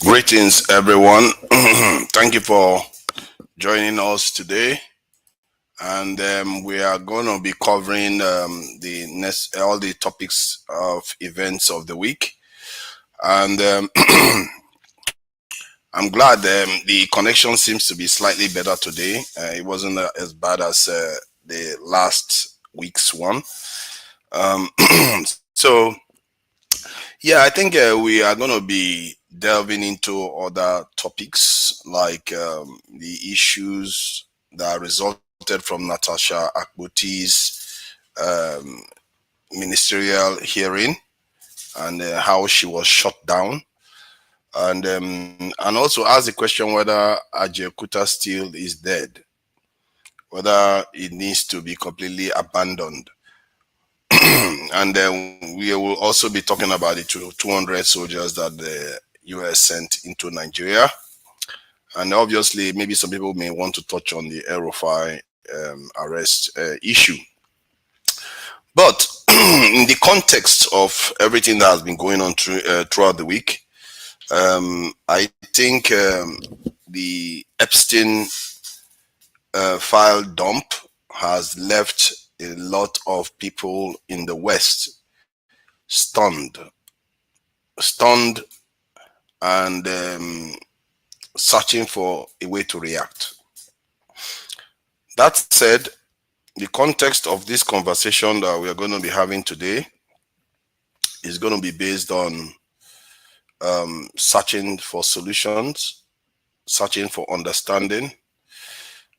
Greetings, everyone. Thank you for joining us today. And we are going to be covering all the topics of events of the week. And I'm glad the connection seems to be slightly better today. It wasn't as bad as the last week's one. Um, so, yeah, I think we are going to be delving into other topics like the issues that resulted from Natasha Akbuti's um, ministerial hearing and how she was shut down, and also ask the question whether Ajeokuta still is dead, whether it needs to be completely abandoned. And then we will also be talking about the 200 soldiers that the US sent into Nigeria. And obviously, maybe some people may want to touch on the Erufai arrest issue. But in the context of everything that has been going on throughout the week, I think the Epstein file dump has left a lot of people in the West stunned, and searching for a way to react. That said, the context of this conversation that we are going to be having today is going to be based on searching for solutions, searching for understanding,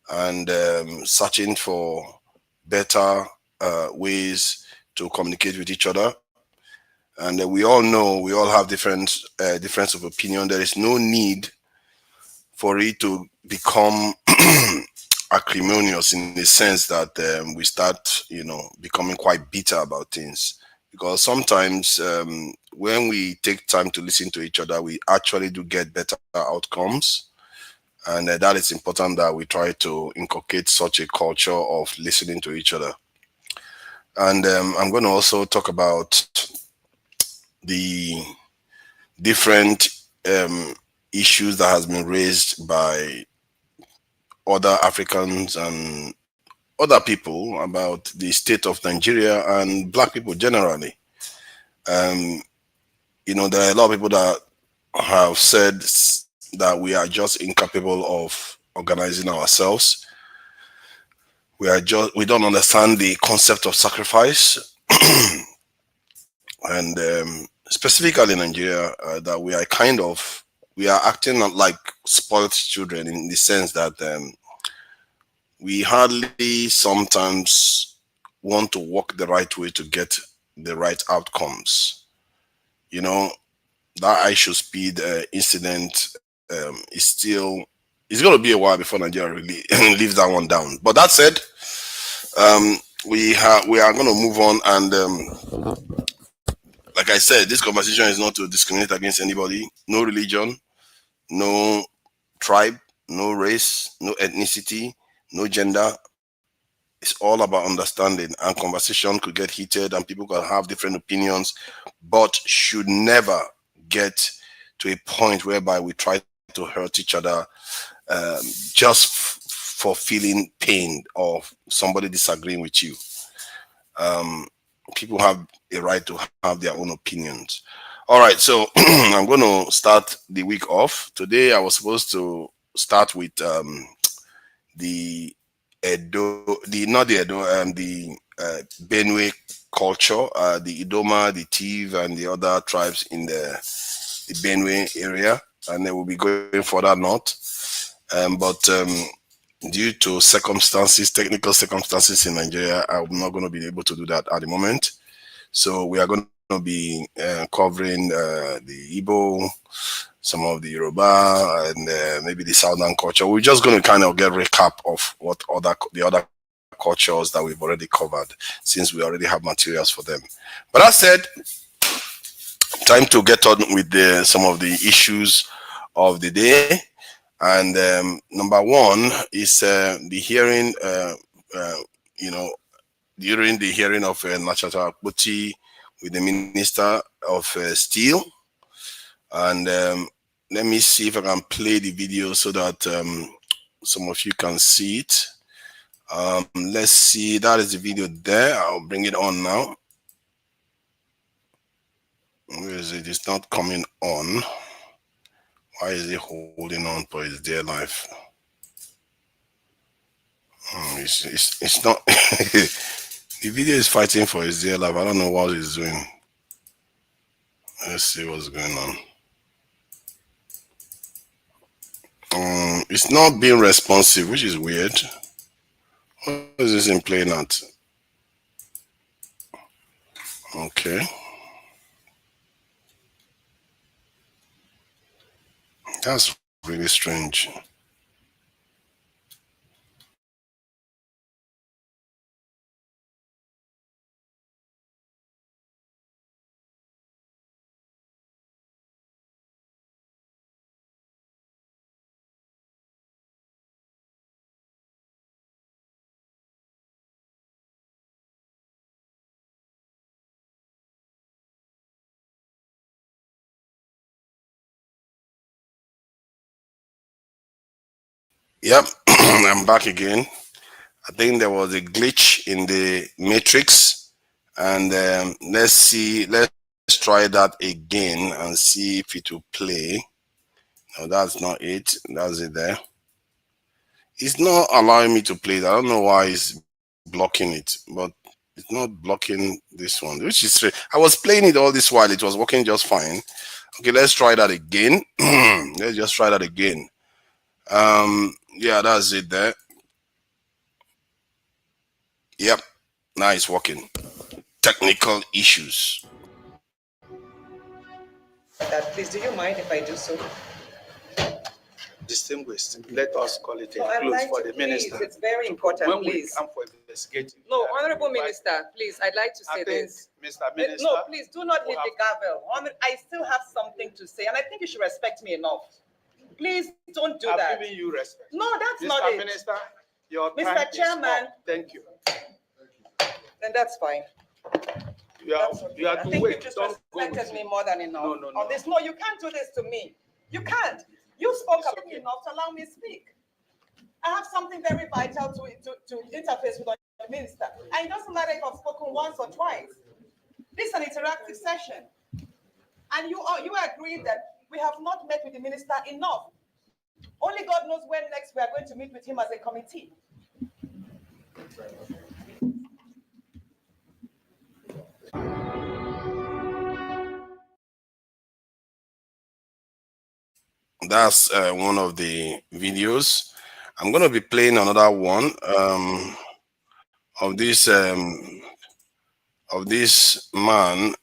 and searching for better ways to communicate with each other. And we all know, we all have difference of opinion. There is no need for it to become acrimonious in the sense that we start, becoming quite bitter about things. Because sometimes when we take time to listen to each other, we actually do get better outcomes. And that is important that we try to inculcate such a culture of listening to each other. And I'm going to also talk about the different issues that has been raised by other Africans and other people about the state of Nigeria and Black people generally. There are a lot of people that have said that we are just incapable of organizing ourselves. We don't understand the concept of sacrifice. And specifically in Nigeria, that we are acting like spoiled children in the sense that we hardly sometimes want to walk the right way to get the right outcomes. That I should speed incident it's going to be a while before Nigeria really leaves that one down. But that said, we are going to move on, and like I said, this conversation is not to discriminate against anybody. No religion, no tribe, no race, no ethnicity, no gender. It's all about understanding, and conversation could get heated and people can have different opinions, but should never get to a point whereby we try to hurt each other just for feeling pain or somebody disagreeing with you. People have a right to have their own opinions. All right, so I'm going to start the week off. Today I was supposed to start with the Benue culture, the Idoma, the Tiv, and the other tribes in the Benue area, and they will be going further north. But due to technical circumstances in Nigeria, I'm not going to be able to do that at the moment. So we are going to be covering the Igbo, some of the Yoruba, and maybe the Southern culture. We're just going to kind of get a recap of what the other cultures that we've already covered, since we already have materials for them. But that said, time to get on with some of the issues of the day. And number one is the hearing, during the hearing of Natasha Akbuti with the Minister of Steel. And let me see if I can play the video so that some of you can see it. Let's see, that is the video there. I'll bring it on now. Where is it? It's not coming on. Why is it holding on for his dear life? It's not. The video is fighting for his dear life. I don't know what he's doing. Let's see what's going on. It's not being responsive, which is weird. What is this in playing at? Okay. That's really strange. Yep, I'm back again. I think there was a glitch in the matrix, and let's see. Let's try that again and see if it will play. No, that's not it. That's it there. It's not allowing me to play it. I don't know why it's blocking it, but it's not blocking this one, which is strange. I was playing it all this while. It was working just fine. Okay, let's try that again. Let's just try that again. Yeah, that's it there. Yep, now it's working. Technical issues. That, please, do you mind if I do so? Distinguished, let us call it a No, close like for the minister. It's very important, When please. we come for investigative. No, Honorable Minister, please, I'd like to say this. Mr. Minister. No, please, do not hit the gavel. I still have something to say, and I think you should respect me enough. Please don't do that. I've given you respect. No, that's not Mr. it. Minister, your Mr. time Chairman. is up. Thank you. Then that's fine. You are, That's okay. you are I to think wait. you just Don't go respected with me it. more than enough. No, no, no. On this, no, you can't do this to me. You can't. You spoke It's up okay. enough to allow me to speak. I have something very vital to interface with the minister. And it doesn't matter if I've spoken once or twice. This is an interactive session. And you agreed that we have not met with the minister enough. Only God knows when next we are going to meet with him as a committee. That's one of the videos. I'm going to be playing another one of this man.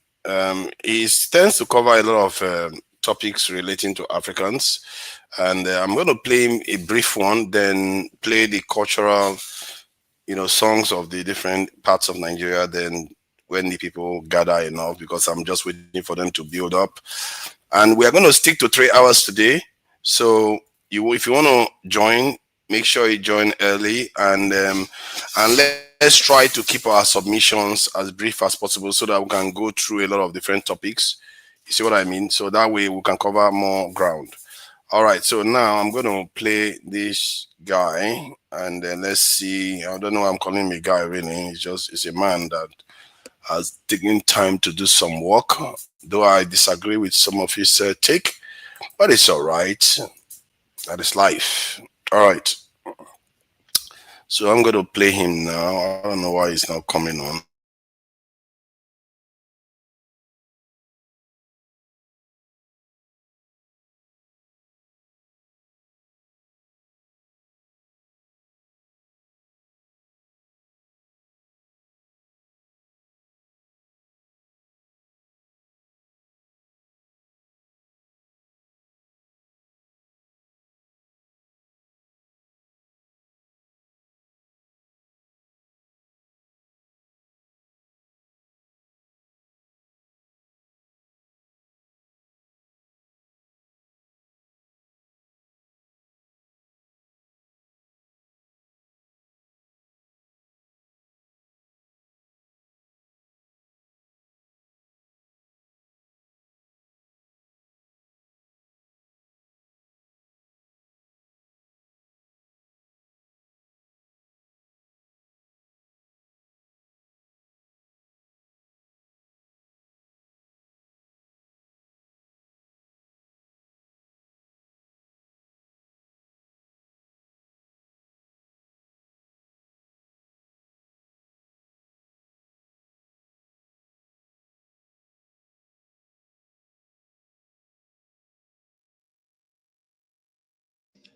He tends to cover a lot of topics relating to Africans, and I'm going to play him a brief one, then play the cultural, songs of the different parts of Nigeria. Then when the people gather enough, because I'm just waiting for them to build up, and we are going to stick to 3 hours today. So if you want to join, make sure you join early, and let's try to keep our submissions as brief as possible so that we can go through a lot of different topics. You see what I mean? So that way we can cover more ground. All right, so now I'm going to play this guy, and then let's see. I don't know why I'm calling him a guy, really. It's a man that has taken time to do some work, though I disagree with some of his take, but it's all right. That is life. All right. So I'm going to play him now. I don't know why he's not coming on.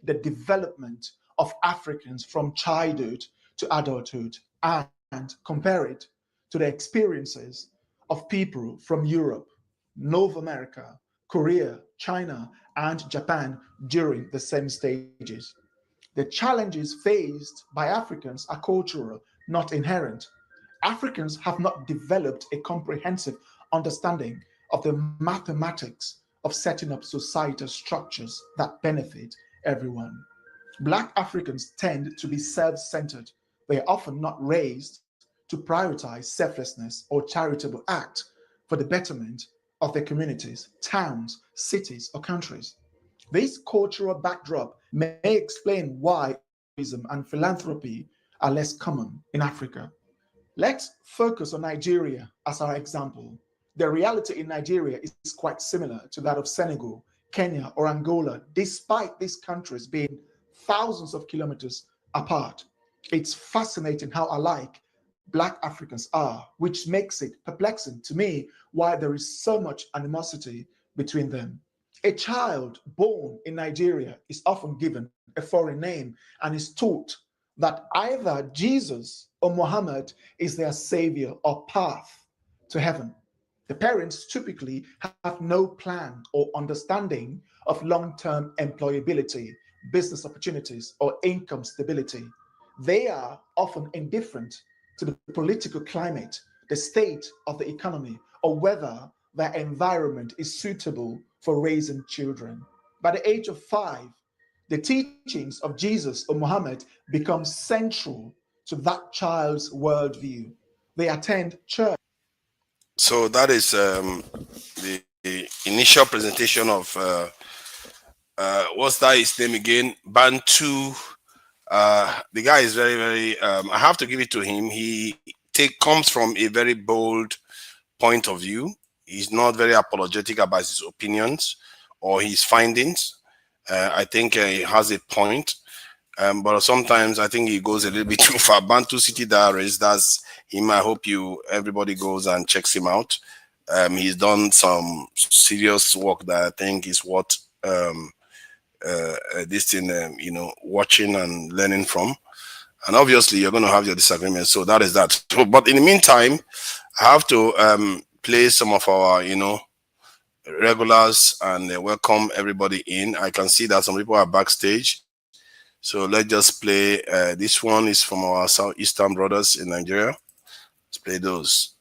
the development of Africans from childhood to adulthood and compare it to the experiences of people from Europe, North America, Korea, China, and Japan during the same stages. The challenges faced by Africans are cultural, not inherent. Africans have not developed a comprehensive understanding of the mathematics of setting up societal structures that benefit everyone. Black Africans tend to be self centered. They are often not raised to prioritize selflessness or charitable act for the betterment of their communities, towns, cities, or countries. This cultural backdrop may explain why altruism and philanthropy are less common in Africa. Let's focus on Nigeria as our example. The reality in Nigeria is quite similar to that of Senegal, Kenya, or Angola, despite these countries being thousands of kilometers apart. It's fascinating how alike Black Africans are, which makes it perplexing to me why there is so much animosity between them. A child born in Nigeria is often given a foreign name and is taught that either Jesus or Muhammad is their savior or path to heaven. The parents typically have no plan or understanding of long-term employability, business opportunities, or income stability. They are often indifferent to the political climate, the state of the economy, or whether their environment is suitable for raising children. By the age of 5, the teachings of Jesus or Muhammad become central to that child's worldview. They attend church. So that is the initial presentation of what's that his name again? Bantu. The guy is very, very. I have to give it to him. He comes from a very bold point of view. He's not very apologetic about his opinions or his findings. I think he has a point. But sometimes I think he goes a little bit too far. Bantu City Diaries, that's him. I hope everybody goes and checks him out. He's done some serious work that I think is what this thing, watching and learning from. And obviously you're going to have your disagreements. So that is that. So, but in the meantime, I have to play some of our, regulars and welcome everybody in. I can see that some people are backstage. So let's just play. This one is from our Southeastern brothers in Nigeria. Let's play those.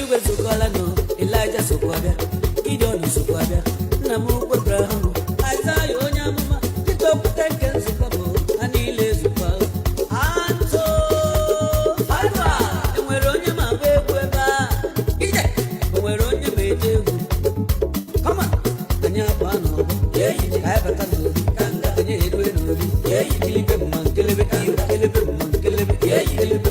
Eluigwe sokwala no, Elijah sokwabia, Gideon sokwabia, Namu Abraham, Isaiah Onyamuma, Tito Putenken sokwabo, Anile sokwa. Anto, Alva, Enweronye mabweba, Ide, Enweronye mejewu. Come on, Anya Pano, yeah, I have a canoe, Kanga, and you do it, yeah, you keep him on, kill him, yeah, you kill him, yeah, you kill him.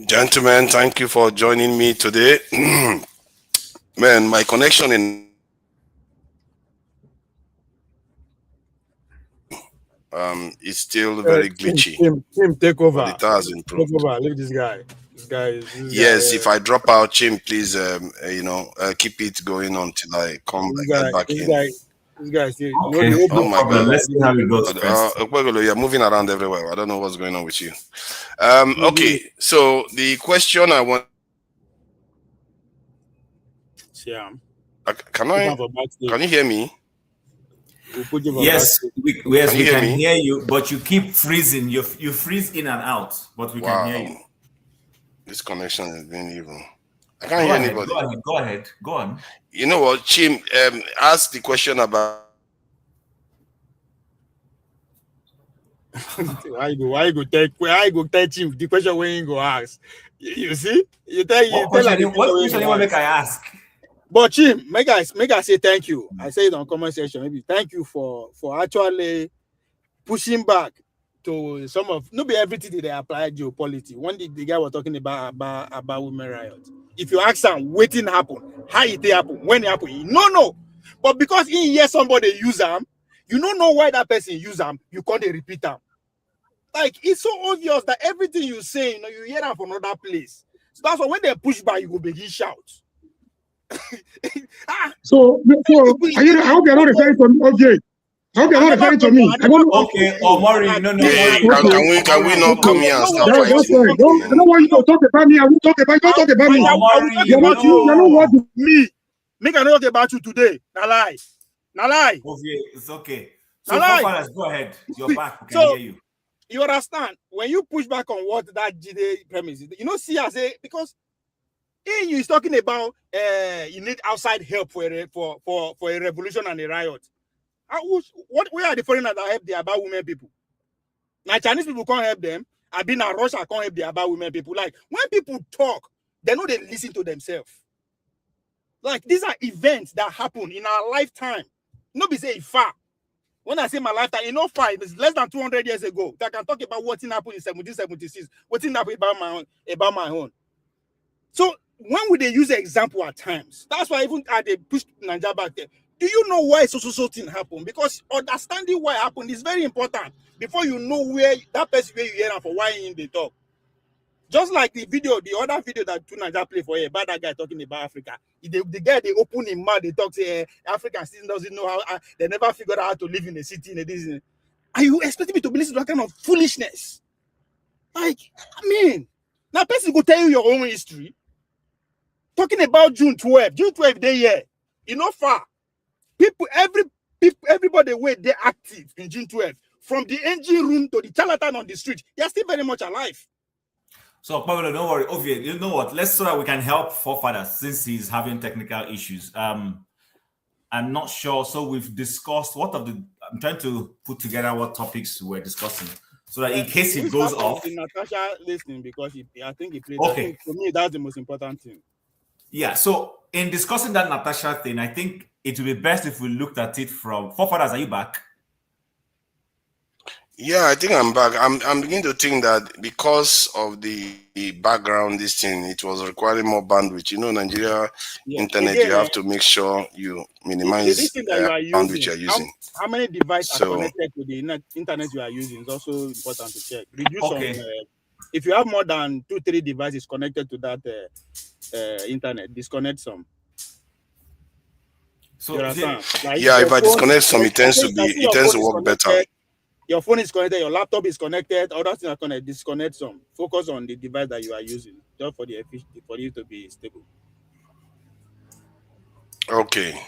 Gentlemen, thank you for joining me today. Man, my connection is still very glitchy. Tim, take over. But it has improved. Take over. Leave this guy. Yes, if I drop out, Chim, please, keep it going until I get back in. This guy, okay. Oh my God. Let's see how it goes first. You're moving around everywhere. I don't know what's going on with you. Okay, so the question I want. Yeah. Can you hear me? Yes, we can hear you, but you keep freezing. You freeze in and out, but we can hear you. This connection is being evil. I can't hear anybody. Go on. You know what, Chim? Ask the question about. Why you go tell Chim the question when you go ask? You see? What question you want make I ask? But Chim, make I say thank you. I say it on comment section. Maybe thank you for actually pushing back to some of not be everything they apply geopolitics. One the guy was talking about women riot. If you ask him waiting happen, how it happen, when it happen, no. But because he hear somebody use them, you don't know why that person use them, you can't repeat them. Like it's so obvious that everything you say, you hear them from another place. So that's why when they push back, you go begin shout. So are you, I hope you're not referring to me, OJ. I hope you're not referring to me. I don't know. Okay, Omori, no. Hey, can we not come here and start That's fighting? fine. I don't want you to talk about me. I won't talk about you. Don't talk about me. Omori, You're not what me. Make I not talk about you today. Na lie. Okay, it's okay. Na So, lie. forefathers, go ahead. You're back. We can So, hear you. You understand? When you push back on what that GD premise is, you know, see as a because EU is talking about you need outside help for a revolution and a riot. Where are the foreigners that help the about women people? Now Chinese people can't help them. I've been in Russia can't help the about women people. Like when people talk, they know they listen to themselves. Like these are events that happen in our lifetime. Nobody say far. When I say my lifetime, it's not far. It's less than 200 years ago. I can talk about what happened in 1776. What happened about my own. So when would they use an example at times? That's why even they pushed Nigeria back there. Do you know why so thing happened? Because understanding why it happened is very important before you know where that person where you hear for why in the talk. Just like the other video that two Nigeria play for you about that guy talking about Africa. The guy they open his mouth, they talk say African citizen doesn't know how they never figured out how to live in a city in a this. Are you expecting me to believe that kind of foolishness? Like, I mean, now person go tell you your own history. Talking about June 12 day here. You know far. Everybody where they're active in June 12, from the engine room to the charlatan on the street, they're still very much alive. So, Pablo, don't worry. Obviously, you know what? Let's so that we can help forefathers since he's having technical issues. I'm not sure. So we've discussed I'm trying to put together what topics we're discussing so that in case it goes off. Natasha listening because I think he played. Okay. For me, that's the most important thing. Yeah. So in discussing that Natasha thing, I think it would be best if we looked at it from forefathers. Are you back? Yeah, I think I'm back. I'm beginning to think that because of the background, this thing, it was requiring more bandwidth. You know, Nigeria internet, you have to make sure you minimize bandwidth you're using. How many devices are connected to the internet you are using is also important to check. Reduce if you have more than 2-3 devices connected to that internet, disconnect some. So like if I disconnect some, it tends to work better. Your phone is connected, your laptop is connected, other things are connected. Disconnect some. Focus on the device that you are using, just for you to be stable. Okay.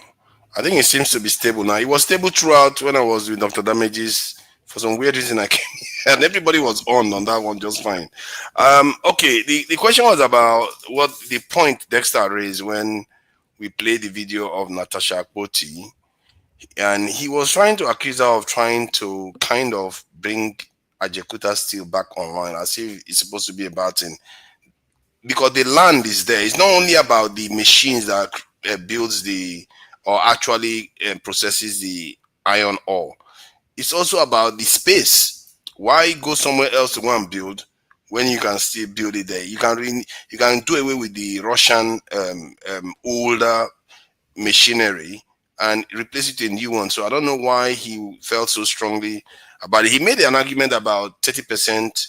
I think it seems to be stable now. It was stable throughout when I was with Dr. Damages. For some weird reason, I came and everybody was on that one just fine. Okay, the question was about what the point Dexter raised when we played the video of Natasha Akpoti. And he was trying to accuse her of trying to kind of bring Ajeokuta still back online as if it's supposed to be about it. Because the land is there. It's not only about the machines that builds or actually processes the iron ore. It's also about the space. Why go somewhere else to go and build when you can still build it there? You can do away with the Russian older machinery and replace it with a new one. So I don't know why he felt so strongly about it. He made an argument about 30%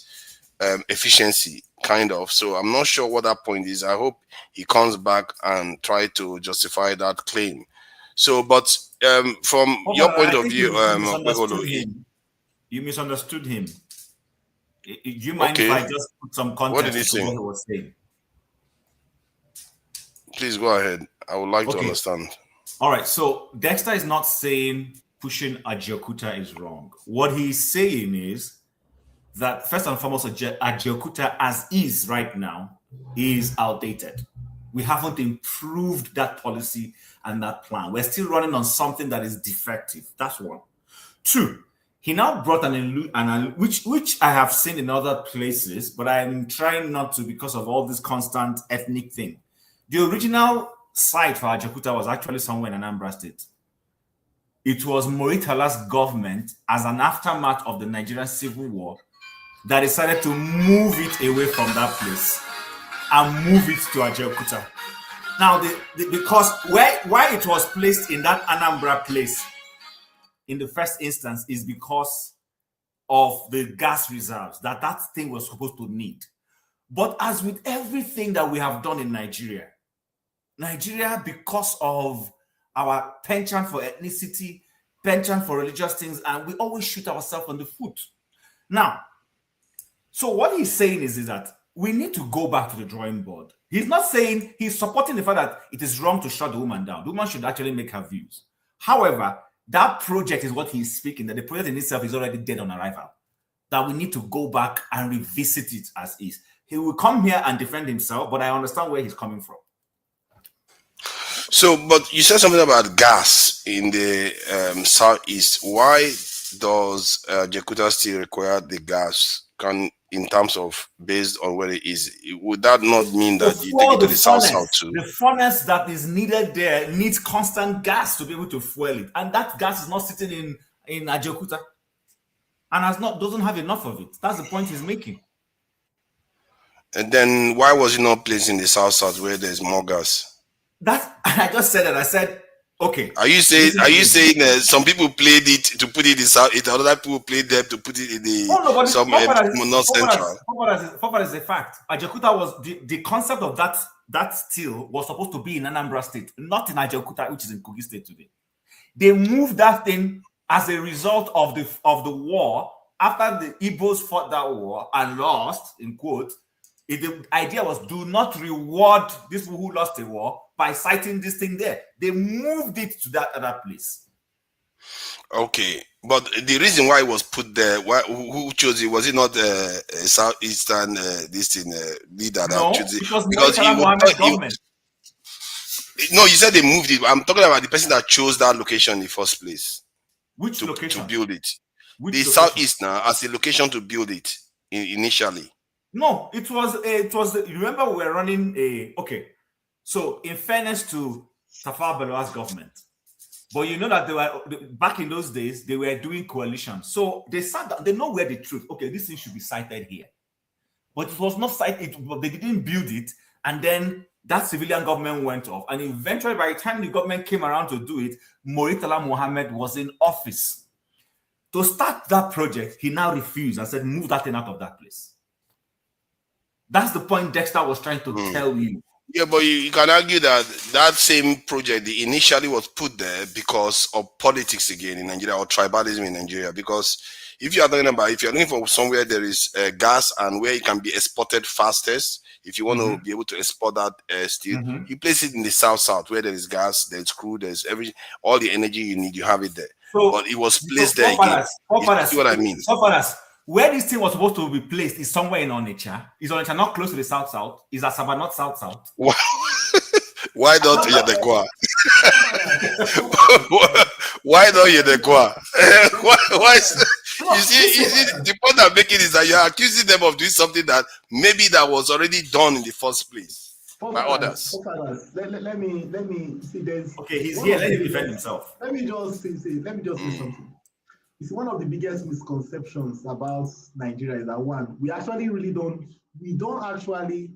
efficiency, kind of. So I'm not sure what that point is. I hope he comes back and try to justify that claim. So, but from your point of view, you misunderstood him. Do you mind if I just put some context what did he to say? what he was saying? Please go ahead. I would like to understand. All right. So Dexter is not saying pushing Ajeokuta is wrong. What he's saying is that first and foremost, Ajeokuta as is right now is outdated. We haven't improved that policy and that plan. We're still running on something that is defective. That's one. Two, he now brought which I have seen in other places, but I'm trying not to because of all this constant ethnic thing. The original site for Ajeokuta was actually somewhere in Anambra State. It was Moritala's government, as an aftermath of the Nigerian Civil War, that decided to move it away from that place and move it to Ajeokuta. Now, because why it was placed in that Anambra place in the first instance is because of the gas reserves that thing was supposed to need. But as with everything that we have done in Nigeria, Nigeria, because of our penchant for ethnicity, penchant for religious things, and we always shoot ourselves on the foot. Now, so what he's saying is that we need to go back to the drawing board. He's not saying, he's supporting the fact that it is wrong to shut the woman down. The woman should actually make her views. However, that project is what he's speaking, that the project in itself is already dead on arrival, that we need to go back and revisit it as is. He will come here and defend himself, but I understand where he's coming from. So, but you said something about gas in the southeast. Why does Ajeokuta still require the gas? In terms of based on where it is, would that not mean that you take it to the south too? The furnace that is needed there needs constant gas to be able to fuel it, and that gas is not sitting in Ajeokuta, and doesn't have enough of it. That's the point he's making. And then why was it not placed in the south where there's more gas? I just said that. I said, okay. Are you saying some people played it to put it in south, other people played them to put it in the north central? Forward is a fact. Ajeokuta was the concept of that steel was supposed to be in Anambra State, not in Ajeokuta, which is in Kogi State today. They moved that thing as a result of the war. After the Igbos fought that war and lost, in quote, the idea was do not reward these people who lost the war by citing this thing there. They moved it to that other place. Okay, but the reason why it was put there, who chose it? Was it not southeastern leader that chose it? Because no, you said they moved it. I'm talking about the person that chose that location in the first place. Which location? To build it. The southeast now as a location to build it initially. No, it was. Remember, we were running okay. So, in fairness to Tafawa Balewa's government, but you know that they were back in those days. They were doing coalitions, so they sat down. They know where the truth. Okay, this thing should be cited here, but it was not cited. They didn't build it, and then that civilian government went off, and eventually, by the time the government came around to do it, Murtala Mohammed was in office. To start that project, he now refused and said, "Move that thing out of that place." That's the point Dexter was trying to tell you. Yeah, but you can argue that same project initially was put there because of politics again in Nigeria, or tribalism in Nigeria. Because if you're looking for somewhere there is gas and where it can be exported fastest, if you want to be able to export that steel, you place it in the south where there is gas, there's crude, there's all the energy you need, you have it there. So, but it was placed there again. You see what I mean? Where this thing was supposed to be placed is somewhere in Onitsha. Is Onitsha not close to the south? Is Asaba not south? Why don't you the Kwa? Why don't you the Kwa? Why? You see, the point I'm making is that you're accusing them of doing something that maybe that was already done in the first place by others. Let me see. There's okay. He's here. Let him defend himself. Let me just say something. It's one of the biggest misconceptions about Nigeria is that one, we don't actually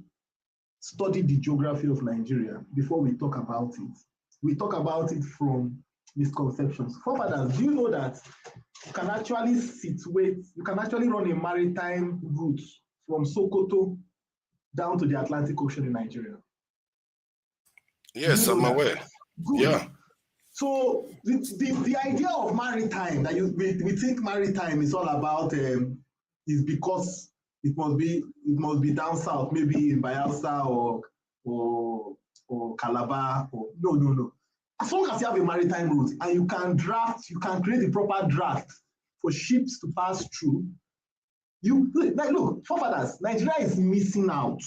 study the geography of Nigeria before we talk about it. We talk about it from misconceptions. Forefathers, do you know that you can actually run a maritime route from Sokoto down to the Atlantic Ocean in Nigeria? Yes, I'm aware. Good. Yeah. So the idea of maritime that we think maritime is all about is because it must be down south, maybe in Bayelsa or Calabar no. As long as you have a maritime route and you can create a proper draft for ships to pass through. Look, forefathers, Nigeria is missing out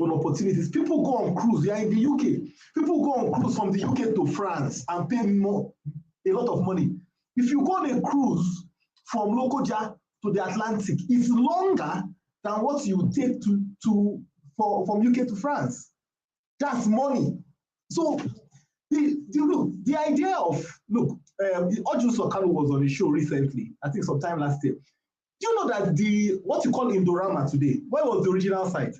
on opportunities. People go on cruise. They are in the UK. People go on cruise from the UK to France and pay a lot of money. If you go on a cruise from Lokoja to the Atlantic, it's longer than what you take from UK to France. That's money. So the idea of Ajeokuta was on a show recently. I think sometime last year. Do you know that what you call Indorama today? Where was the original site?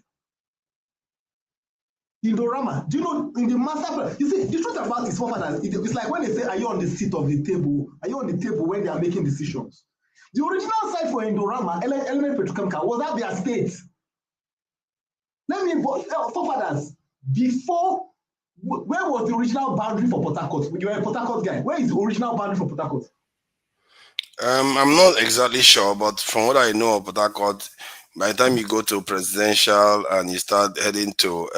Indorama. Do you know in the master plan? You see, the truth about this, it's like when they say, "Are you on the seat of the table? Are you on the table when they are making decisions?" The original site for Indorama, Element Petrochemical, was at their state. Forefathers, before was the original boundary for Port Harcourt? You were a Port Harcourt guy. Where is the original boundary for Port Harcourt? I'm not exactly sure, but from what I know of Port Harcourt, by the time you go to presidential and you start heading to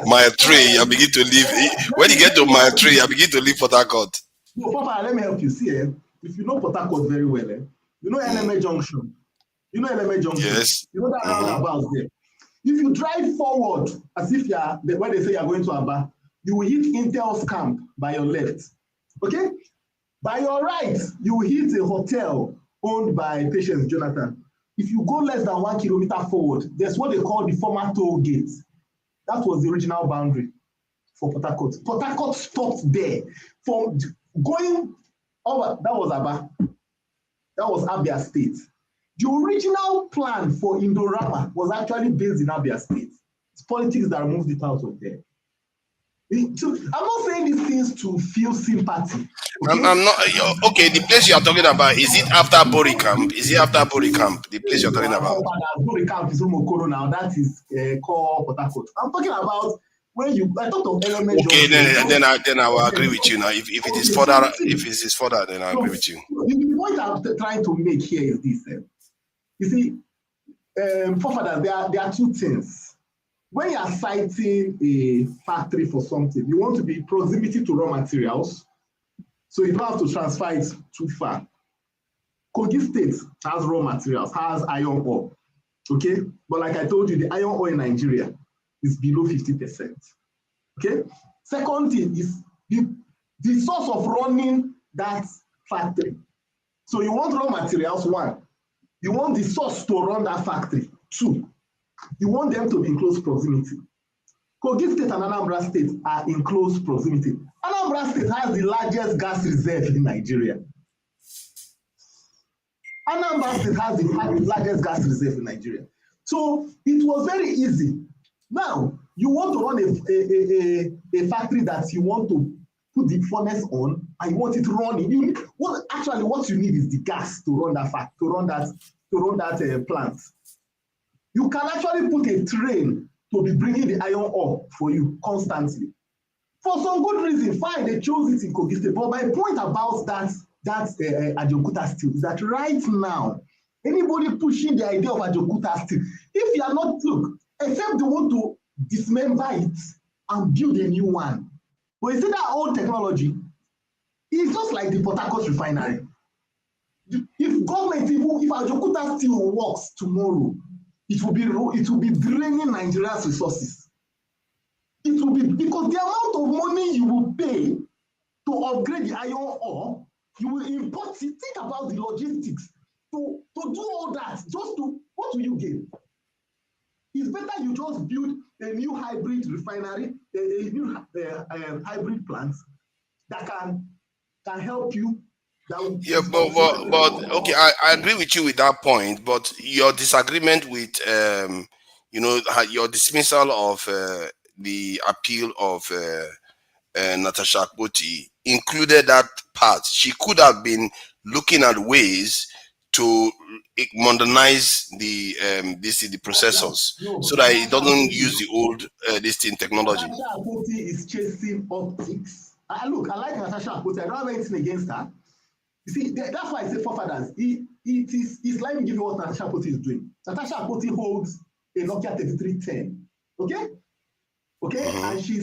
mile 3, you begin to leave. When you get to mile 3, you begin to leave Port Harcourt. No, Papa, let me help you. See, if you know Port Harcourt very well, you know LMA Junction. You know LMA Junction. Yes. You know that roundabout there. If you drive forward, as if you are when they say you are going to Aba, you will hit Intel's camp by your left. Okay? By your right, you will hit a hotel owned by Patience Jonathan. If you go less than 1 kilometer forward, there's what they call the former toll gate. That was the original boundary for Port Harcourt. Port Harcourt stopped there. From going over, that was Aba. That was Abia State. The original plan for Indorama was actually based in Abia State. It's politics that moved it out of there. So I'm not saying these things to feel sympathy. Okay? I'm not okay. The place you are talking about, is it after Bori Camp? Is it after Bori Camp? The place you're talking about? Bori Camp is Rumokoro now. That is called Port Harcourt. I'm talking about when you. I thought of element. Okay, then I will agree with you now. If it is further, then I agree with you. The point I'm trying to make here is this. You see, forefathers, there are two things. When you are citing a factory for something, you want to be proximity to raw materials, so you don't have to transfer it too far. Kogi State has raw materials, has iron ore, okay? But like I told you, the iron ore in Nigeria is below 50%, okay? Second thing is the source of running that factory. So you want raw materials, 1. You want the source to run that factory, 2. You want them to be in close proximity. Kogi State and Anambra State are in close proximity. Anambra State has the largest gas reserve in Nigeria. Anambra State has the largest gas reserve in Nigeria. So it was very easy. Now, you want to run a factory that you want to put the furnace on and you want it running. What you need is the gas to run that plant. You can actually put a train to be bringing the iron ore for you constantly. For some good reason, fine, they chose it in Kogi State. But my point about that Ajeokuta steel is that right now, anybody pushing the idea of Ajeokuta steel, if you are not, look, except they want to dismember it and build a new one. But you see that old technology, it's just like the Port Harcourt refinery. If government, if Ajeokuta steel works tomorrow, it will be draining Nigeria's resources. It will be, because the amount of money you will pay to upgrade the iron ore, you will import it. Think about the logistics. To do all that, what will you gain? It's better you just build a new hybrid refinery, a new hybrid plant that can help you. Yeah, but okay, I agree with you with that point. But your disagreement with your dismissal of the appeal of Natasha Akpoti included that part. She could have been looking at ways to modernize the processors so that it doesn't use the old technology. Natasha Akpoti is chasing optics. Look, I like Natasha Akpoti. I don't have anything against her. You see, that's why I say forefathers. It's like me giving what Natasha Akpoti is doing. Natasha Akpoti holds a Nokia 3310. Okay? And she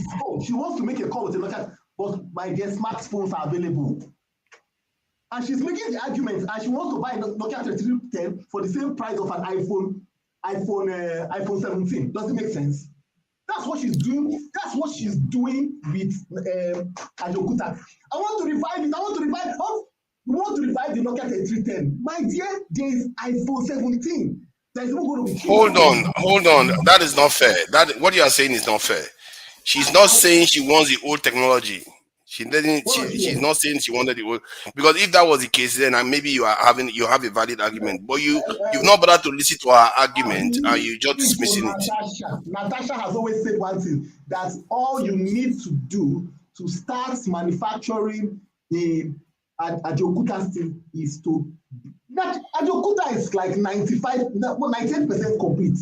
wants to make a call with a Nokia, but my dear, smartphones are available. And she's making the argument, and she wants to buy a Nokia 3310 for the same price of an iPhone 17. Does it make sense? That's what she's doing. That's what she's doing with Ajeokuta. I want to revive it. You want to revive the Nokia 3310. My dear, there is iPhone 17. There is not going to be. Hold on. That is not fair. What you are saying is not fair. She's not saying she wants the old technology. She's not saying she wanted the old, because if that was the case, then maybe you have a valid argument. But you've not bothered to listen to her argument and you just dismissing it. Natasha has always said one thing, that all you need to do to start manufacturing the Ajeokuta steel is to Ajeokuta is like 98% complete.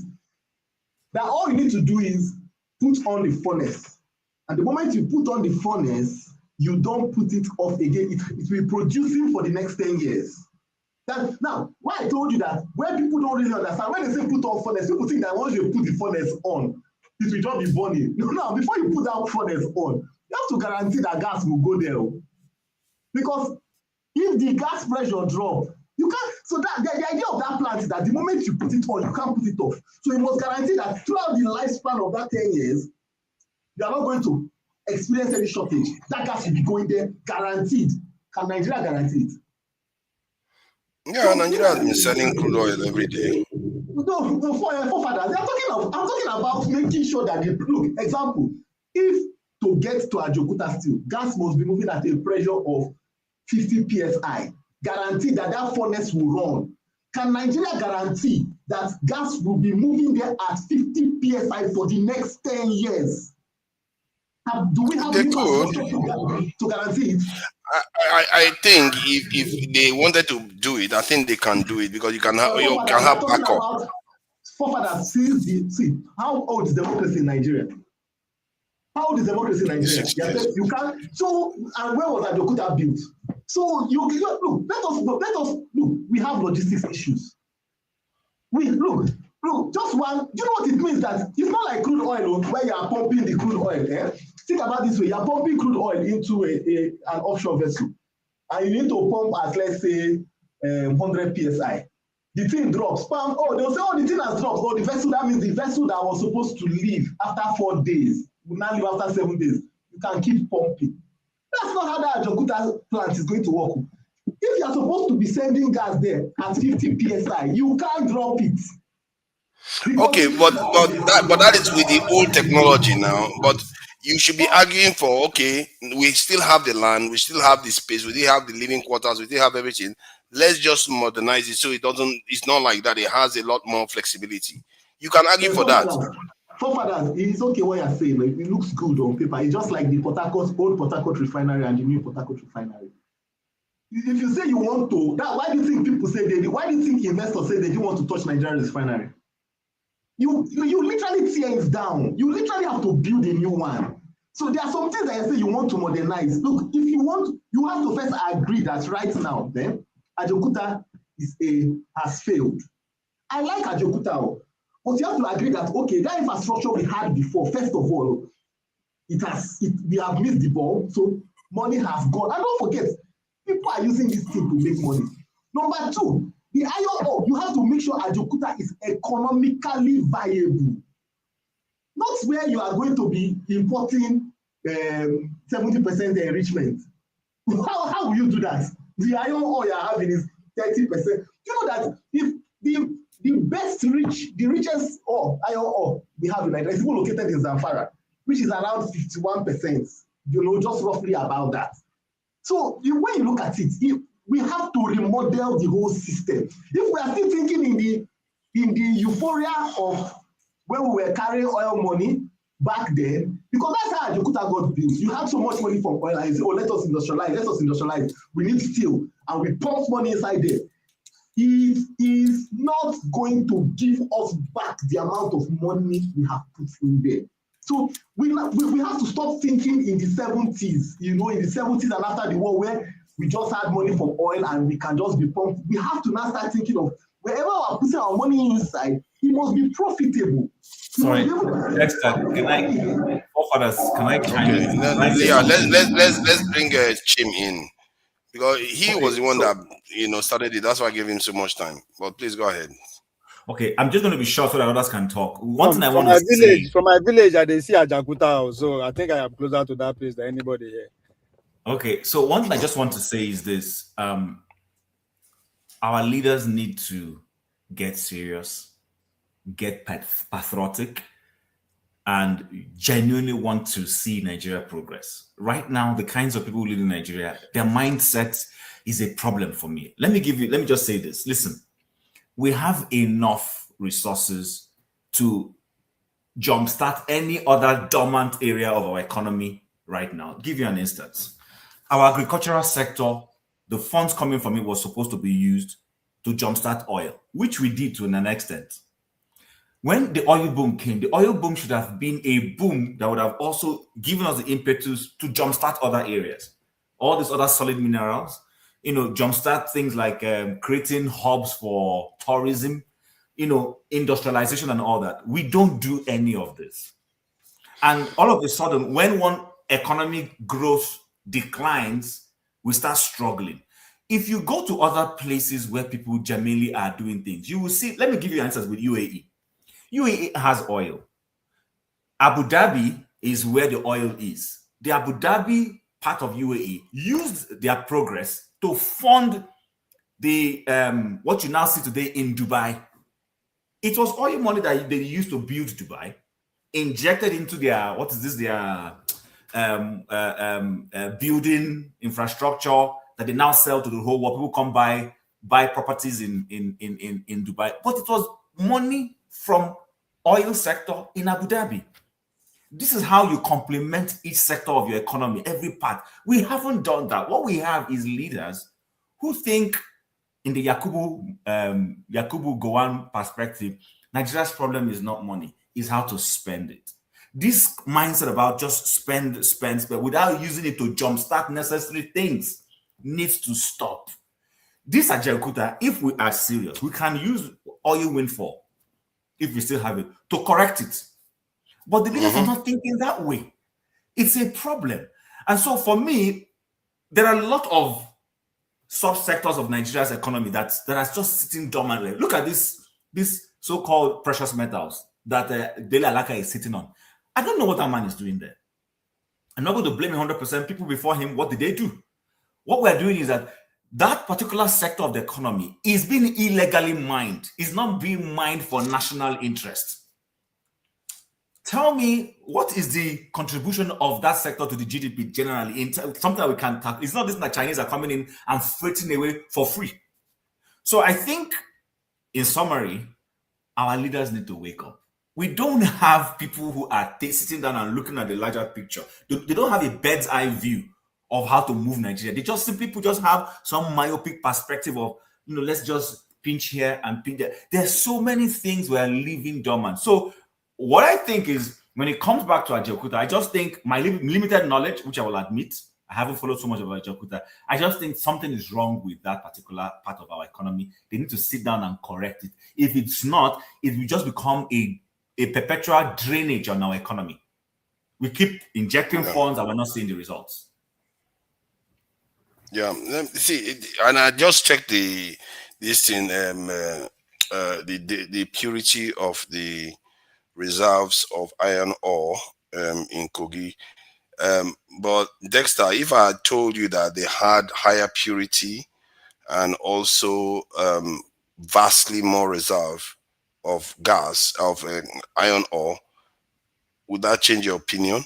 That all you need to do is put on the furnace. And the moment you put on the furnace, you don't put it off again. It will be producing for the next 10 years. Now, why I told you that where people don't really understand, when they say put on furnace, people think that once you put the furnace on, it will just be burning. No, before you put that furnace on, you have to guarantee that gas will go there. Because if the gas pressure drop, you can't. So that the idea of that plant is that the moment you put it on, you can't put it off. So you must guarantee that throughout the lifespan of that 10 years, you are not going to experience any shortage. That gas will be going there, guaranteed. Can Nigeria guarantee it? Yeah, Nigeria has been selling crude oil every day. No, forefathers. I'm talking about making sure that look. Example: if to get to Ajeokuta still, gas must be moving at a pressure of 50 psi. Guarantee that that furnace will run. Can Nigeria guarantee that gas will be moving there at 50 psi for the next 10 years? Do we have to guarantee it? I think if they wanted to do it, I think they can do it because you can have backup. Forefathers, see, how old is democracy in Nigeria? How old is democracy in Nigeria? You can't. So, and where was Ajeokuta built? So you look. Let us look. We have logistics issues. Look. Just one. You know what it means? That it's not like crude oil where you are pumping the crude oil. Think about this way: you are pumping crude oil into an offshore vessel, and you need to pump at, let's say, 100 psi. The thing drops. Bam, they'll say, the thing has dropped. The vessel, that means the vessel that was supposed to leave after 4 days will now leave after 7 days. You can keep pumping. That's not how that Ajeokuta plant is going to work. If you are supposed to be sending gas there at 50 psi, you can't drop it. Okay, but that is with the old technology now. But you should be arguing for, okay, we still have the land, we still have the space, we still have the living quarters, we still have everything. Let's just modernize it so it's not like that. It has a lot more flexibility. You can argue for that. Forefathers, it's okay what you're saying. It looks good on paper. It's just like the old Port Harcourt refinery and the new Port Harcourt refinery. If you say you want to, why do you think people say why do you think investors say they didn't want to touch Nigerian refinery? You literally tear it down. You literally have to build a new one. So there are some things that you say you want to modernize. Look, if you want, you have to first agree that right now, then Ajeokuta has failed. I like Ajeokuta, but you have to agree that okay, that infrastructure we had before, first of all, we have missed the ball, so money has gone. And don't forget, people are using this thing to make money. Number two, the iron ore, you have to make sure Ajeokuta is economically viable. Not where you are going to be importing 70% enrichment. How will you do that? The iron ore you are having is 30%. You know that if the richest iron ore we have in Nigeria is even located in Zamfara, which is around 51%, just roughly about that. So when you look at it, we have to remodel the whole system. If we are still thinking in the euphoria of when we were carrying oil money back then, because that's how Ajeokuta got built. You have so much money from oil and you say, let us industrialize. We need steel. And we pump money inside there. It is not going to give us back the amount of money we have put in there. So we have to stop thinking in the 70s, in the 70s and after the war where we just had money from oil and we can just be pumped. We have to now start thinking of wherever we're putting our money inside, it must be profitable. Sorry, Dexter, can I chime in? Let's bring Chim in because he was the one that started it. That's why I gave him so much time. But please go ahead. Okay, I'm just going to be short so that others can talk. One thing I want to say from my village, I didn't see Ajeokuta, so I think I am closer to that place than anybody here. Okay, so one thing I just want to say is this: our leaders need to get serious, get patriotic, and genuinely want to see Nigeria progress. Right now, the kinds of people who live in Nigeria, their mindset is a problem for me. Let me just say this. Listen, we have enough resources to jumpstart any other dormant area of our economy right now. I'll give you an instance. Our agricultural sector, the funds coming from it was supposed to be used to jumpstart oil, which we did to an extent. when the oil boom came, the oil boom should have been a boom that would have also given us the impetus to jumpstart other areas, all these other solid minerals, jumpstart things like creating hubs for tourism, industrialization and all that. We don't do any of this. And all of a sudden, when one economic growth declines, we start struggling. If you go to other places where people genuinely are doing things, you will see, let me give you answers with UAE. UAE has oil. Abu Dhabi is where the oil is. The Abu Dhabi part of UAE used their progress to fund the what you now see today in Dubai. It was oil money that they used to build Dubai, injected into their building infrastructure that they now sell to the whole world. People come buy properties in Dubai, but it was money from oil sector in Abu Dhabi. This is how you complement each sector of your economy, every part. We haven't done that. What we have is leaders who think in the Yakubu Gowon perspective, Nigeria's problem is not money, is how to spend it. This mindset about just spend without using it to jumpstart necessary things needs to stop. This Ajeokuta, if we are serious, we can use oil windfall, if we still have it, to correct it. But the leaders are not thinking that way. It's a problem. And so for me, there are a lot of subsectors of Nigeria's economy that are just sitting dormant. Look at this so-called precious metals that Dele Alaka is sitting on. I don't know what that man is doing there. I'm not going to blame 100% people before him. What did they do? What we're doing is that particular sector of the economy is being illegally mined. It's not being mined for national interest. Tell me, what is the contribution of that sector to the GDP generally? In something that we can tackle. It's not this that Chinese are coming in and freighting away for free. So I think, in summary, our leaders need to wake up. We don't have people who are sitting down and looking at the larger picture. They don't have a bird's eye view of how to move Nigeria. They just people just have some myopic perspective of, let's just pinch here and pinch there. There's so many things we are leaving dormant. So what I think is, when it comes back to Ajeokuta, I just think my limited knowledge, which I will admit, I haven't followed so much about Ajeokuta. I just think something is wrong with that particular part of our economy. They need to sit down and correct it. If it's not, it will just become a perpetual drainage on our economy. We keep injecting funds and we're not seeing the results. Yeah, see, and I just checked the purity of the reserves of iron ore in Kogi. But Dexter, if I had told you that they had higher purity and also vastly more reserve of gas, of iron ore, would that change your opinion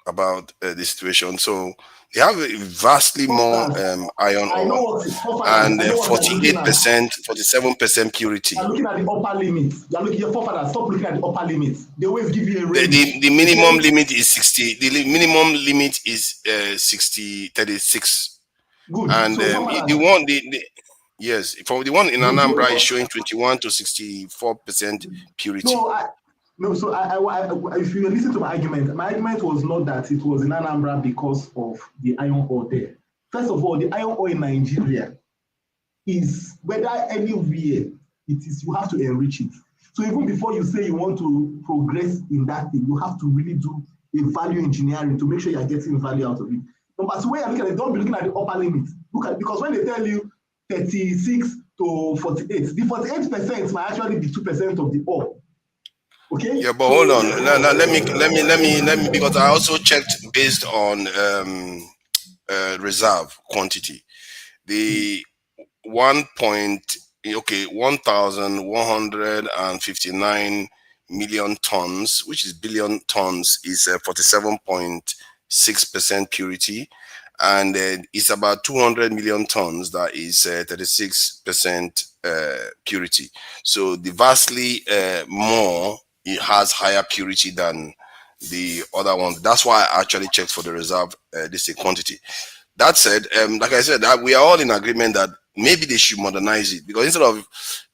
about the situation? So they have vastly more iron ore and 48%, 47% purity. You're looking at the upper limit. Stop looking at the upper limit. They always give you a range. The minimum limit is 60. The minimum limit is 36. Good. And yes, for the one in Anambra is showing 21 to 64% purity. If you listen to my argument was not that it was in Anambra because of the iron ore there. First of all, the iron ore in Nigeria is, whether anywhere it is, you have to enrich it. So even before you say you want to progress in that thing, you have to really do a value engineering to make sure you're getting value out of it. But the way you're looking at it, don't be looking at the upper limit. Because when they tell you 36 to 48, the 48% might actually be 2% of the ore. Okay. Yeah, but hold on. Now, let me, because I also checked based on reserve quantity. The 1,159 million tons, which is billion tons, is 47.6% purity, and it's about 200 million tons that is 36% purity. So the vastly more. It has higher purity than the other ones. That's why I actually checked for the reserve quantity. That said, like I said, we are all in agreement that maybe they should modernize it, because instead of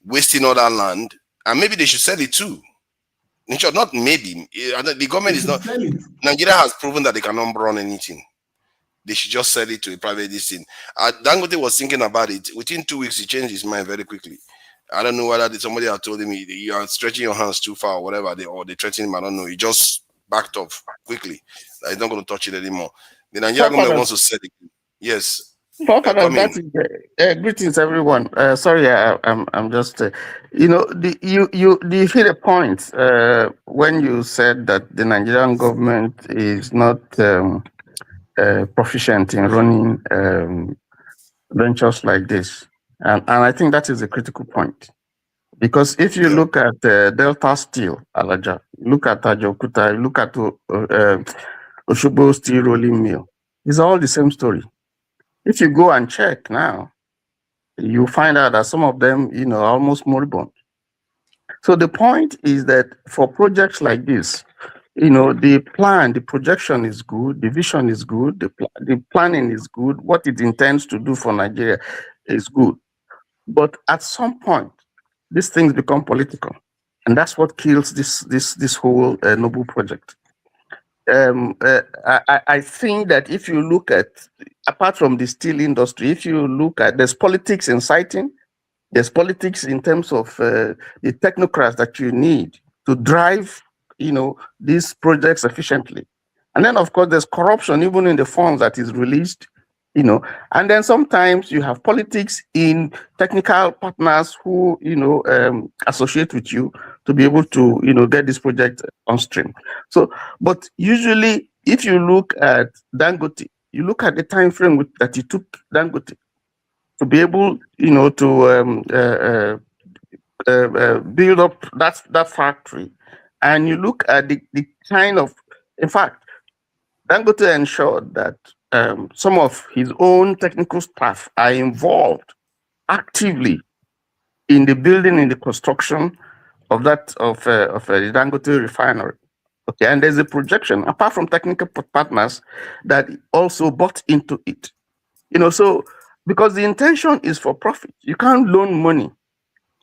wasting all that land, and maybe they should sell it too. Not maybe. The government is not. Nigeria has proven that they cannot run anything. They should just sell it to a private listing. Dangote was thinking about it. Within 2 weeks, he changed his mind very quickly. I don't know whether somebody had told him you are stretching your hands too far or whatever, they threatened him. I don't know. He just backed off quickly. He's not going to touch it anymore. The Nigerian government wants to sell it. Yes. Greetings, everyone. Sorry, I'm just, you hit a point when you said that the Nigerian government is not proficient in running ventures like this, and I think that is a critical point, because if you look at Delta Steel, Alaja, look at Ajeokuta, look at Oshobo Steel Rolling Mill, it's all the same story. If you go and check now, you find out that some of them, are almost moribund. So the point is that for projects like this, the plan, the projection is good, the vision is good, the planning is good, what it intends to do for Nigeria is good. But at some point, these things become political, and that's what kills this whole noble project. I think that if you look at, apart from the steel industry, if you look at, there's politics inciting, there's politics in terms of the technocrats that you need to drive, these projects efficiently. And then, of course, there's corruption even in the funds that is released, and then sometimes you have politics in technical partners who, associate with you to be able to, get this project on stream. So, but usually, if you look at Dangote, you look at the time frame that it took Dangote to be able, to build up that factory, and you look at the kind of, in fact, Dangote ensured that some of his own technical staff are involved actively in the building, in the construction of the Dangote refinery. Okay, and there's a projection, apart from technical partners, that also bought into it. So because the intention is for profit, you can't loan money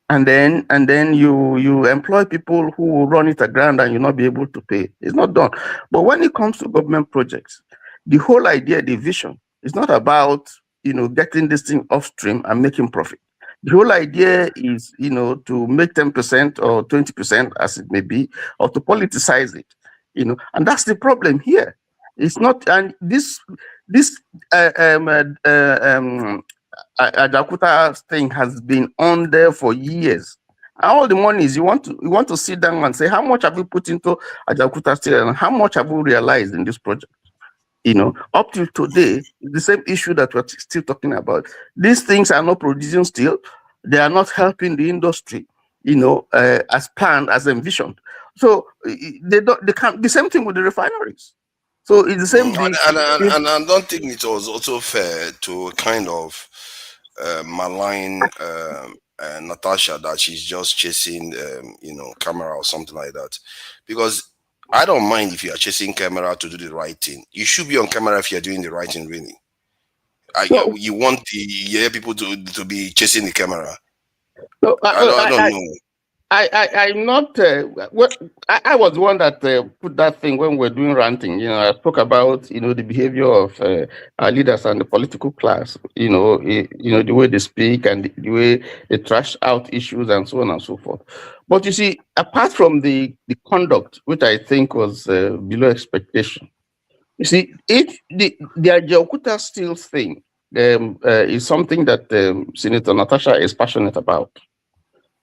and then you employ people who will run it aground and you'll not be able to pay. It's not done. But when it comes to government projects, the whole idea, the vision, is not about getting this thing off stream and making profit. The whole idea is to make 10% or 20%, as it may be, or to politicize it. And that's the problem here. It's not, and this Ajeokuta thing has been on there for years. And all the money is you want to sit down and say, how much have you put into Ajeokuta still, and how much have you realized in this project? Up till today, the same issue that we're still talking about. These things are not producing steel. They are not helping the industry, as planned, as envisioned. So they can't. The same thing with the refineries. So it's the same thing. And I don't think it was also fair to kind of malign Natasha that she's just chasing, camera or something like that, because I don't mind if you are chasing camera to do the right thing. You should be on camera if you're doing the right thing, really. You want the people to be chasing the camera. No, I don't know. I'm not. I was the one that put that thing when we're doing ranting. I spoke about the behavior of our leaders and the political class. The way they speak and the way they trash out issues and so on and so forth. But you see, apart from the conduct, which I think was below expectation, you see, if the Ajeokuta Steel thing is something that Senator Natasha is passionate about.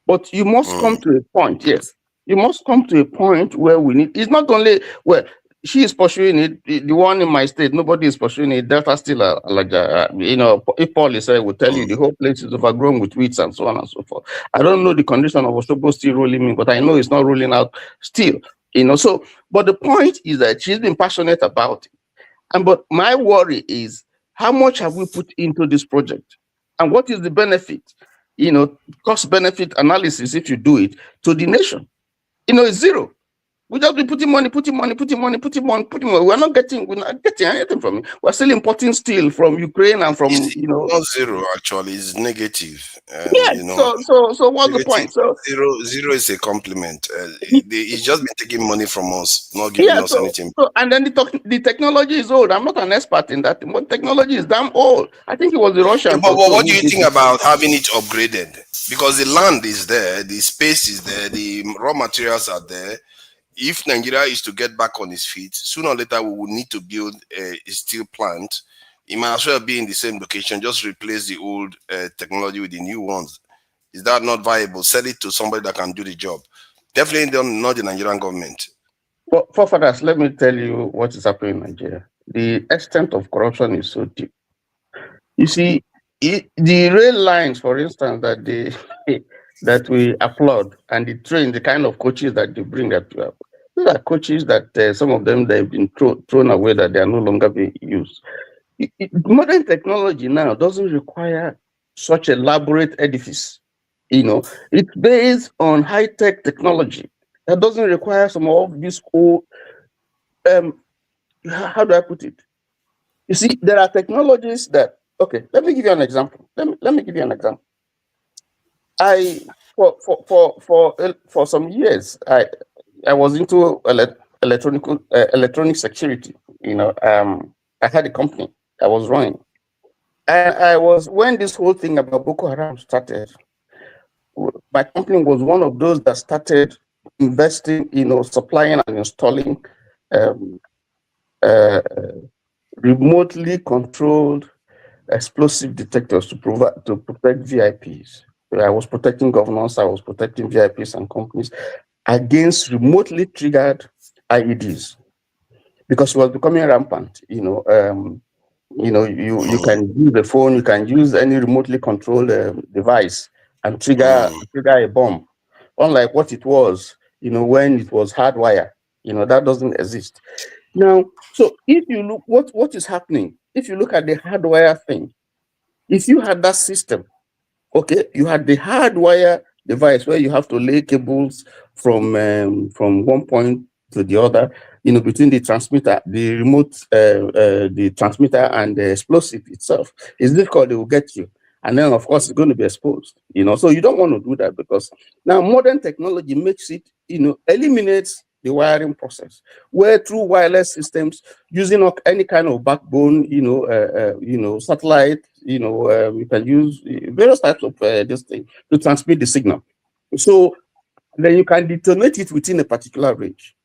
But you must come to a point, yes. You must come to a point where we need, it's not only where she is pursuing it, the one in my state, nobody is pursuing it. Delta still, if Paul is will tell you the whole place is overgrown with weeds and so on and so forth. I don't know the condition of Oshobo still rolling in, but I know it's not rolling out still, So, but the point is that she's been passionate about it. But my worry is, how much have we put into this project? And what is the benefit? Cost benefit analysis, if you do it, to the nation, it's zero. We just be putting money. We're not getting anything from it. We're still importing steel from Ukraine and from It's not zero actually, it's negative. Yeah. So what's the point? So zero is a compliment. He's just been taking money from us, not giving us anything. So, and then the technology is old. I'm not an expert in that, but technology is damn old. I think it was the Russian. But what do you think about having it upgraded? Because the land is there, the space is there, the raw materials are there. If Nigeria is to get back on its feet, sooner or later we will need to build a steel plant. It might as well be in the same location, just replace the old technology with the new ones. Is that not viable? Sell it to somebody that can do the job. Definitely not the Nigerian government. Well, forefathers, let me tell you what is happening in Nigeria. The extent of corruption is so deep. You see, the rail lines, for instance, that we applaud, and the kind of coaches that they bring, these are coaches that some of them they've been thrown away, that they are no longer being used. Modern technology now doesn't require such elaborate edifice. It's based on high-tech technology that doesn't require some of this old. How do I put it? You see, there are technologies that. Okay, let me give you an example. Let me give you an example. For some years I was into electronic security. I had a company I was running. And when this whole thing about Boko Haram started, my company was one of those that started investing, supplying and installing remotely controlled explosive detectors to protect VIPs. I was protecting governors, I was protecting VIPs and companies against remotely triggered IEDs, because it was becoming rampant. You can use the phone, you can use any remotely controlled device and trigger a bomb. Unlike what it was, when it was hardwire, that doesn't exist. Now, so if you look what is happening, if you look at the hardwire thing, if you had that system, okay, you had the hardwire device where you have to lay cables from one point to the other, between the transmitter, the remote, the transmitter and the explosive itself. It's difficult, they will get you. And then, of course, it's going to be exposed, So you don't want to do that, because now modern technology makes it, eliminates the wiring process, where through wireless systems, using any kind of backbone, satellite, you can use various types of this thing to transmit the signal. So then you can detonate it within a particular range.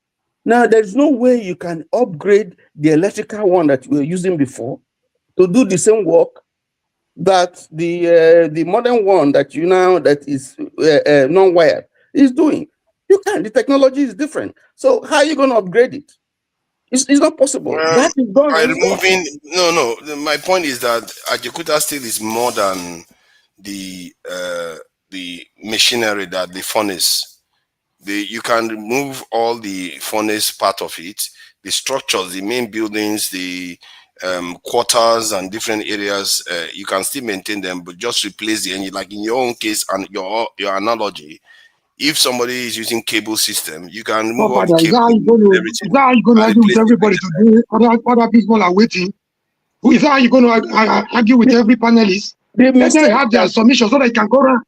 Now, there's no way you can upgrade the electrical one that you were using before to do the same work that the modern one that that is non-wired is doing. You can't. The technology is different. So how are you going to upgrade it? It's not possible. That is done. By removing, no. My point is that Ajeokuta still is more than the machinery, that the furnace. You can remove all the furnace part of it, the structures, the main buildings, the quarters and different areas. You can still maintain them, but just replace the engine. Like in your own case and your analogy, if somebody is using cable system, you can remove all the cable. Is that how you're going to argue with everybody today? Other people are waiting. Is that how you're going to argue with every panelist? Let them have their submission so they can go around.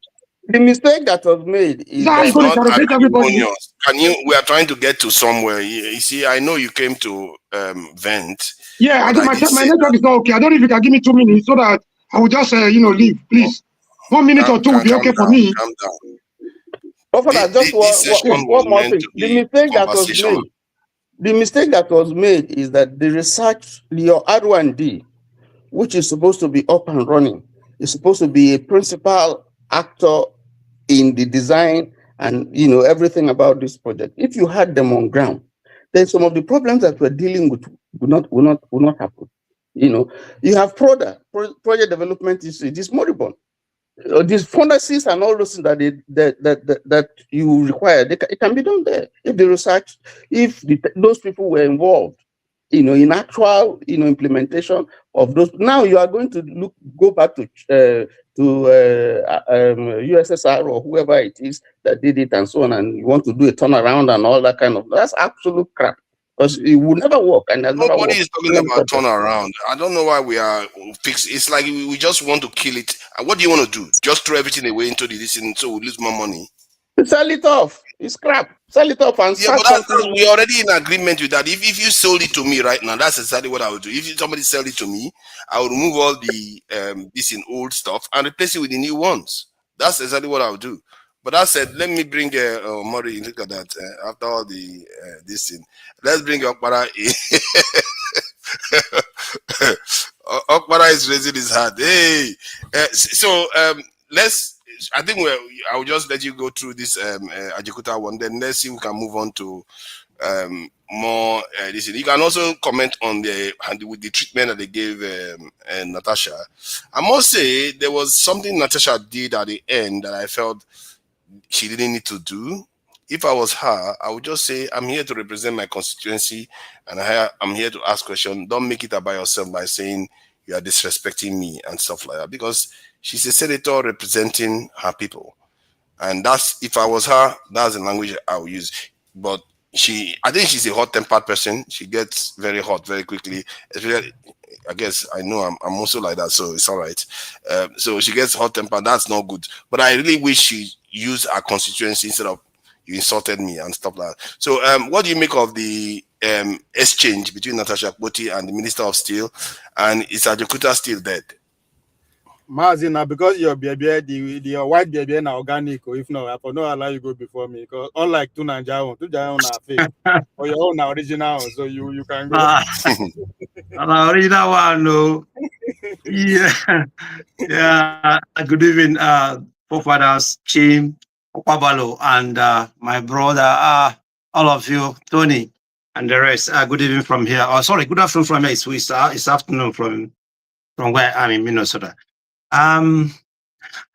The mistake that was made is that not everybody. We are trying to get to somewhere. You see, I know you came to vent. Yeah, I think my network is not okay. I don't know if you can give me 2 minutes so that I will just leave, please. 1 minute or two will be okay for me. Calm down. Just one more thing. The mistake that was made is that the research, your R&D, which is supposed to be up and running, is supposed to be a principal actor in the design and everything about this project. If you had them on ground, then some of the problems that we're dealing with will not happen. You have project development is moribund. These furnaces and all those things that you require, it can be done there if the research, if those people were involved, in actual, implementation of those. Now you are going to go back to USSR or whoever it is that did it and so on, and you want to do a turnaround and all that kind of, that's absolute crap, because it will never work, and has never Nobody worked. is talking about turnaround. I don't know why we are fixed. It's like we just want to kill it. And what do you want to do? Just throw everything away into the listen so we lose more money? Sell it off. It's crap. Sell it off and Yeah, start but something. we're already in agreement with that. If you sold it to me right now, that's exactly what I would do. If somebody sell it to me, I will remove all the this in old stuff and replace it with the new ones. That's exactly what I would do. But I said, let me bring Murray. Look at that. After all the this thing, let's bring Okpara. Okpara is raising his hand. Hey, let's. I think I will just let you go through this Ajeokuta one. Then let's see if we can move on to more. Listen, you can also comment on with the treatment that they gave Natasha. I must say there was something Natasha did at the end that I felt she didn't need to do. If I was her, I would just say, I'm here to represent my constituency and I'm here to ask questions. Don't make it about yourself by saying you are disrespecting me and stuff like that, because she's a senator representing her people. And that's, if I was her, that's the language I would use. But I think she's a hot-tempered person. She gets very hot very quickly. Especially, I guess I know I'm also like that, so it's all right. So she gets hot-tempered. That's not good. But I really wish she used her constituency instead of you insulted me and stuff like that. So what do you make of the exchange between Natasha Akpoti and the Minister of Steel? And is Ajeokuta still dead? Mazina, because your baby, the white baby and organic, or if not, I will not allow you go before me. Because unlike two Nigerians are fake, or your own original, so you can go. The original one, no. Yeah. Good evening, forefathers, Chim, Opabalo, and my brother, all of you, Tony, and the rest. Good evening from here. Oh, sorry, good afternoon from here. It's afternoon from where I'm in Minnesota. I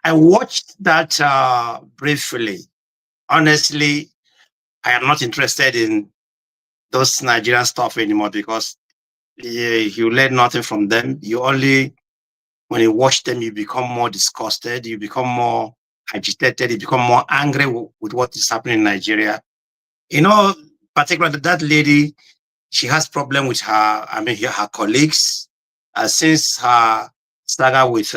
watched that briefly. Honestly, I am not interested in those Nigerian stuff anymore, because you learn nothing from them. You only, when you watch them, you become more disgusted, you become more agitated, you become more angry with what is happening in Nigeria. Particularly that lady, she has problem with her, her colleagues, since her saga with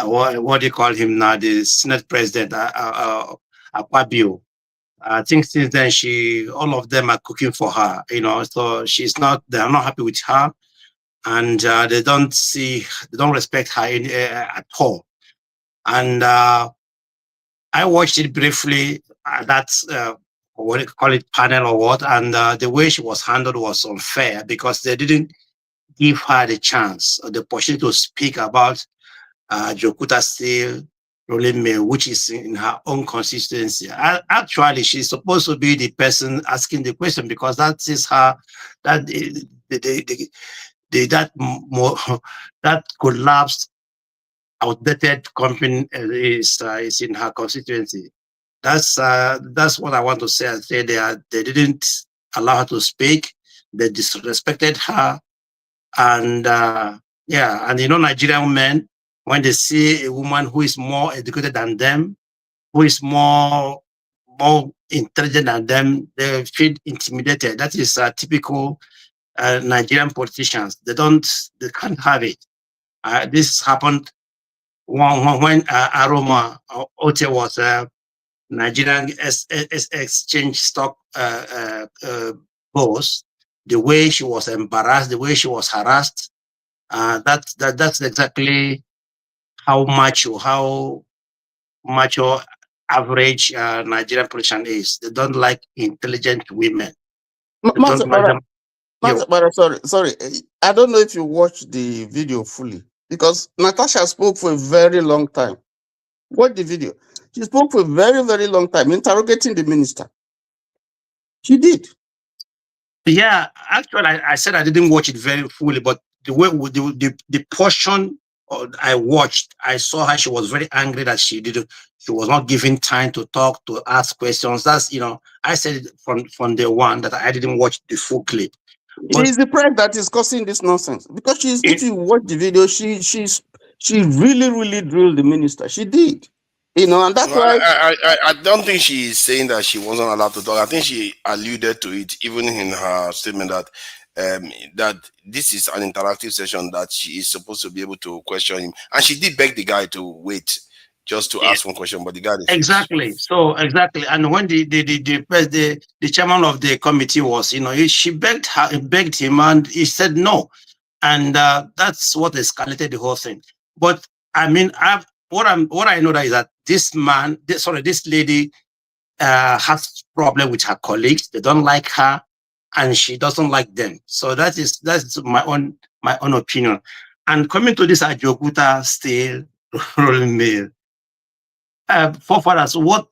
what do you call him now, the Senate President, Akpabio. I think since then, all of them are cooking for her, so they're not happy with her, and they don't respect her at all. And I watched it briefly, that's what do you call it, panel or what, and the way she was handled was unfair, because they didn't give her the chance or the opportunity to speak about Ajeokuta still rolling mill, which is in her own consistency. Actually, she's supposed to be the person asking the question, because that is her, that that collapsed, outdated company is in her constituency. That's what I want to say. I say they didn't allow her to speak. They disrespected her, and Nigerian men, when they see a woman who is more educated than them, who is more intelligent than them, they feel intimidated. That is typical Nigerian politicians. They can't have it. This happened when Aroma Ote was Nigerian exchange stock boss. The way she was embarrassed, the way she was harassed, that's exactly how macho average Nigerian politician is. They don't like intelligent women. Sorry. I don't know if you watched the video fully, because Natasha spoke for a very long time. Watch the video. She spoke for a very, very long time, interrogating the minister. She did. Yeah, actually, I said I didn't watch it very fully, but the way the portion I watched, I saw her. She was very angry that she was not given time to talk, to ask questions. That's, I said from the one that I didn't watch the full clip. But She's the press that is causing this nonsense because she's. it, If you watch the video, she really drilled the minister. She did, and that's No, why. I don't think she's saying that she wasn't allowed to talk. I think she alluded to it even in her statement that that this is an interactive session that she is supposed to be able to question him, and she did beg the guy to wait just to ask one question, but the guy refused. exactly. So exactly. And when the chairman of the committee was, she begged him, and he said no, and that's what escalated the whole thing. But I mean, what I know that is that this lady has problem with her colleagues. They don't like her, and she doesn't like them. So that's my own opinion. And coming to this Ajeokuta still rolling mill, forefathers, what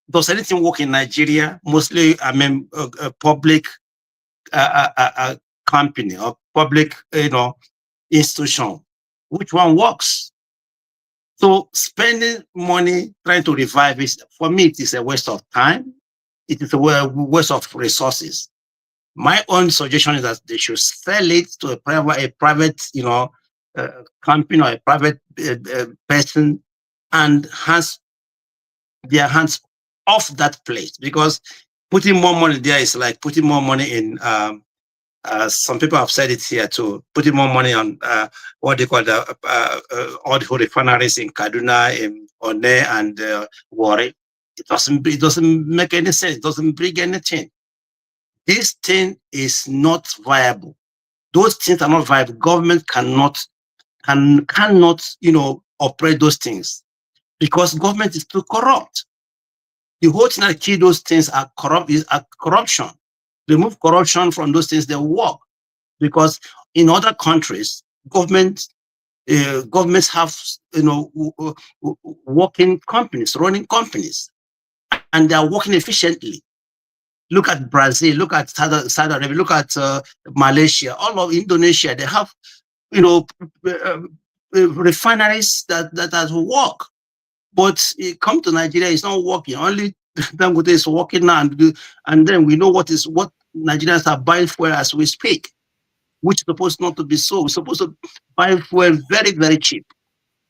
does anything work in Nigeria? Mostly, I mean, a public company or public, institution. Which one works? So spending money trying to revive it, for me, it is a waste of time. It is a waste of resources. My own suggestion is that they should sell it to a private, company or a private person, and their hands off that place, because putting more money there is like putting more money in. Some people have said it here too. Putting more money on what they call all the refineries in Kaduna, in One, and Warri. It doesn't make any sense. It doesn't bring anything. This thing is not viable. Those things are not viable. Government cannot, operate those things because government is too corrupt. The whole thing that kill those things are corruption. Remove corruption from those things, they work. Because in other countries, governments have working companies, running companies, and they are working efficiently. Look at Brazil, look at Saudi Arabia, look at Malaysia, all of Indonesia. They have refineries that work. But it come to Nigeria, it's not working. Only Dangote is working now, and then we know what Nigerians are buying fuel as we speak, which is supposed not to be so. We're supposed to buy fuel very, very cheap.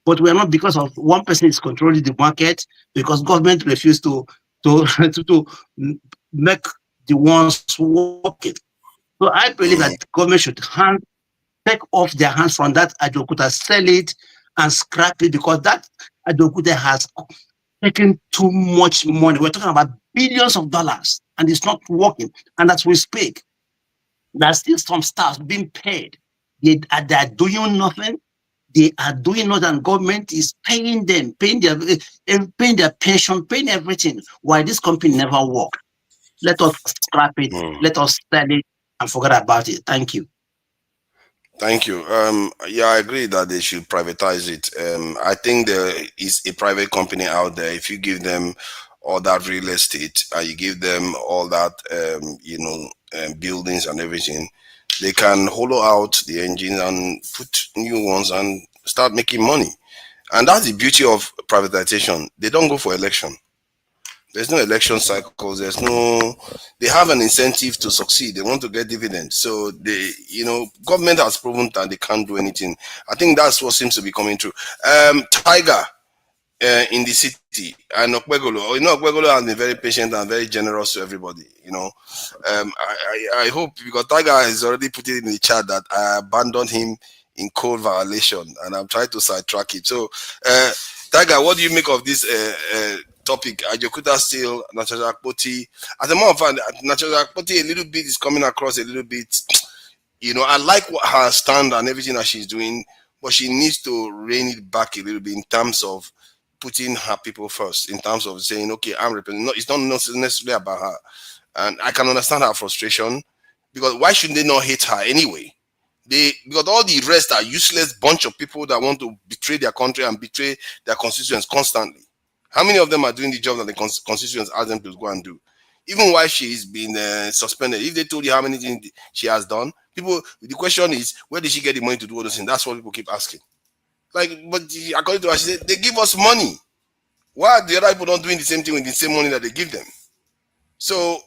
But we are not, because of one person is controlling the market, because government refused to make the ones working. So I believe that government should take off their hands from that Ajeokuta, sell it and scrap it, because that Ajeokuta has taken too much money. We're talking about billions of dollars, and it's not working. And as we speak, there's still some staff being paid. They are doing nothing. They are doing nothing, and government is paying them, paying their pension, paying everything, while this company never work. Let us scrap it. Let us sell it and forget about it. Thank you. Thank you. Yeah, I agree that they should privatize it. I think there is a private company out there. If you give them all that real estate and you give them all that, buildings and everything, they can hollow out the engine and put new ones and start making money. And that's the beauty of privatization. They don't go for election. There's no election cycles. They have an incentive to succeed. They want to get dividends. So government has proven that they can't do anything. I think that's what seems to be coming true. Tiger in the city, and Okpegolo. Okpegolo has been very patient and very generous to everybody. I hope, because Tiger has already put it in the chat that I abandoned him in code violation, and I'm trying to sidetrack it. So, Tiger, what do you make of this topic? Ajeokuta still, Naturalized Akpoti. As a matter of fact, Naturalized Akpoti a little bit is coming across a little bit. I like her stand and everything that she's doing, but she needs to rein it back a little bit in terms of putting her people first, in terms of saying, okay, I'm representing. No, it's not necessarily about her. And I can understand her frustration, because why should they not hate her anyway? Because all the rest are useless bunch of people that want to betray their country and betray their constituents constantly. How many of them are doing the job that the constituents ask them to go and do? Even while she's been suspended, if they told you how many things she has done, the question is, where did she get the money to do all those things? That's what people keep asking. But according to her, she said, they give us money. Why are the other people not doing the same thing with the same money that they give them? So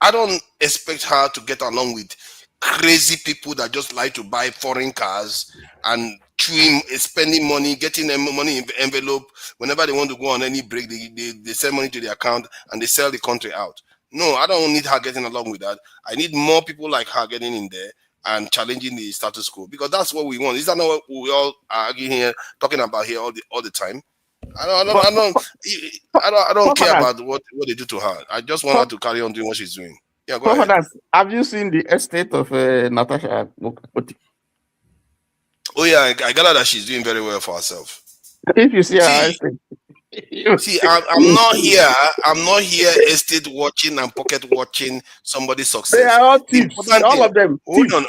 I don't expect her to get along with crazy people that just like to buy foreign cars and spending money, getting them money in the envelope. Whenever they want to go on any break, they send money to the account and they sell the country out. No, I don't need her getting along with that. I need more people like her getting in there and challenging the status quo, because that's what we want. Is that not what we all are arguing here, talking about here all the time? I don't care about what they do to her. I just want her to carry on doing what she's doing. Yeah, go ahead. Have you seen the estate of Natasha? Oh yeah, I gather that she's doing very well for herself. If you see her estate, see, I'm not here. I'm not here estate watching and pocket watching somebody's success. They are all thieves. All of them. Hold on.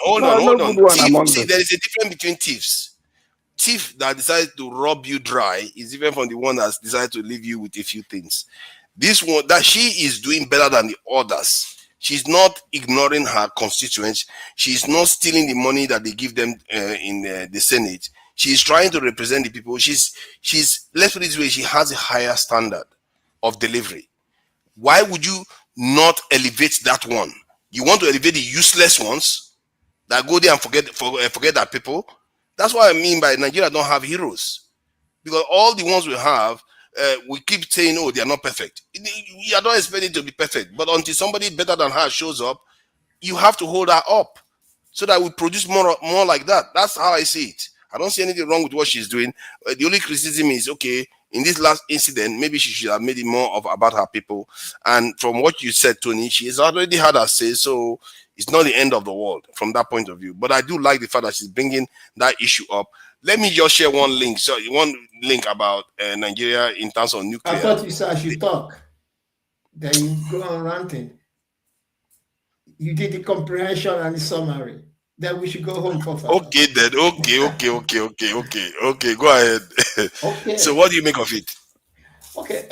Thief, see, there is a difference between thieves. Thief that decides to rob you dry is different from the one that's decided to leave you with a few things. This one, that she is doing better than the others. She's not ignoring her constituents. She's not stealing the money that they give them in the Senate. She's trying to represent the people. She's let's put it this way, she has a higher standard of delivery. Why would you not elevate that one? You want to elevate the useless ones that go there and forget that people? That's what I mean by Nigeria don't have heroes. Because all the ones we have, we keep saying, oh, they are not perfect. You are not expecting to be perfect. But until somebody better than her shows up, you have to hold her up so that we produce more like that. That's how I see it. I don't see anything wrong with what she's doing. The only criticism is, okay, in this last incident, maybe she should have made it more about her people. And from what you said, Tony, she has already had her say, so it's not the end of the world from that point of view. But I do like the fact that she's bringing that issue up. Let me just share one link. So one link about Nigeria in terms of nuclear. I thought you said I should talk. Then you go on ranting. You did the comprehension and the summary. Then we should go home for fun. Okay, then. Okay. Go ahead. Okay. So what do you make of it? Okay.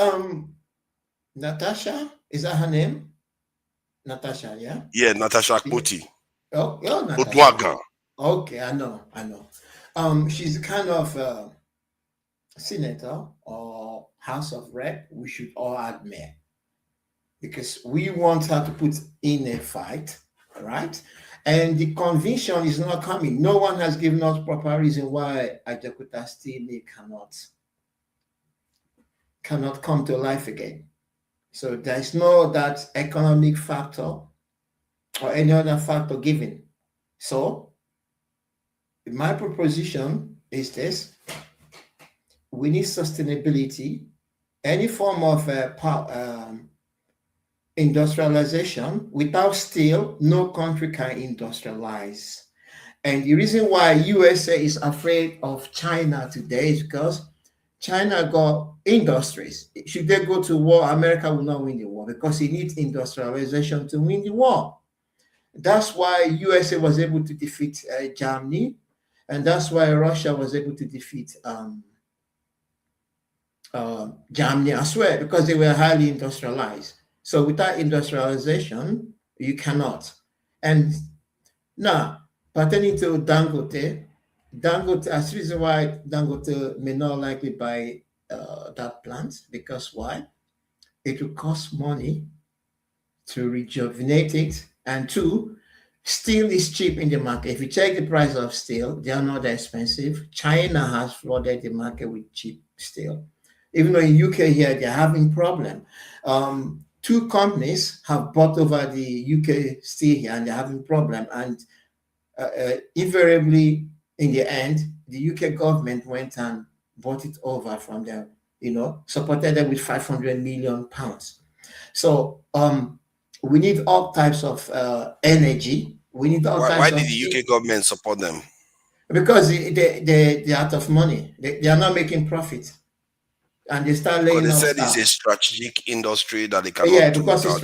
Natasha, is that her name? Natasha, yeah? Yeah, Natasha Akpoti. Oh, Natasha. Otwaga. Okay, I know. She's kind of senator or House of Rep, we should all admit, because we want her to put in a fight, right? And the conviction is not coming. No one has given us proper reason why Ajeokuta still cannot come to life again. So there's no that economic factor or any other factor given. So my proposition is this: we need sustainability. Any form of industrialization, without steel, no country can industrialize. And the reason why USA is afraid of China today is because China got industries. Should they go to war, America will not win the war because it needs industrialization to win the war. That's why USA was able to defeat Germany, and that's why Russia was able to defeat Germany as well, because they were highly industrialized. So without industrialization, you cannot. And now, pertaining to Dangote, as the reason why Dangote may not likely buy that plant, because why? It will cost money to rejuvenate it, and two, steel is cheap in the market. If you check the price of steel, they are not that expensive. China has flooded the market with cheap steel. Even though in UK here, they're having problem. Two companies have bought over the UK steel here and they're having problem. And invariably, in the end, the UK government went and bought it over from them, supported them with £500 million. So we need all types of energy. We need all types. Why did the UK government support them? Because they're out of money. They are not making profit. And they start laying off said staff. It's a strategic industry that they cannot. Yeah, because it's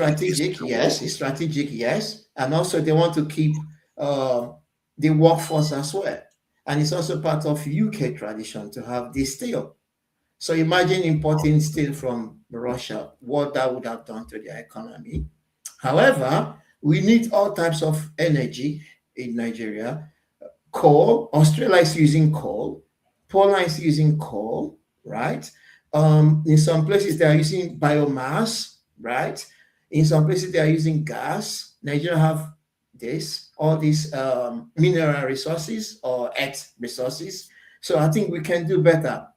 strategic, yes. And also they want to keep the workforce as well. And it's also part of UK tradition to have this steel. So imagine importing steel from Russia, what that would have done to their economy. However, we need all types of energy in Nigeria. Coal, Australia is using coal. Poland is using coal, right? In some places they are using biomass, right? In some places they are using gas. Nigeria have this, all these mineral resources or earth resources. So I think we can do better.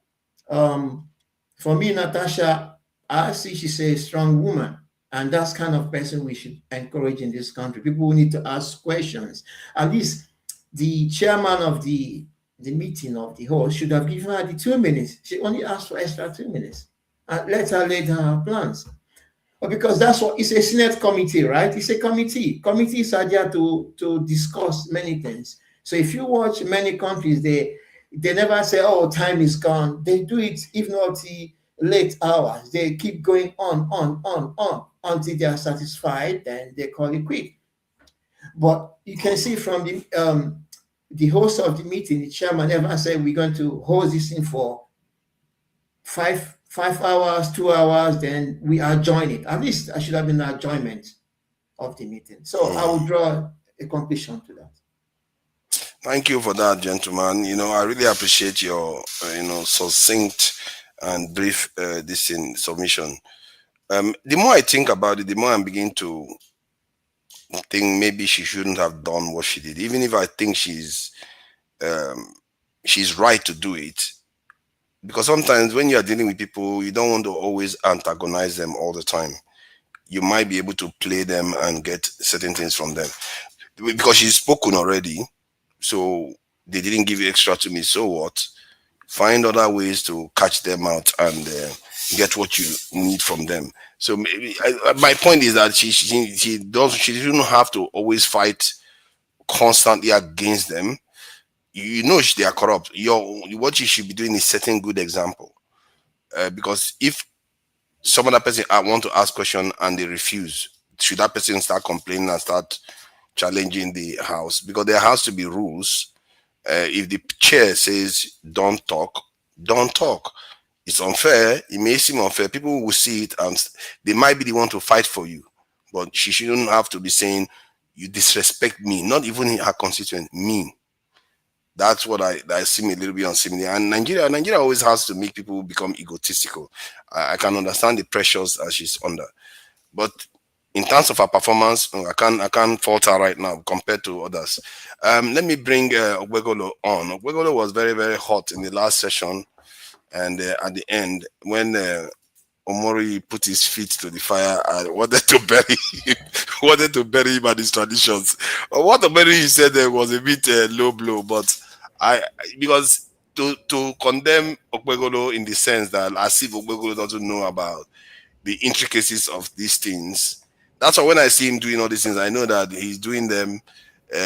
For me, Natasha, I see she's a strong woman, and that's kind of person we should encourage in this country. People who need to ask questions. At least the chairman of the meeting of the host should have given her the 2 minutes. She only asked for extra 2 minutes. And let her lay down her plans. But because that's what it's a Senate committee, right? It's a committee. Committees are there to discuss many things. So if you watch many countries, they never say, oh, time is gone. They do it, if not the late hours. They keep going on until they are satisfied, then they call it quit. But you can see from the host of the meeting, the chairman, never said we're going to hold this thing for 5 hours, 2 hours, then we adjourn it. At least I should have been an adjournment of the meeting. So I will draw a conclusion to that. Thank you for that, gentlemen. I really appreciate your, succinct and brief submission. The more I think about it, the more I'm beginning to think maybe she shouldn't have done what she did, even if I think she's right to do it. Because sometimes when you are dealing with people, you don't want to always antagonize them all the time. You might be able to play them and get certain things from them. Because she's spoken already, so they didn't give you extra to me. So what? Find other ways to catch them out and get what you need from them. So maybe my point is that she shouldn't have to always fight constantly against them. They are corrupt. What you should be doing is setting good example. Because if some other person want to ask question and they refuse, should that person start complaining and start challenging the house? Because there has to be rules. If the chair says don't talk, don't talk. It's unfair. It may seem unfair. People will see it and they might be the one to fight for you. But she shouldn't have to be saying you disrespect me, not even her constituent, me. That's what I seem a little bit unsimilar. And Nigeria always has to make people become egotistical. I can understand the pressures that she's under, but in terms of her performance, I can't fault her right now compared to others. Let me bring Ogbegolo on. Ogbegolo was very, very hot in the last session, and at the end, when Omori put his feet to the fire and wanted to bury him and his traditions. What Omori he said there was a bit low blow, but because to condemn Ogbegolo in the sense that as if Ogbegolo doesn't know about the intricacies of these things. That's why when I see him doing all these things, I know that he's doing them,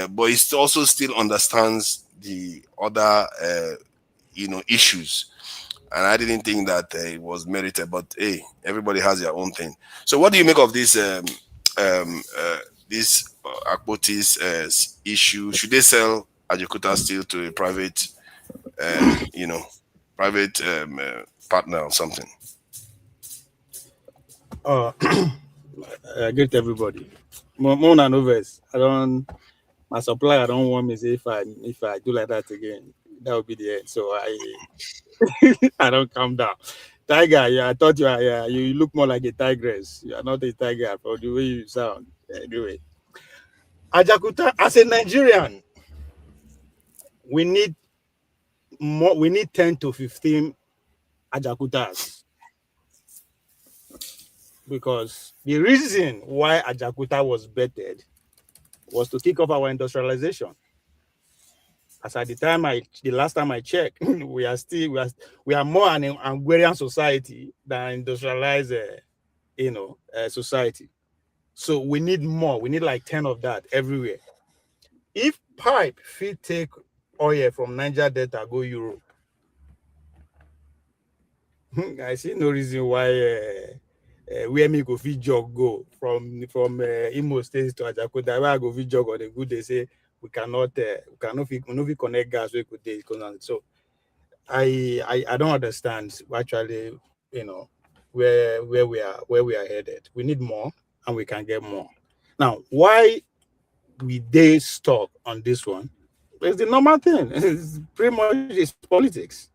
but he also still understands the other, issues. And I didn't think that it was merited, but hey, everybody has their own thing. So, what do you make of this Akpoti's issue? Should they sell Ajeokuta still to a private, partner or something? Great everybody. More than overs. My supplier don't want me to say if I do like that again, that would be the end. So I don't calm down. Tiger, I thought you look more like a tigress. You are not a tiger for the way you sound. Anyway, Ajeokuta, as a Nigerian, we need more. We need 10 to 15 Ajeokutas. Because the reason why Ajeokuta was bettered was to kick off our industrialization. As at the last time I checked, we are more an agrarian society than industrialized, society. So we need more. We need like 10 of that everywhere. If pipe fit take oil from Niger Delta go Europe, I see no reason why. Where me go fit jog go from Imo State to Ajeokuta, where I go fit jog on a good day say we cannot connect gas we could day. So I don't understand actually where we are headed. We need more and we can get more. Now why they stuck on this one? It's the normal thing. It's pretty much it's politics.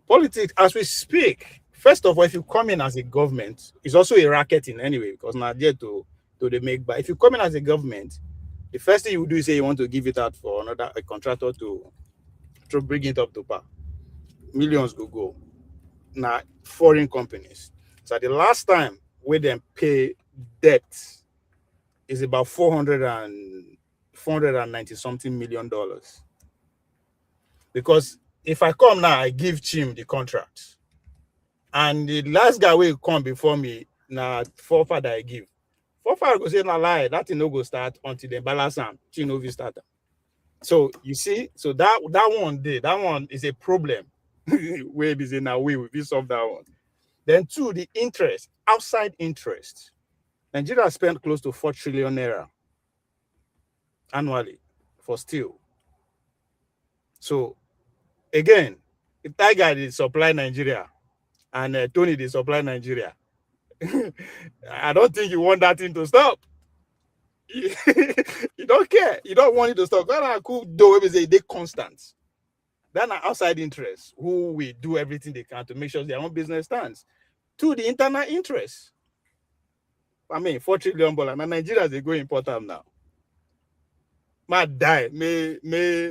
Politics as we speak. First of all, if you come in as a government, it's also a racket in any way because not there to the make. But if you come in as a government, The first thing you do is say you want to give it out for a contractor to bring it up to par. Millions go. Now, foreign companies. So the last time we then pay debt is about $490 something million. Because if I come now, I give Chim the contract. And the last guy will come before me, now forefather I give. Forefather go say na lie, that thing no go start until they balance and Chim no will start. So you see, so that one is a problem. Where is it now? We will solve that one. Then two, the interest, outside interest. Nigeria spent close to 4 trillion naira annually for steel. So again, if that guy did supply Nigeria and Tony did supply Nigeria, I don't think you want that thing to stop. You don't care. You don't want it to stop. That are cool, though, they constant. Then outside interest, who will do everything they can to make sure their own business stands. To the internal interest. I mean, 4 trillion dollars. Now Nigeria they go important now. Might die, may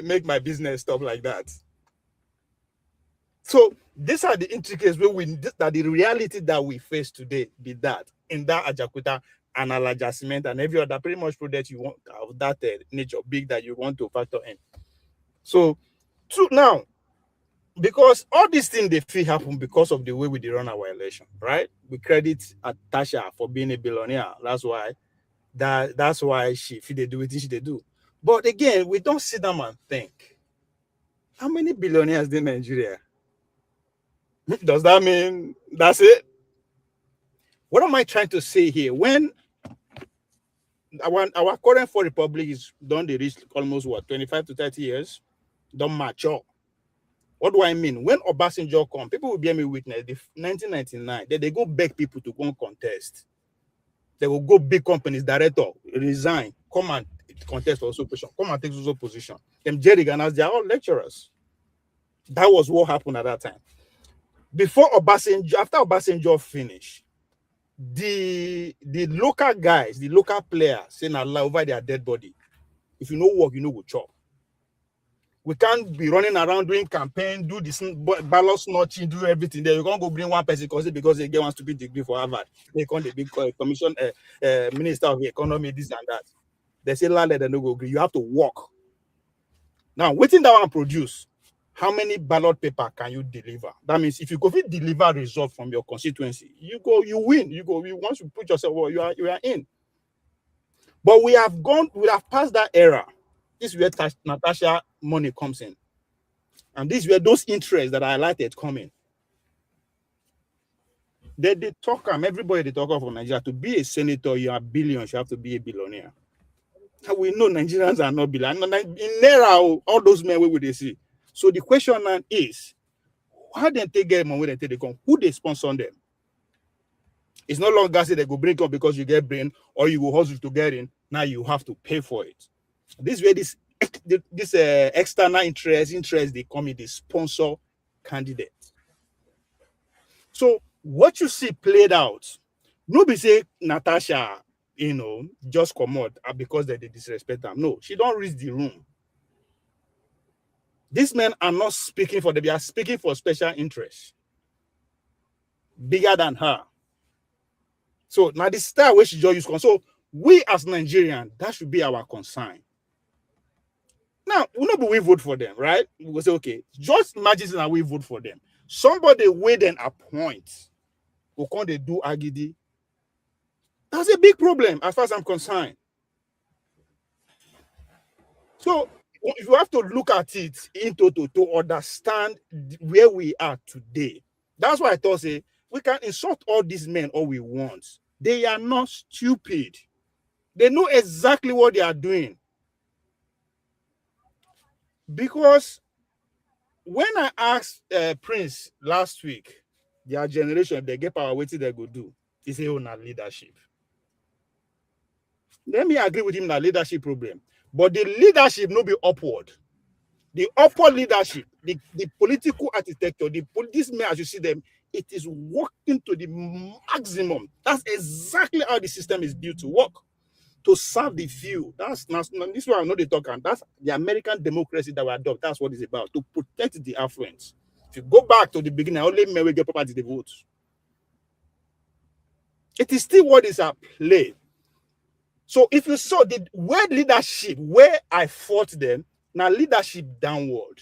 make my business stop like that. So these are the intricacies that the reality that we face today be that in that Ajeokuta and adjustment and every other pretty much project you want of that nature big that you want to factor in. So now, because all these things they feel happen because of the way we run our election, right? We credit Tasha for being a billionaire. That's why she they do what they do. But again, we don't sit down and think, how many billionaires in Nigeria? Does that mean that's it? What am I trying to say here? When our current four republic is done, they reach almost 25 to 30 years, don't mature. What do I mean? When Obasanjo come, people will bear me witness. 1999, they go beg people to go and contest. They will go big companies, director, resign, come and contest for also position, come and take also position. Them Jerry Ganas, they are all lecturers. That was what happened at that time. Before Obasanjo, after Obasanjo finished, the local guys, the local players, saying Allah over their dead body. If you know work, you know go chop. We can't be running around doing campaign, do this ballot snatching, do everything there. You can't go bring one person because they get one stupid degree for Harvard. They can't the big commission minister of the economy, this and that. They say land and no go agree. You have to work. Now, waiting that one produce, how many ballot paper can you deliver? That means if you go deliver result from your constituency, you win. Once you put yourself, well, you are in. But we have passed that era. This is where Natasha money comes in. And this is where those interests that I highlighted come in. They talk, everybody they talk of Nigeria. To be a senator, you are billions, you have to be a billionaire. And we know Nigerians are not billionaires. In Naira, all those men, where would they see? So the question now is, how then they get money when they come? Who they sponsor them? It's no longer say they go bring up because you get brain or you go hustle to get in. Now you have to pay for it. This way, this external interest they come in, they sponsor candidates. So what you see played out, nobody say Natasha, just come out because they disrespect them. No, she don't reach the room. These men are not speaking for them, they are speaking for special interests. Bigger than her. So now the style where she just use. So we as Nigerians, that should be our concern. Now, we vote for them, right? We will say, okay, just imagine that we vote for them. Somebody will then appoint who can they do agidi. That's a big problem as far as I'm concerned. So you have to look at it to understand where we are today. That's why I thought we can insult all these men all we want. They are not stupid. They know exactly what they are doing. Because when I asked Prince last week, their generation, if they get power, what they go do? He said, oh, not leadership. Let me agree with him, that leadership problem. But the leadership no be upward. The upward leadership, the political architecture, these men, as you see them, it is working to the maximum. That's exactly how the system is built to work. to serve the few. That's this is why I know they talk, and that's the American democracy that we adopt. That's what it's about, to protect the affluent. If you go back to the beginning, only men will get property the vote. It is still what is at play. So if you saw the word leadership, where I fought them, now leadership downward.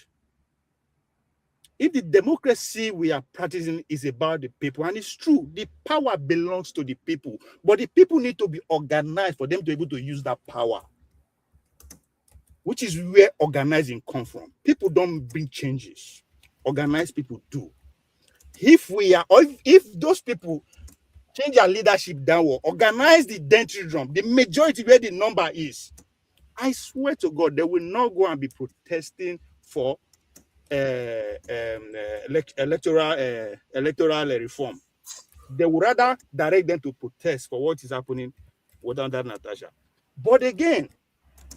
If the democracy we are practicing is about the people, and it's true, the power belongs to the people, but the people need to be organized for them to be able to use that power, which is where organizing comes from. People don't bring changes. Organized people do. If we are, or if those people change their leadership downward, organize the dentry drum, the majority where the number is, I swear to God, they will not go and be protesting for electoral reform. They would rather direct them to protest for what is happening with under Natasha. But again,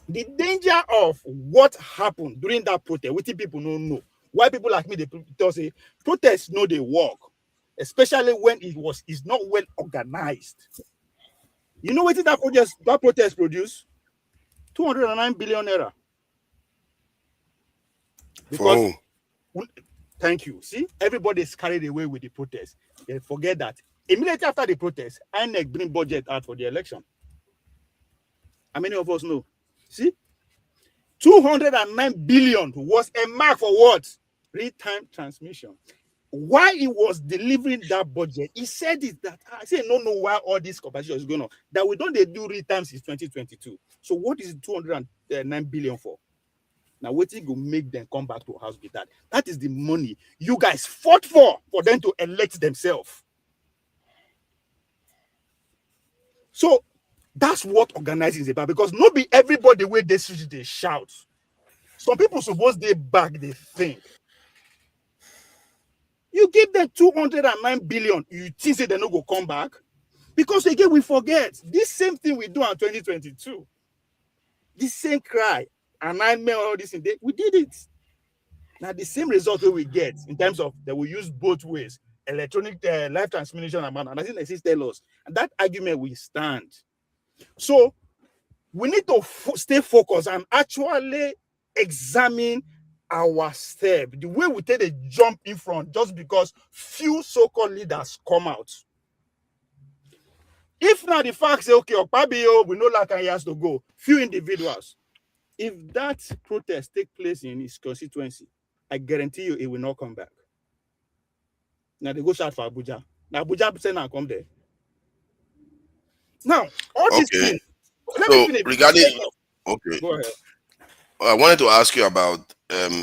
the danger of what happened during that protest, which people don't know. Why people like me, they say protests know they work, especially when it's not well organized. You know what that protest produced? 209 billion naira. Because thank you. See, everybody's carried away with the protest. They forget that immediately after the protest, INEC bring budget out for the election. How many of us know? See, 209 billion was a mark for what? Real-time transmission. Why he was delivering that budget, he said it that I say no why all this competition is going on. That we don't do real-time since 2022. So what is 209 billion for? Now, waiting to make them come back to house with that. That is the money you guys fought for them to elect themselves. So that's what organizing is about, because not be everybody where they switch, they shout. Some people suppose they back, they think. You give them 209 billion, you think they don't go come back? Because again, we forget this same thing we do in 2022. This same cry. And I made all this in there. We did it. Now the same result we get in terms of that we use both ways, electronic live transmission amount, and I think they tell us, and that argument will stand. So we need to stay focused and actually examine our step, the way we take a jump in front just because few so-called leaders come out. If now the fact say, okay, Okpabio, we know like he has to go, few individuals. If that protest take place in his constituency, I guarantee you it will not come back. Now they go shout for Abuja. Now Abuja say now come there. Now, all these things. So regarding, okay. Go ahead. I wanted to ask you about,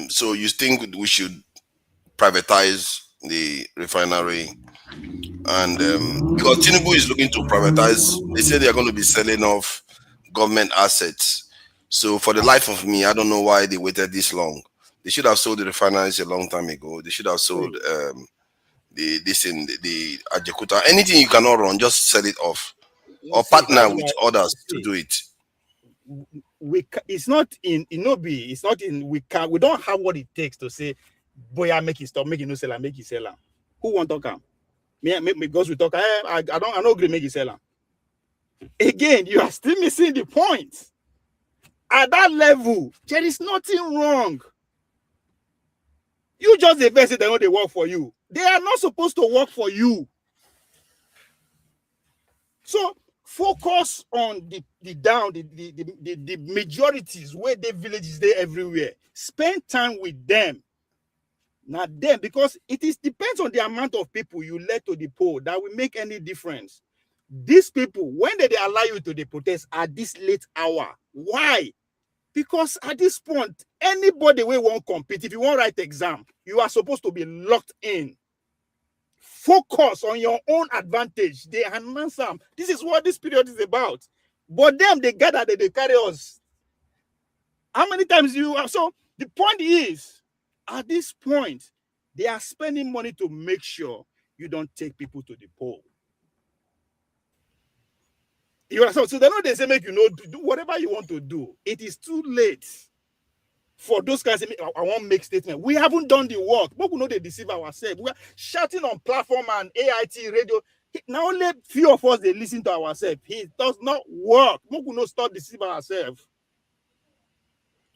so you think we should privatize the refinery? And because Tinubu is looking to privatize, they say they are going to be selling off government assets. So for the life of me, I don't know why they waited this long. They should have sold the refineries a long time ago. They should have sold the Ajeokuta. Anything you cannot run, just sell it off, or partner with others to do it. It's not in Inobi. It's not in we don't have what it takes to say, boy, I make it stop, make it no seller, make it seller. Who want to come? Me because we talk. I don't agree make it seller. Again, you are still missing the point. At that level, there is nothing wrong. You just invest it, they know they work for you. They are not supposed to work for you. So focus on the majorities where the villages there everywhere. Spend time with them. Not them, because depends on the amount of people you let to the poll that will make any difference. These people, when they allow you to the protest at this late hour, why? Because at this point, anybody will won't compete. If you want to write exam, you are supposed to be locked in. Focus on your own advantage. They announce them. This is what this period is about. But them, they gather, they carry us. How many times you have? So the point is, at this point, they are spending money to make sure you don't take people to the poll. You understand? So they know they say make you know do whatever you want to do. It is too late for those guys. I won't make statement. We haven't done the work. But we know they deceive ourselves. We are shouting on platform and AIT radio. Now only few of us they listen to ourselves. It does not work. We could not stop deceiving ourselves.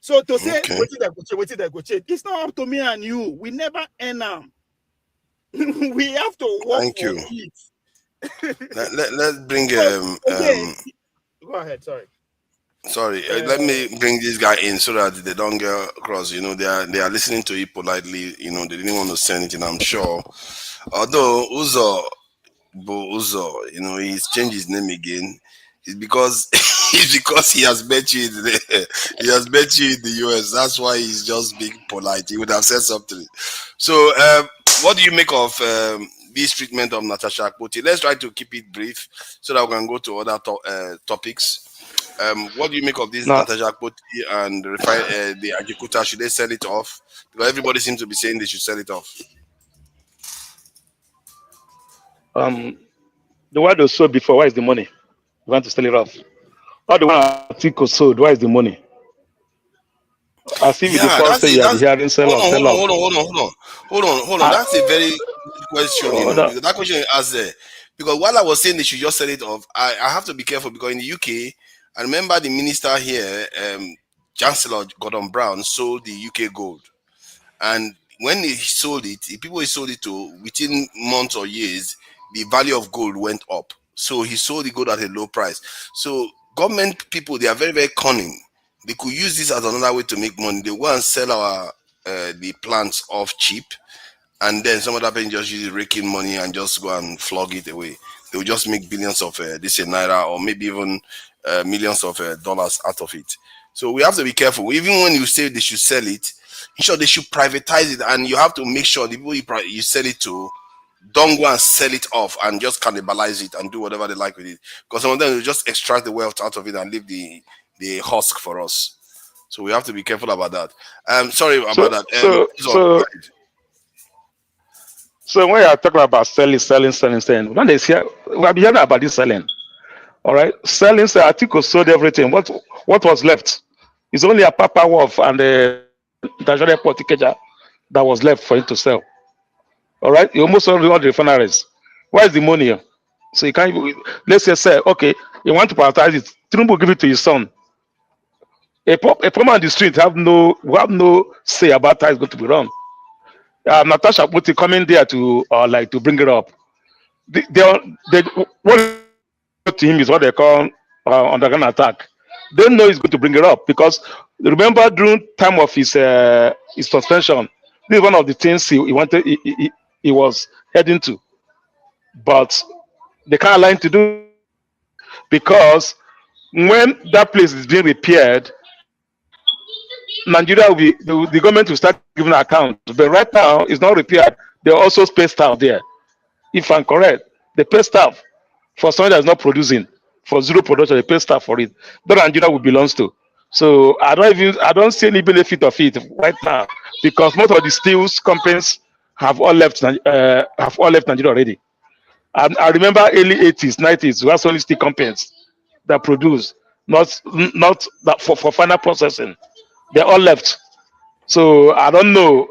So to say waiting they go change, it's not up to me and you. We never end them. We have to work Thank for you. it. Let's bring Go ahead, sorry, let me bring this guy in so that they don't get across. You know, they are listening to it politely. You know, they didn't want to say anything, I'm sure. Although Uzo, you know, he's changed his name again. It's because he has met you in the US. That's why he's just being polite. He would have said something. So, what do you make of this treatment of Natasha Akpoti? Let's try to keep it brief so that we can go to other topics. What do you make of this Natasha Akpoti and the Ajeokuta? Should they sell it off? Because everybody seems to be saying they should sell it off. The one they sold before, why is the money? You want to sell it off? Or the one Atiku sold, why is the money? I see with the first say you are hearing sell off. Hold on. That's a very good question. You know, that question is asked there. Because while I was saying they should just sell it off, I have to be careful because in the UK, I remember the minister here, Chancellor Gordon Brown, sold the UK gold. And when he sold it, the people he sold it to, within months or years, the value of gold went up. So he sold the gold at a low price. So government people, they are very, very cunning. They could use this as another way to make money. They go and sell our the plants off cheap, and then some other people just use raking money and just go and flog it away. They will just make billions of this naira, or maybe even millions of dollars out of it. So we have to be careful. Even when you say they should sell it, sure they should privatize it, and you have to make sure the people you sell it to don't go and sell it off and just cannibalize it and do whatever they like with it. Because some of them will just extract the wealth out of it and leave the husk for us. So we have to be careful about that. Sorry about that. So when you are talking about selling, when they say we have been hearing about this selling, all right, selling. So Atiku sold everything. What was left? It's only a Papa Wolf and the Nigerian Porticaja that was left for him to sell. All right, you almost sold all the refineries. Where is the money here? So you can't. Let's just say, okay, you want to privatize it. Tinubu give it to his son. A farmer on the street have no say about how it's going to be run. Natasha Akpoti coming there to to bring it up. What to him is what they call underground attack. They know he's going to bring it up because remember during time of his suspension, this is one of the things he wanted. He was heading to, but they can't allow him to do because when that place is being repaired, Nigeria will be the government will start giving account. But right now it's not repaired. They also pay staff there. If I'm correct, they pay staff for something that's not producing, for zero production. They pay staff for it. That Nigeria will belongs to. So I don't see any benefit of it right now because most of the steel companies have all left Nigeria already. I remember early 80s, 90s, we had only steel companies that produce, not that for final processing. They all left. So I don't know,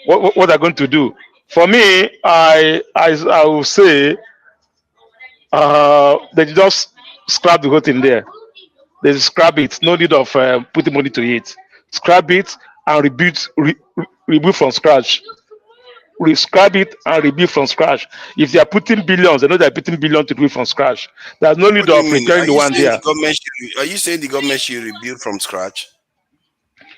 what they're going to do. For me, I will say they just scrap the whole thing there. They scrap it. No need of putting money to it. Scrap it and rebuild from scratch. Scrap it and rebuild from scratch. If they are putting billions, they know they are putting billions to do it from scratch. There's no need of repairing the one there. Are you saying the government should rebuild from scratch?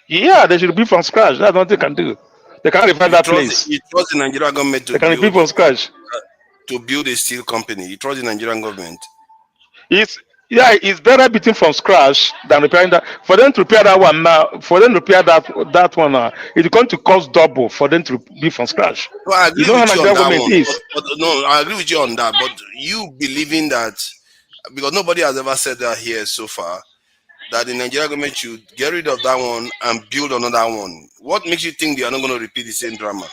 Yeah, they should rebuild from scratch. That's what they can do. They can't repair that place. You trust the Nigerian government to rebuild from scratch. To build a steel company. You trust the Nigerian government? It's better building from scratch than repairing that. For them to repair that one now, that one now, it's going to cost double for them to build from scratch. No, I agree with you on that one. No, I agree with you on that. But you believing that, because nobody has ever said that here so far, that the Nigerian government should get rid of that one and build another one. What makes you think they are not going to repeat the same drama?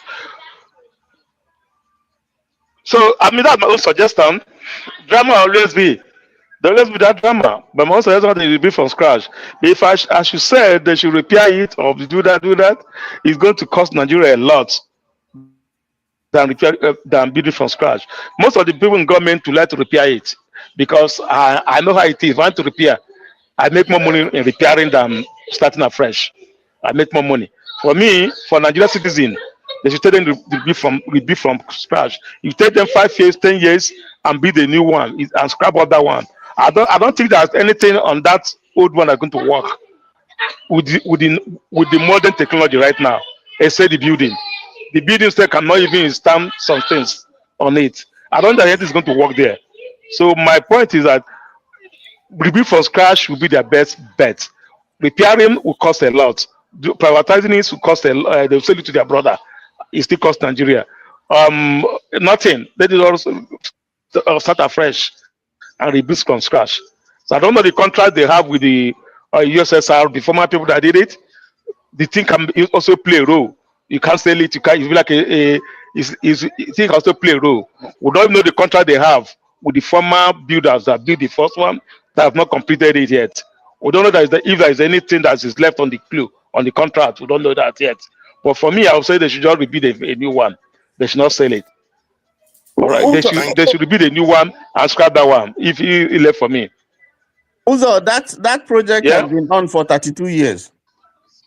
So, that's my own suggestion. Drama always be. There will always be that drama. But my own suggestion is to build from scratch. If as you said, they should repair it or do that, it's going to cost Nigeria a lot. than building from scratch. Most of the people in government to like to repair it because I know how it is. If I want to repair, I make more money in repairing than starting afresh. I make more money. For me, for Nigerian citizen, they should tell them to rebuild from scratch. You take them 5 years, 10 years, and build a new one and scrap out that one. I don't think there's anything on that old one that's going to work with the modern technology right now. Except the building. The building still cannot even stand some things on it. I don't think anything is going to work there. So my point is that rebuild from scratch will be their best bet. Repairing will cost a lot. Privatizing it will cost a lot. They'll sell it to their brother. It still costs Nigeria. Nothing. Let it also start afresh and rebuild from scratch. So I don't know the contract they have with the USSR, the former people that did it. The thing can also play a role. You can't sell it. You can't. It's like it can also play a role. We don't know the contract they have with the former builders that built the first one that have not completed it yet. We don't know if there is anything that is left on the clue on the contract. We don't know that yet. But for me, I would say they should just rebuild a new one. They should not sell it. All right. They should rebuild a new one and scrap that one. If it left for me. Also, that project has been on for 32 years.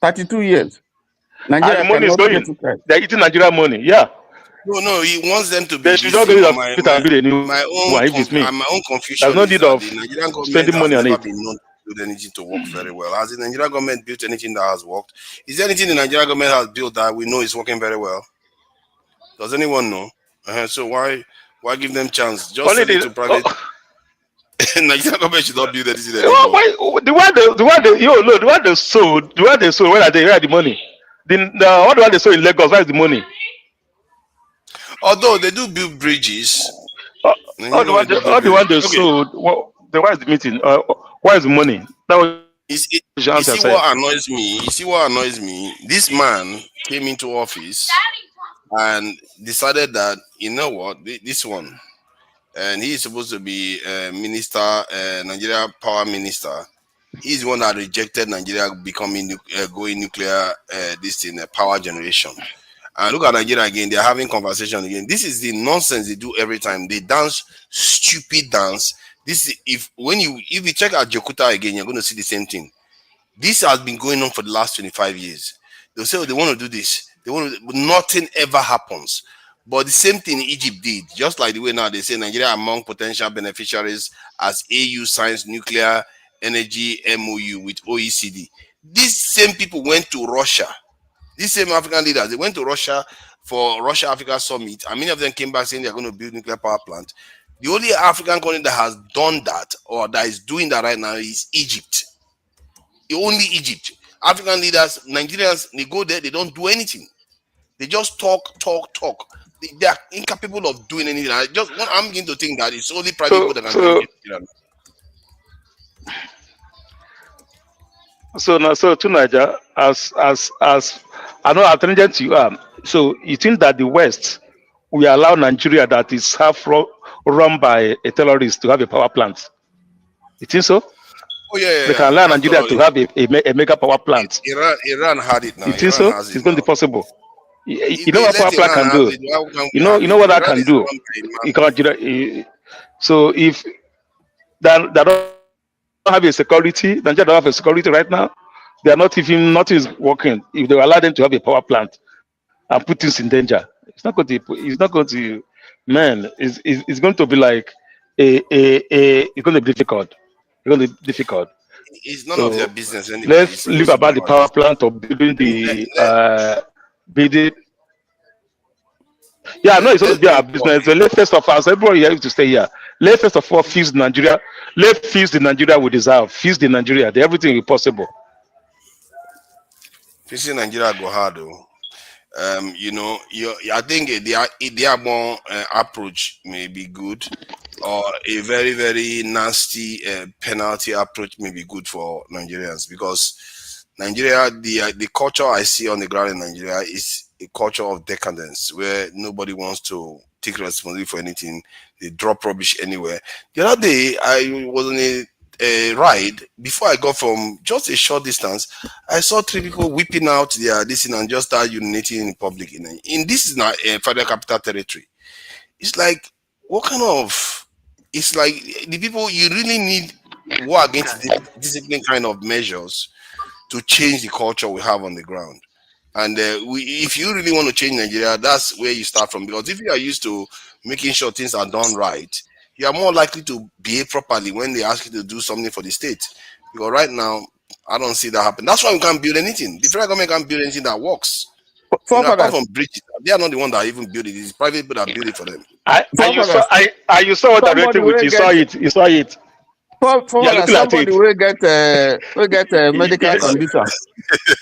32 years. Nigeria and the money is going. They're eating Nigeria money. Yeah. No, he wants them to be. They should not build a new one. If it's me, my own confusion. There's no need of the Nigerian government spending money on it. Been known to build anything to work very well. Has the Nigerian government built anything that has worked? Is there anything the Nigerian government has built that we know is working very well? Does anyone know? So why give them chance? Just sell it to private. Nigerian government should not build anything anymore. The one they sold, where are the money? All the one they sold in Lagos, where is the money? Although they do build bridges. All the one they sold, where is the meeting? Where is the money? You see what annoys me? This man came into office and decided that, you know what, this one, and he is supposed to be minister, Nigeria power minister. He's the one that rejected Nigeria becoming going nuclear, power generation. And look at Nigeria again; they're having conversation again. This is the nonsense they do every time. They dance stupid dance. This is, if you check Ajeokuta again, you're going to see the same thing. This has been going on for the last 25 years. They'll say, they want to do this. But nothing ever happens. But the same thing Egypt did, just like the way now they say Nigeria among potential beneficiaries as AU signs nuclear energy MOU with OECD. These same people went to Russia. These same African leaders, they went to Russia for Russia-Africa summit, and many of them came back saying they're going to build nuclear power plant. The only African country that has done that or that is doing that right now is Egypt. Only Egypt. African leaders, Nigerians, they go there, they don't do anything. They just talk. They are incapable of doing anything. I'm beginning to think that it's only private people that can do it. So to Nigeria, as I know, intelligent you are. So you think that the West will allow Nigeria that is half run by a terrorist to have a power plant? You think so? Oh yeah. They can allow Nigeria to have a mega power plant. Iran had it now. You think so? It's going to be possible. You know what power plant can do. You know what that can do. You can. So if that don't have a security, Nigeria don't have a security right now. They are nothing is working. If they allow them to have a power plant and put things in danger, it's not going to. Man, it's going to be like it's going to be difficult. It's going to be difficult. It's none of their business anyway. Let's leave about the power plant or building the building. Yeah, I know it's going to be our business. So let's first of all, everybody here to stay here. Let's first of all fix Nigeria. Let's fix the Nigeria we deserve. Fix the Nigeria. Everything is possible. Fixing Nigeria go hard though. I think the more approach may be good, or a very, very nasty penalty approach may be good for Nigerians, because Nigeria, the culture I see on the ground in Nigeria is a culture of decadence where nobody wants to take responsibility for anything. They drop rubbish anywhere. The other day, I was on a ride, before I got from just a short distance, I saw 3 people whipping out their this and just start urinating in public. In this is not a federal capital territory. It's like, what kind of? It's like the people you really need war against the discipline kind of measures to change the culture we have on the ground. And if you really want to change Nigeria, that's where you start from. Because if you are used to making sure things are done right, you are more likely to behave properly when they ask you to do something for the state. Because right now, I don't see that happen. That's why we can't build anything. The federal government can't build anything that works. Apart from bridges, they are not the one that even build it. It's private people that build it for them. You saw what I'm relating with. You saw it. You saw it. Somebody will get a medical condition.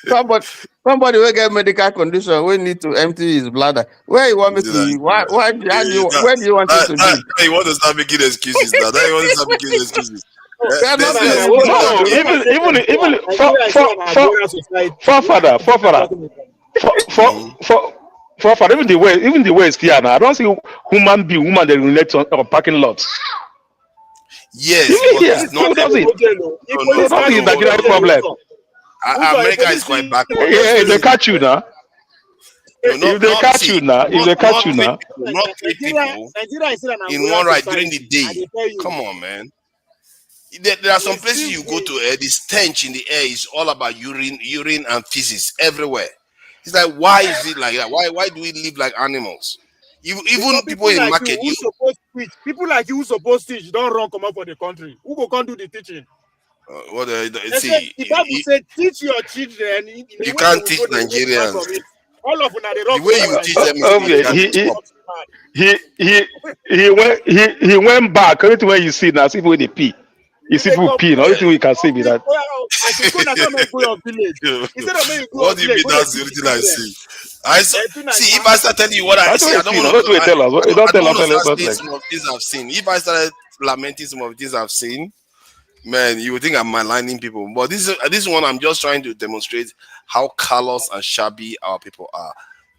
Somebody will get medical condition. We need to empty his bladder. Where you want me to? Where do you want it to be? You want to start making excuses now? You want to start making excuses? Forefather, even the way it's clear now. I don't see woman they relate on parking lots. Yes, it's not the Nigerian problem. America is quite backward. Yeah, they catch you now. If they catch you now, not 3 people in one ride during the day. Come on, man. There are some places you go to, the stench in the air is all about urine and feces everywhere. It's like, why is it like that? Why do we live like animals? Even people in like market. People like you who supposed to teach don't run come up for the country. Who can't do the teaching? See, the Bible said, teach your children. You can't teach Nigerians. All of them are the way you teach them. He went back. Everything when you see now, see when they pee. You see people pee. Only thing we can see be that. What do you mean? That's the only thing I see. See, if I start telling you what I see, I don't want to tell us. Don't tell us. Some of things I've seen. If I started lamenting some of the things I've seen, man, you would think I'm maligning people. But this one, I'm just trying to demonstrate how callous and shabby our people are.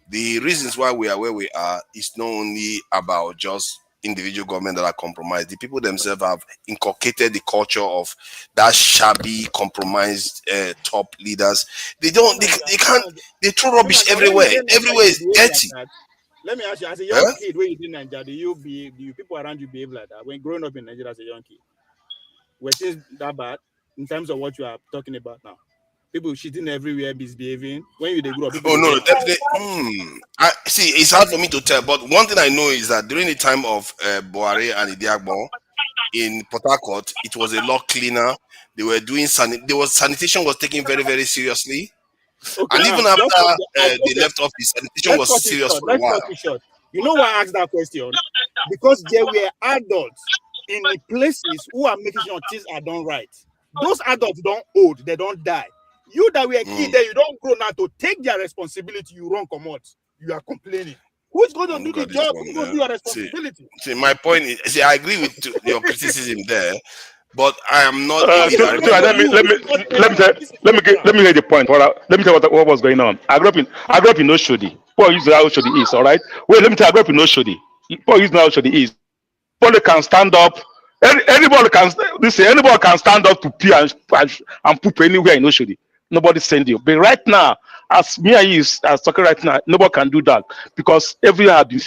The reasons why we are where we are is not only about just individual government that are compromised. The people themselves have inculcated the culture of that shabby, compromised top leaders. They can't. They throw rubbish everywhere. Everywhere is dirty. Let me ask you, as a young kid, when you did Nigeria, do you people around you behave like that? When growing up in Nigeria as a young kid, were things that bad in terms of what you are talking about now? People shitting everywhere, misbehaving. When you grew up, no, definitely. See, it's hard for me to tell, but one thing I know is that during the time of Buhari and Idiagbo in Port Harcourt, it was a lot cleaner. They were doing sanitation was taken very, very seriously. Okay, and even after they left office, sanitation was serious for a while. You know why I asked that question? Because there were adults in the places who are making sure things are done right. Those adults don't old, they don't die. You that were a kid there, you don't grow now to take their responsibility, you run come out. You are complaining. Who's going to do the job? Who's going to do your responsibility? See, my point is, I agree with your criticism there, but I am not. Let me hear the point. Let me tell you what was going on. I grew up in Oshodi. Paul used to know how Oshodi is, all right? Wait, let me tell you, I grew up in Oshodi. Paul used to know how Oshodi is. Anybody can stand up. Anybody can stand up to pee and poop anywhere in Oshodi. Nobody send you. But right now, as me and you are talking right now, nobody can do that because everywhere has been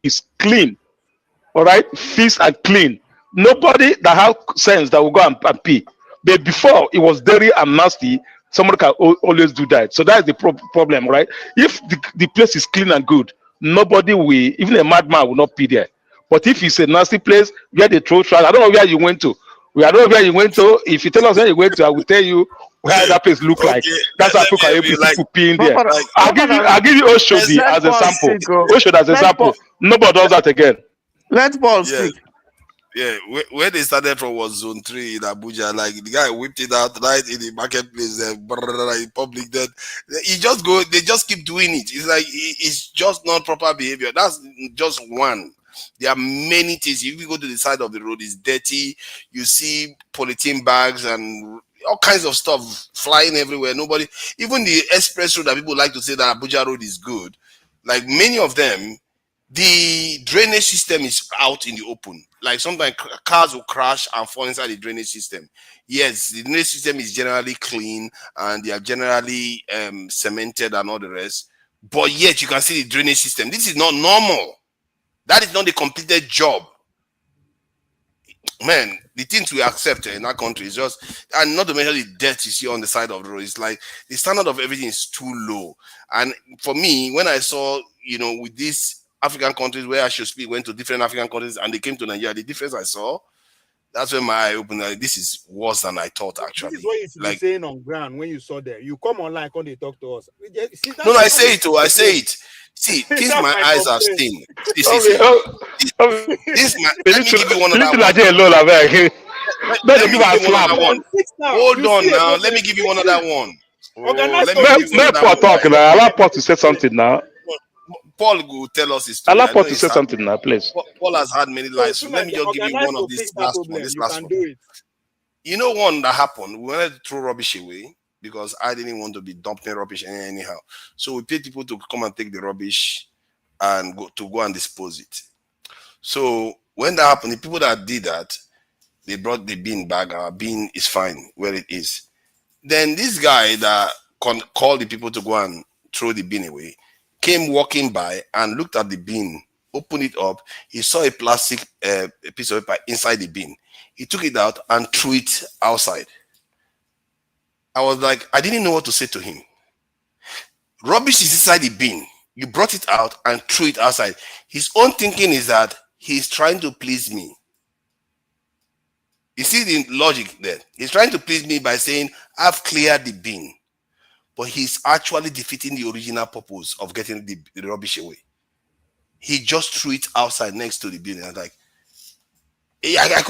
is clean. All right, fees are clean. Nobody that has sense that will go and pee. But before it was dirty and nasty, somebody can always do that. So that's the problem, right? If the place is clean and good, nobody will, even a madman will not pee there. But if it's a nasty place where they throw trash, I don't know where you went to. I don't know where you went to. If you tell us where you went to, I will tell you where that place look like. That's how people are able to pee in there. I'll give you Oshodi as a sample. Oshodi as a sample. Nobody does that again. Let Paul speak. Yeah, where they started from was Zone 3 in Abuja. Like the guy whipped it out right in the marketplace, in public. Then they just keep doing it. It's like it's just not proper behavior. That's just one. There are many things. If you go to the side of the road, it's dirty. You see polythene bags and all kinds of stuff flying everywhere. Nobody, even the express road that people like to say that Abuja road is good. Like many of them, the drainage system is out in the open. like sometimes cars will crash and fall inside the drainage system. Yes, the drainage system is generally clean and they are generally cemented and all the rest, but yet you can see the drainage system. This is not normal. That is not the completed job. Man, the things we accept in our country is just, and not to mention the debt you see on the side of the road. It's like the standard of everything is too low. And for me, when I saw, with these African countries where I should speak, went to different African countries and they came to Nigeria, the difference I saw, that's when my eye opened. Like, this is worse than I thought, actually. This is what you should be saying on ground when you saw them. You come online when they talk to us. See, no, I say it too. I say it. See, this my eyes have seen. See. This let me give you one of that one. Hold on now. Let me give you one of that one. Talk now. Allow Paul to say something now. Paul will tell us his story. Allow Paul to say something now, please. Paul has had many lives. So let me just give you one of these last one. This last one. You know one that happened? We wanted to throw rubbish away because I didn't want to be dumping rubbish anyhow. So we paid people to come and take the rubbish and go and dispose it. So when that happened, the people that did that, they brought the bin back. Our bin is fine where it is. Then this guy that called the people to go and throw the bin away came walking by and looked at the bin, opened it up. He saw a plastic piece of paper inside the bin. He took it out and threw it outside. I was like, I didn't know what to say to him. Rubbish is inside the bin. You brought it out and threw it outside. His own thinking is that he's trying to please me. You see the logic there? He's trying to please me by saying, I've cleared the bin. But he's actually defeating the original purpose of getting the rubbish away. He just threw it outside next to the bin. I was like, I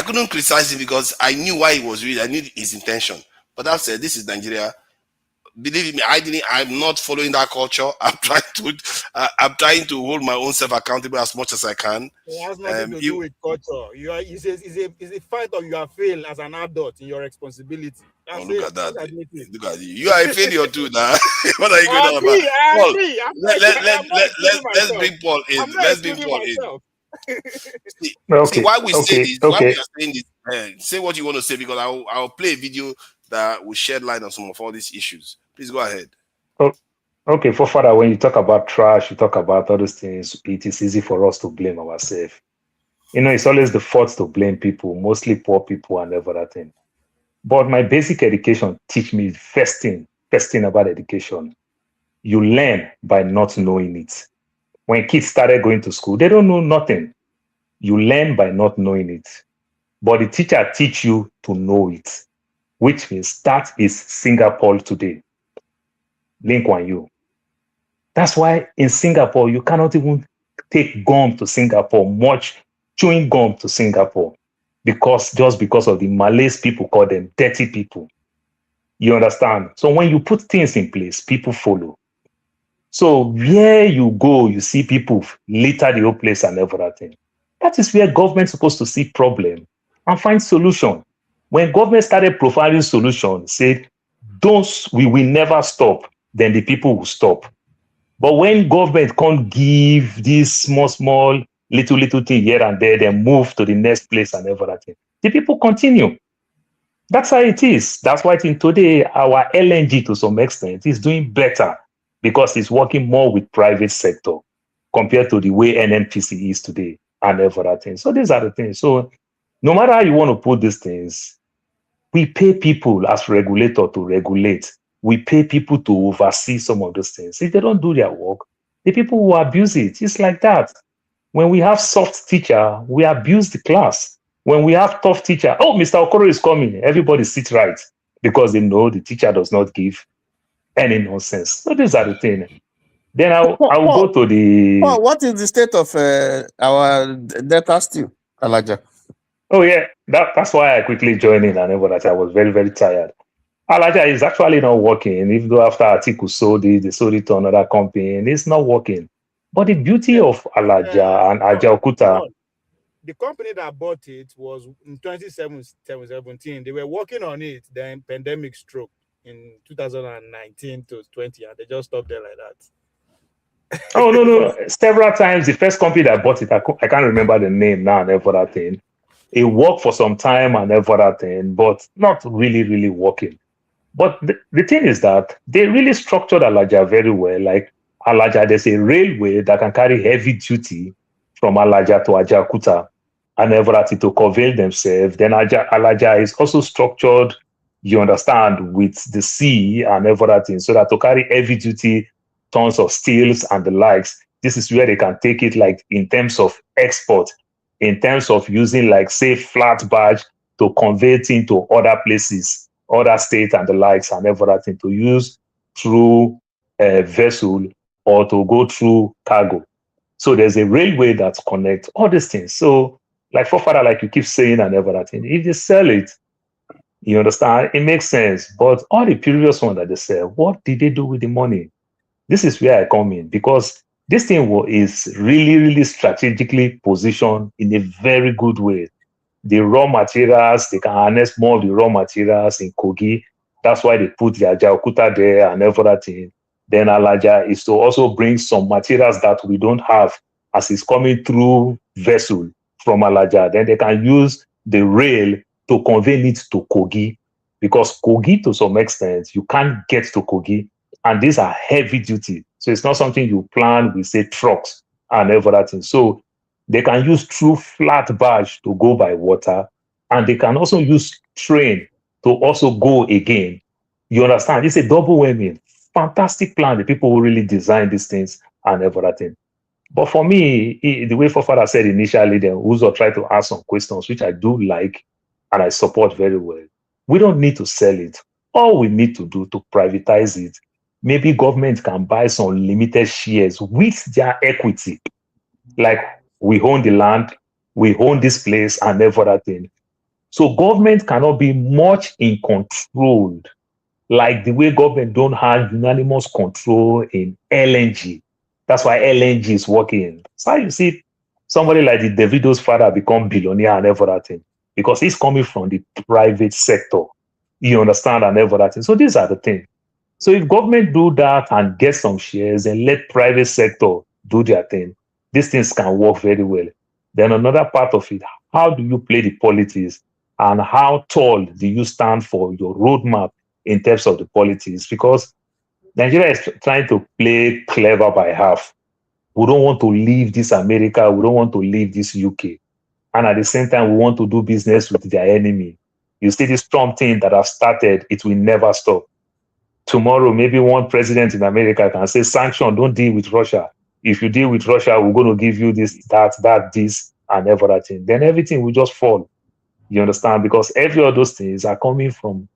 couldn't criticize him because I knew why he was doing it. I knew his intention. But that said, this is Nigeria. Believe me, I'm not following that culture. I'm trying to hold my own self accountable as much as I can. It has nothing to do with culture. It's a fact of you have failed as an adult in your responsibility. Look at that. Look at you. You are a failure too now. What are you going on about? Let's bring Paul in. Let's bring Paul in. See why we say this, why we are saying this. Say what you want to say because I'll play a video that will shed light on some of all these issues. Please go ahead. Okay, for further, when you talk about trash, you talk about all those things, it is easy for us to blame ourselves. It's always the fault to blame people, mostly poor people and everything. But my basic education teach me first thing about education. You learn by not knowing it. When kids started going to school, they don't know nothing. You learn by not knowing it. But the teacher teach you to know it, which means that is Singapore today. Link on you. That's why in Singapore, you cannot even take gum to Singapore, much chewing gum to Singapore, because of the Malays people call them dirty people. You understand? So when you put things in place, people follow. So where you go, you see people litter the whole place and everything. That is where government is supposed to see problem and find solution. When government started providing solutions, said, we will never stop, then the people will stop. But when government can't give this small, little thing here and there, then move to the next place and everything, the people continue. That's how it is. That's why today, our LNG to some extent is doing better because it's working more with private sector compared to the way NNPC is today and everything. So these are the things. So no matter how you want to put these things, we pay people as regulator to regulate. We pay people to oversee some of those things. If they don't do their work, the people will abuse it. It's like that. When we have soft teacher, we abuse the class. When we have tough teacher, Mr. Okoro is coming. Everybody sit right because they know the teacher does not give any nonsense. So these are the things. Then I will go to the... what is the state of our data still, Alaja? Oh, yeah. That's why I quickly joined in and everything. I was very, very tired. Alaja is actually not working. Even though after Atiku sold it, they sold it to another company, and it's not working. But the beauty of Alaja and Ajeokuta... The company that bought it was in 2017. They were working on it. Then pandemic struck in 2019 to 20, and they just stopped there like that. Oh, no, no. Several times, the first company that bought it, I can't remember the name now and every other thing. It worked for some time and every other thing, but not really, really working. But the thing is that they really structured Alaja very well. Like Alaja, there's a railway that can carry heavy duty from Alaja to Ajeokuta and everything to convey themselves. Then Alaja is also structured, you understand, with the sea and everything, so that to carry heavy duty, tons of steels and the likes, this is where they can take it, like in terms of export, in terms of using, like, say, flat barge to convey it into other places, other states and the likes and everything, to use through a vessel or to go through cargo. So there's a railway that connects all these things. So, like forefather, like you keep saying and everything, if they sell it, you understand, it makes sense. But all the previous one that they sell, what did they do with the money? This is where I come in, because this thing is really, really strategically positioned in a very good way. The raw materials, they can harness more of the raw materials in Kogi. That's why they put the Ajeokuta there and everything. Then Alaja is to also bring some materials that we don't have as it's coming through vessel from Alaja. Then they can use the rail to convey it to Kogi, because Kogi, to some extent, you can't get to Kogi, and these are heavy duty. So it's not something you plan with, say, trucks and everything. So they can use true flat barge to go by water, and they can also use train to also go again. You understand? It's a double whammy. Fantastic plan. The people who really design these things and everything. But for me, the way Fofather said initially, then Uzo tried to ask some questions, which I do like and I support very well. We don't need to sell it. All we need to do to privatize it, maybe government can buy some limited shares with their equity. Like, we own the land, we own this place and everything. So government cannot be much in control, like the way government don't have unanimous control in LNG. That's why LNG is working. So you see somebody like the Davido's father become billionaire and everything, because he's coming from the private sector. You understand, and everything. So these are the things. So if government do that and get some shares and let private sector do their thing, these things can work very well. Then another part of it, how do you play the politics, and how tall do you stand for your roadmap in terms of the politics? Because Nigeria is trying to play clever by half. We don't want to leave this America. We don't want to leave this UK. And at the same time, we want to do business with their enemy. You see this Trump thing that have started, it will never stop. Tomorrow, maybe one president in America can say, sanction, don't deal with Russia. If you deal with Russia, we're going to give you this, that, this, and everything. Then everything will just fall. You understand? Because every of those things are coming from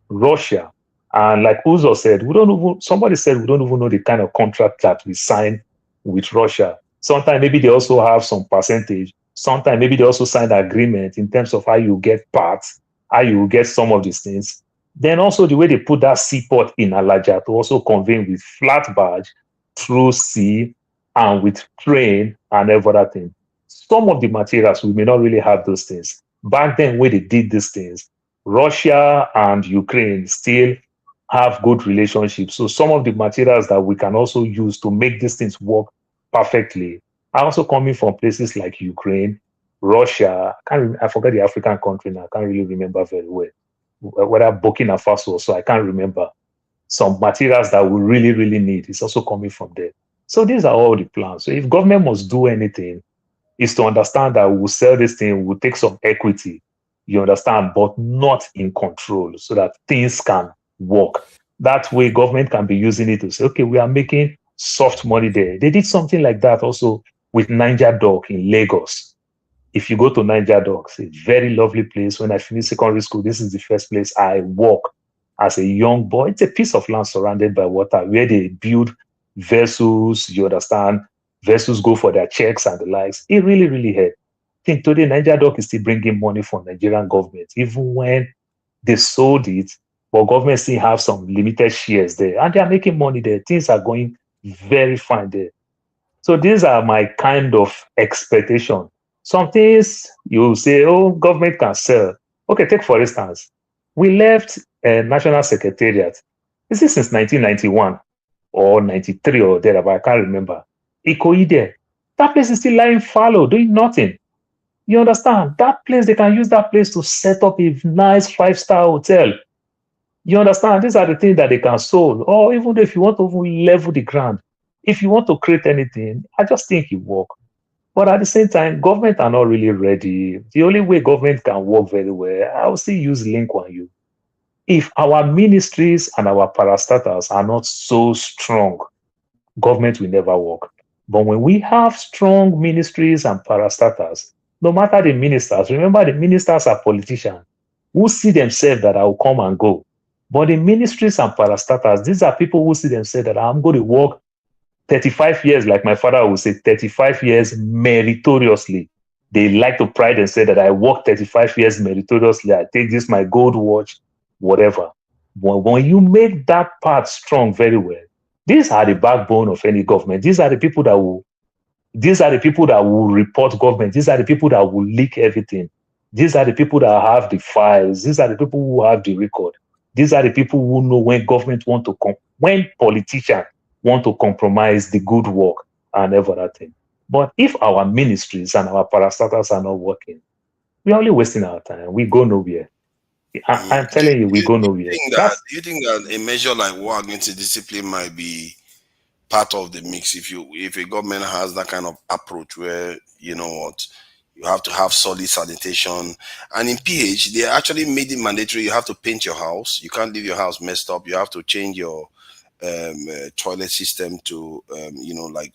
Russia. And like Uzo said, somebody said we don't even know the kind of contract that we sign with Russia. Sometimes maybe they also have some percentage. Sometimes maybe they also sign an agreement in terms of how you get parts, how you get some of these things. Then also the way they put that seaport in Alaja to also convey with flat barge through sea and with train and everything. Some of the materials, we may not really have those things. Back then, when they did these things, Russia and Ukraine still have good relationships. So some of the materials that we can also use to make these things work perfectly are also coming from places like Ukraine, Russia. I forget the African country now. I can't really remember very well. Whether Burkina Faso, so I can't remember. Some materials that we really, really need is also coming from there. So these are all the plans. So if government must do anything, is to understand that we'll sell this thing, we'll take some equity, you understand, but not in control, so that things can work. That way, government can be using it to say, okay, we are making soft money there. They did something like that also with Niger Dock in Lagos. If you go to Niger Dock, it's a very lovely place. When I finished secondary school, this is the first place I walked as a young boy. It's a piece of land surrounded by water where they build vessels, you understand, vessels go for their checks and the likes. It really, really helped. I think today Niger Dock is still bringing money for Nigerian government, even when they sold it, but government still have some limited shares there, and they are making money there. Things are going very fine there. So these are my kind of expectation. Some things you say, oh, government can sell. Okay, take for instance, we left a national secretariat. This is since 1991. or 93 or thereabout, I can't remember. Ikoyi there. That place is still lying fallow, doing nothing. You understand? That place, they can use that place to set up a nice 5-star hotel. You understand? These are the things that they can solve. Or even if you want to level the ground, if you want to create anything, I just think it works. But at the same time, government are not really ready. The only way government can work very well, I will still use Link on you. If our ministries and our parastatals are not so strong, government will never work. But when we have strong ministries and parastatals, no matter the ministers, remember the ministers are politicians who see themselves that I will come and go. But the ministries and parastatals, these are people who see themselves that I'm going to work 35 years, like my father would say, 35 years meritoriously. They like to pride and say that I work 35 years meritoriously. I take this, my gold watch, whatever. But when you make that part strong very well, these are the backbone of any government. These are the people that will report government. These are the people that will leak everything. These are the people that have the files. These are the people who have the record. These are the people who know when government want to when politicians want to compromise the good work and everything. But if our ministries and our parastatals are not working, we're only wasting our time. We go nowhere. I'm telling you, we go nowhere. Do you think that a measure like war against discipline might be part of the mix if a government has that kind of approach where, you know what, you have to have solid sanitation? And in PH, they actually made it mandatory. You have to paint your house. You can't leave your house messed up. You have to change your toilet system to, like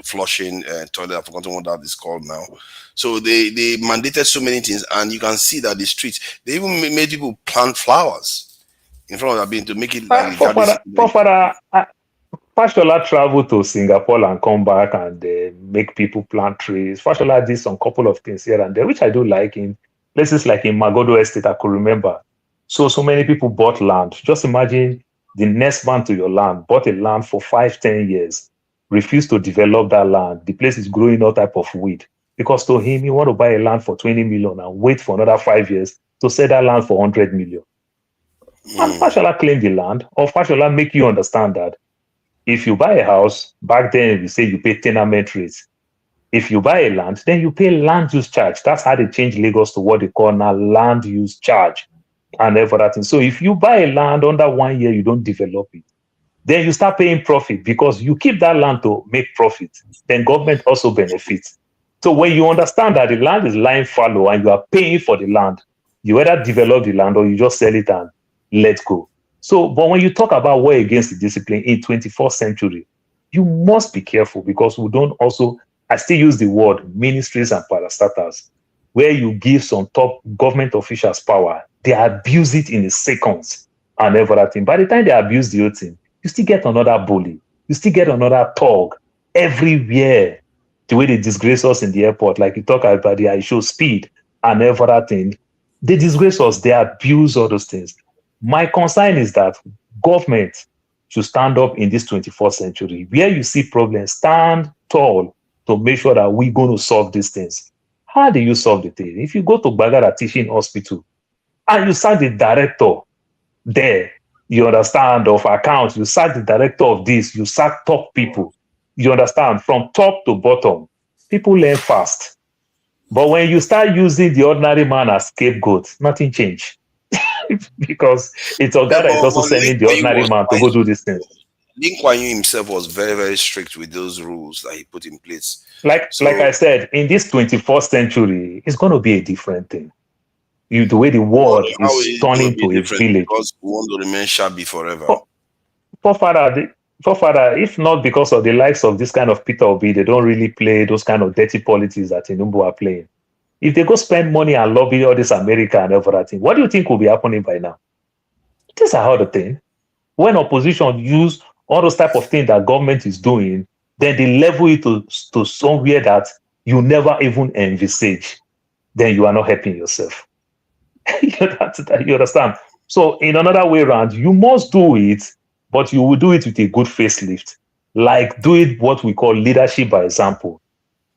flushing toilet. I've forgotten what that is called now. So they mandated so many things, and you can see that the streets, they even made people plant flowers in front of the building to make it like Fashola traveled to Singapore and come back and make people plant trees. Fashola did some couple of things here and there, which I do like in places like in Magodo Estate, I could remember. So many people bought land. Just imagine the next man to your land bought a land for 5-10 years, refused to develop that land. The place is growing all type of weed. Because to him, he want to buy a land for 20 million and wait for another 5 years to sell that land for 100 million. And Fashola claim the land, or Fashola make you understand that if you buy a house, back then we say you pay tenement rates. If you buy a land, then you pay land use charge. That's how they change Lagos to what they call now land use charge and everything. So if you buy a land under 1 year, you don't develop it, then you start paying profit because you keep that land to make profit. Then government also benefits. So when you understand that the land is lying fallow and you are paying for the land, you either develop the land or you just sell it and let go. So, but when you talk about war against the discipline in 21st century, you must be careful because we don't also, I still use the word ministries and parastatals, where you give some top government officials power, they abuse it in seconds and everything. By the time they abuse the whole thing, you still get another bully, you still get another thug everywhere. The way they disgrace us in the airport, like you talk about the show speed and everything, they disgrace us, they abuse all those things. My concern is that government should stand up in this 21st century. Where you see problems, stand tall to make sure that we're going to solve these things. How do you solve the thing? If you go to Bagara Teaching Hospital and you sack the director there, you understand, of accounts, you sack the director of this, you sack top people, you understand, from top to bottom, people learn fast. But when you start using the ordinary man as scapegoat, nothing change. Because it's Oga that is also sending the ordinary man to go do these things. Lee Kuan Yew himself was very, very strict with those rules that he put in place. Like I said, in this 21st century, it's going to be a different thing. The way the world is turning to a village. Because we want to remain shabby forever. For father, if not because of the likes of this kind of Peter Obi, they don't really play those kind of dirty politics that Tinubu are playing. If they go spend money and lobby all this America and everything, what do you think will be happening by now? These are other things. When opposition use all those type of things that government is doing, then they level it to somewhere that you never even envisage. Then you are not helping yourself. You understand? So in another way around, you must do it, but you will do it with a good facelift. Like do it what we call leadership by example.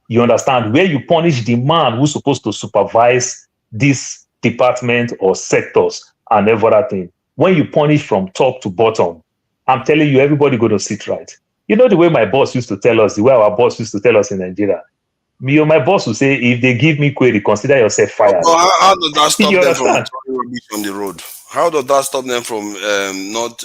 You understand? Where you punish the man who's supposed to supervise this department or sectors and everything. When you punish from top to bottom, I'm telling you, everybody going to sit right. You know the way my boss used to tell us, the way our boss used to tell us in Nigeria. Me or my boss would say, if they give me query, consider yourself fired. But how does that stop You them from understand? throwing rubbish on the road? How does that stop them from not,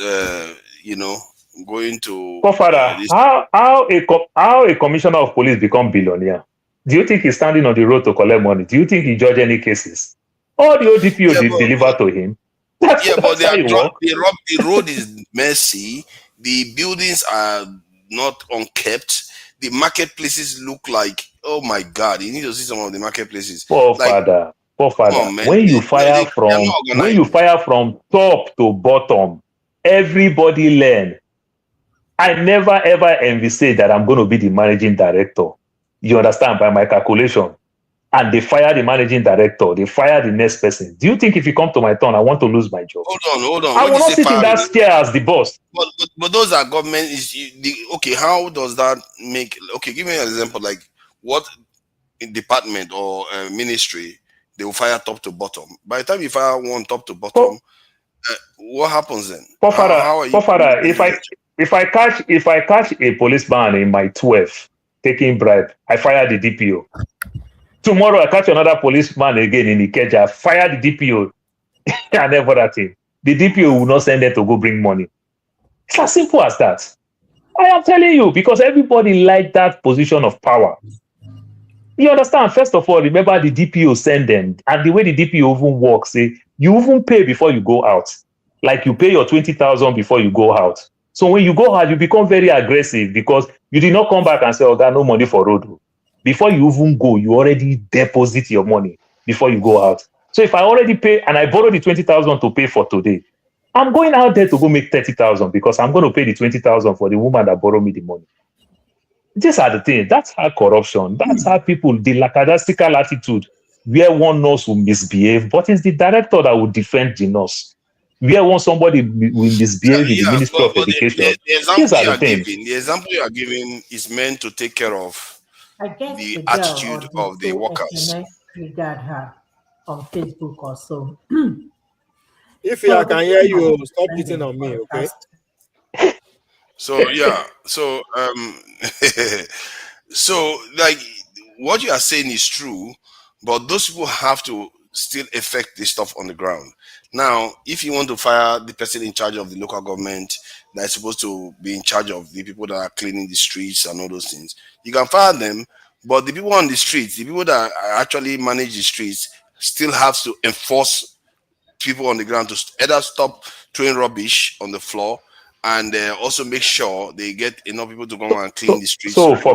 going to Father, this? how a commissioner of police become billionaire? Do you think he's standing on the road to collect money? Do you think he judge any cases? All the ODPO deliver to him. That's But how you work. the road is messy. The buildings are not unkept. The marketplaces look like, oh my God! You need to see some of the marketplaces. Poor father. When you fire from top to bottom, everybody learn. I never ever envisage that I'm going to be the managing director. You understand, by my calculation. And they fire the managing director. They fire the next person. Do you think if you come to my turn, I want to lose my job? Hold on. I will not sit in that chair as the boss. But those are government. Okay, how does that make? Okay, give me an example. Like what department or ministry they will fire top to bottom. By the time you fire one top to bottom, what happens then? If I catch a policeman in my 12 taking bribe, I fire the DPO. Tomorrow I catch another policeman again in Ikeja, fire the DPO, and then for that thing, the DPO will not send them to go bring money. It's as simple as that. I am telling you, because everybody like that position of power. You understand? First of all, remember the DPO send them, and the way the DPO even works, you even pay before you go out. Like you pay your 20,000 before you go out. So when you go out, you become very aggressive because you did not come back and say, "Oh, got no money for road." Before you even go, you already deposit your money before you go out. So if I already pay and I borrow the 20,000 to pay for today, I'm going out there to go make 30,000 because I'm going to pay the 20,000 for the woman that borrowed me the money. These are the things. That's how corruption. That's how people, the lackadaisical attitude, where one nurse will misbehave, but it's the director that will defend the nurse. Where one somebody will misbehave in the Ministry of Education. The example you are giving is meant to take care of I guess the attitude of the workers. Triggered her on Facebook or so. If I can hear you, stop hitting on me, okay? So so like what you are saying is true, but those people have to still affect the stuff on the ground. Now, if you want to fire the person in charge of the local government that is supposed to be in charge of the people that are cleaning the streets and all those things, you can fire them, but the people on the streets, the people that actually manage the streets, still have to enforce people on the ground to either stop throwing rubbish on the floor and also make sure they get enough people to come and clean the streets. So, for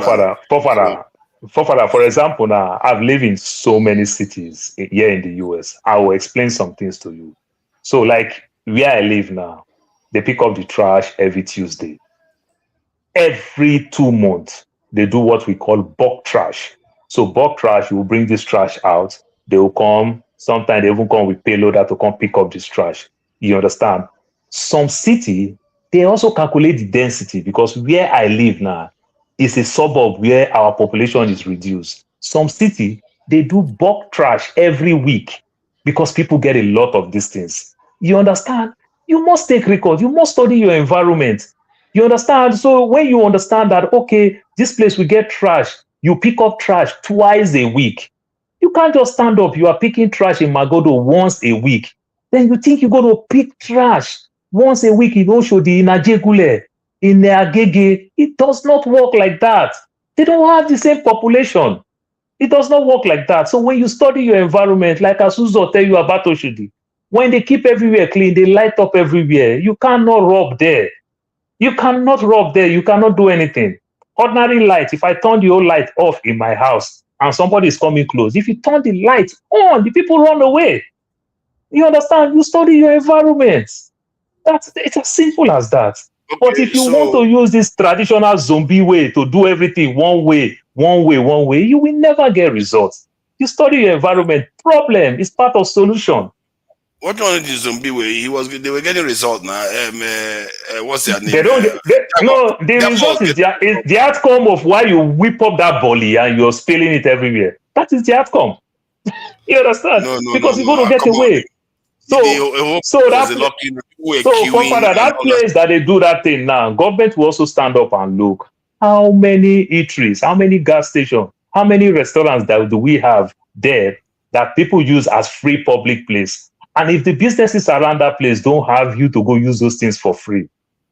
example, now I've lived in so many cities here in the US. I will explain some things to you. So, like where I live now, they pick up the trash every Tuesday. Every 2 months, they do what we call bulk trash. So, bulk trash, you will bring this trash out. They will come. Sometimes they even come with payloader to come pick up this trash. You understand? Some city, they also calculate the density because where I live now is a suburb where our population is reduced. Some city, they do bulk trash every week because people get a lot of these things. You understand? You must take record. You must study your environment. You understand? So when you understand that, okay, this place we get trash, you pick up trash twice a week. You can't just stand up. You are picking trash in Magodo once a week. Then you think you're going to pick trash once a week in Oshodi, in Ajeokuta, in Agege. It does not work like that. They don't have the same population. It does not work like that. So when you study your environment, like Asuzo tell you about Oshodi, when they keep everywhere clean, they light up everywhere. You cannot rob there. You cannot rob there. You cannot do anything. Ordinary light, if I turn the whole light off in my house and somebody is coming close, if you turn the light on, the people run away. You understand? You study your environment. It's as simple as that. Okay, but if you want to use this traditional zombie way to do everything one way, you will never get results. You study your environment. Problem is part of solution. What on the zombie way? They were getting result now. What's their name? The result is the outcome of why you whip up that bully and you're spilling it everywhere. That is the outcome. You understand? Because you're going to get away. So that Father, that place that they do that thing now, government will also stand up and look. How many eateries, how many gas stations, how many restaurants that do we have there that people use as free public place? And if the businesses around that place don't have you to go use those things for free,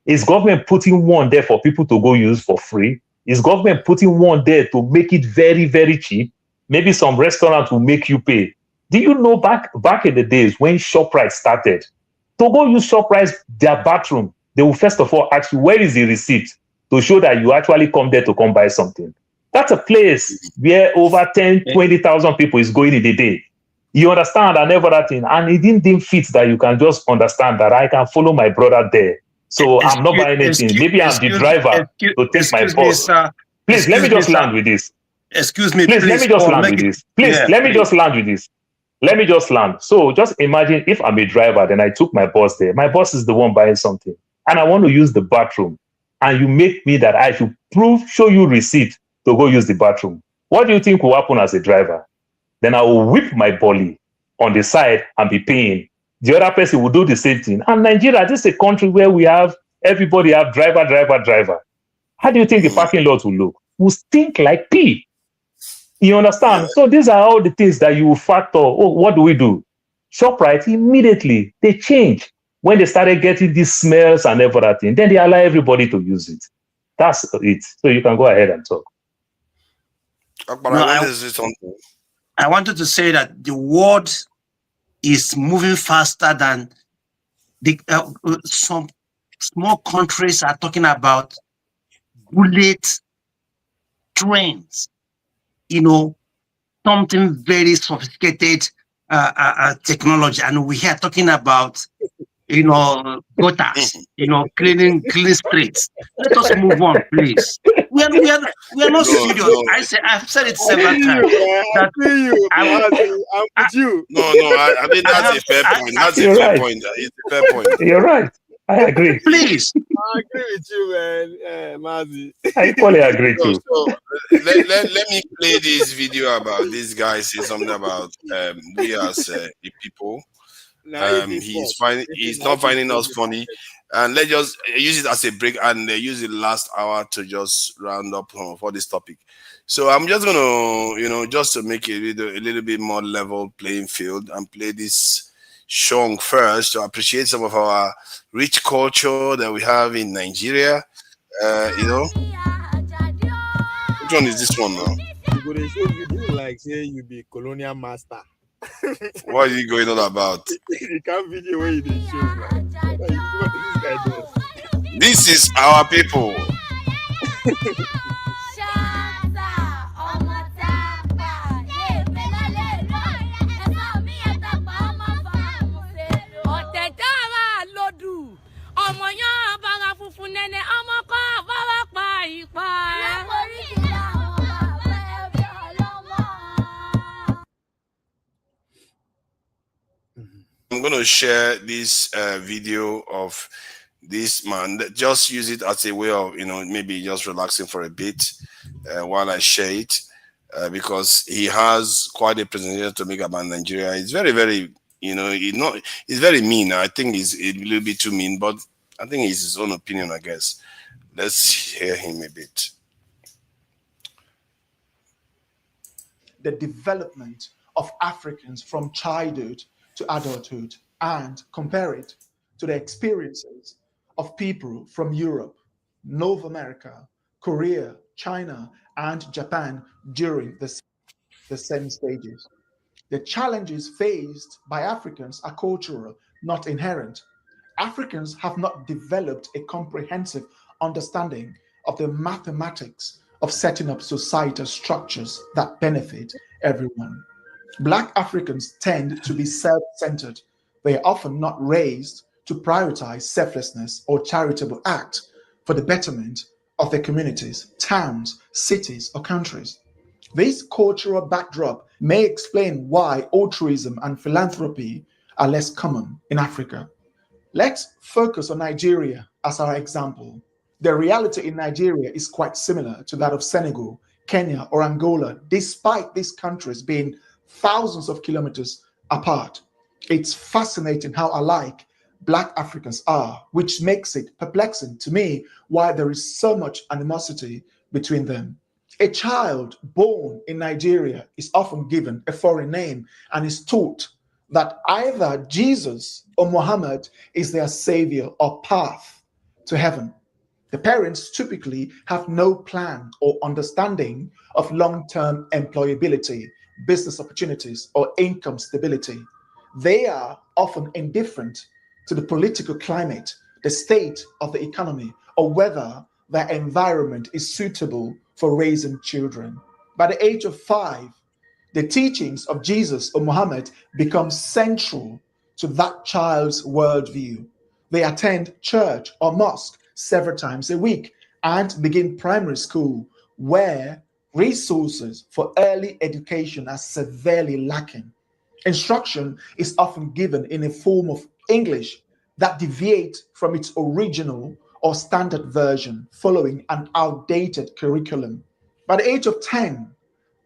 is government putting one there for people to go use for free? Is government putting one there to make it very, very cheap? Maybe some restaurants will make you pay. Do you know back in the days when ShopRite started, to go use ShopRite, their bathroom, they will first of all ask you, where is the receipt to show that you actually come there to come buy something? That's a place where over 10, 20,000 people is going in a day. You understand, and every other thing. And it didn't fit that you can just understand that I can follow my brother there. So I'm not buying anything. Maybe I'm the driver to take my bus. Please, let me just land with this. Excuse me, please. Let me just land with this. Please, let me just land with this. Let me just land. So just imagine if I'm a driver, then I took my boss there. My boss is the one buying something. And I want to use the bathroom. And you make me that I should show you receipt to go use the bathroom. What do you think will happen as a driver? Then I will whip my bully on the side and be paying. The other person will do the same thing. And Nigeria, this is a country where we have, everybody have driver. How do you think the parking lot will look? Will stink like pee. You understand? So these are all the things that you factor. Oh, what do we do? ShopRite, immediately, they change. When they started getting these smells and everything, then they allow everybody to use it. That's it. So you can go ahead and talk. I wanted to say that the world is moving faster than some small countries are talking about bullet trains. You know, something very sophisticated technology, and we are talking about, you know, gutters, you know, cleaning streets. Let us move on, please. We are not serious. No. I've said it several times. I'm with you. No, I think that's a fair point. That's a fair point. It's a fair point. You're right. I agree. Please. I agree with you, man, Mazi. I equally agree too. So let me play this video about this guy saying something about we as the people. He's not finding us funny, and let's just use it as a break and use the last hour to just round up for this topic. So I'm just gonna, you know, just to make it a little bit more level playing field and play this song first to appreciate some of our rich culture that we have in Nigeria. You know, which one is this one now? You go show video like say you be colonial master. What are you going on about? You can't video where you show, man. What this guy does. This is our people. I'm going to share this video of this man. Just use it as a way of, you know, maybe just relaxing for a bit while I share it, because he has quite a presentation to make about Nigeria. It's very, very, you know, it's very mean. I think he's a little bit too mean, but I think it's his own opinion, I guess. Let's hear him a bit. The development of Africans from childhood to adulthood and compare it to the experiences of people from Europe, North America, Korea, China, and Japan during the same stages. The challenges faced by Africans are cultural, not inherent. Africans have not developed a comprehensive understanding of the mathematics of setting up societal structures that benefit everyone. Black Africans tend to be self-centered. They are often not raised to prioritize selflessness or charitable acts for the betterment of their communities, towns, cities, or countries. This cultural backdrop may explain why altruism and philanthropy are less common in Africa. Let's focus on Nigeria as our example. The reality in Nigeria is quite similar to that of Senegal, Kenya, or Angola, despite these countries being thousands of kilometers apart. It's fascinating how alike Black Africans are, which makes it perplexing to me why there is so much animosity between them. A child born in Nigeria is often given a foreign name and is taught that either Jesus or Muhammad is their savior or path to heaven. The parents typically have no plan or understanding of long term employability, business opportunities, or income stability. They are often indifferent to the political climate, the state of the economy, or whether their environment is suitable for raising children. By the age of 5, the teachings of Jesus or Muhammad become central to that child's worldview. They attend church or mosque several times a week and begin primary school, where resources for early education are severely lacking. Instruction is often given in a form of English that deviates from its original or standard version, following an outdated curriculum. By the age of 10,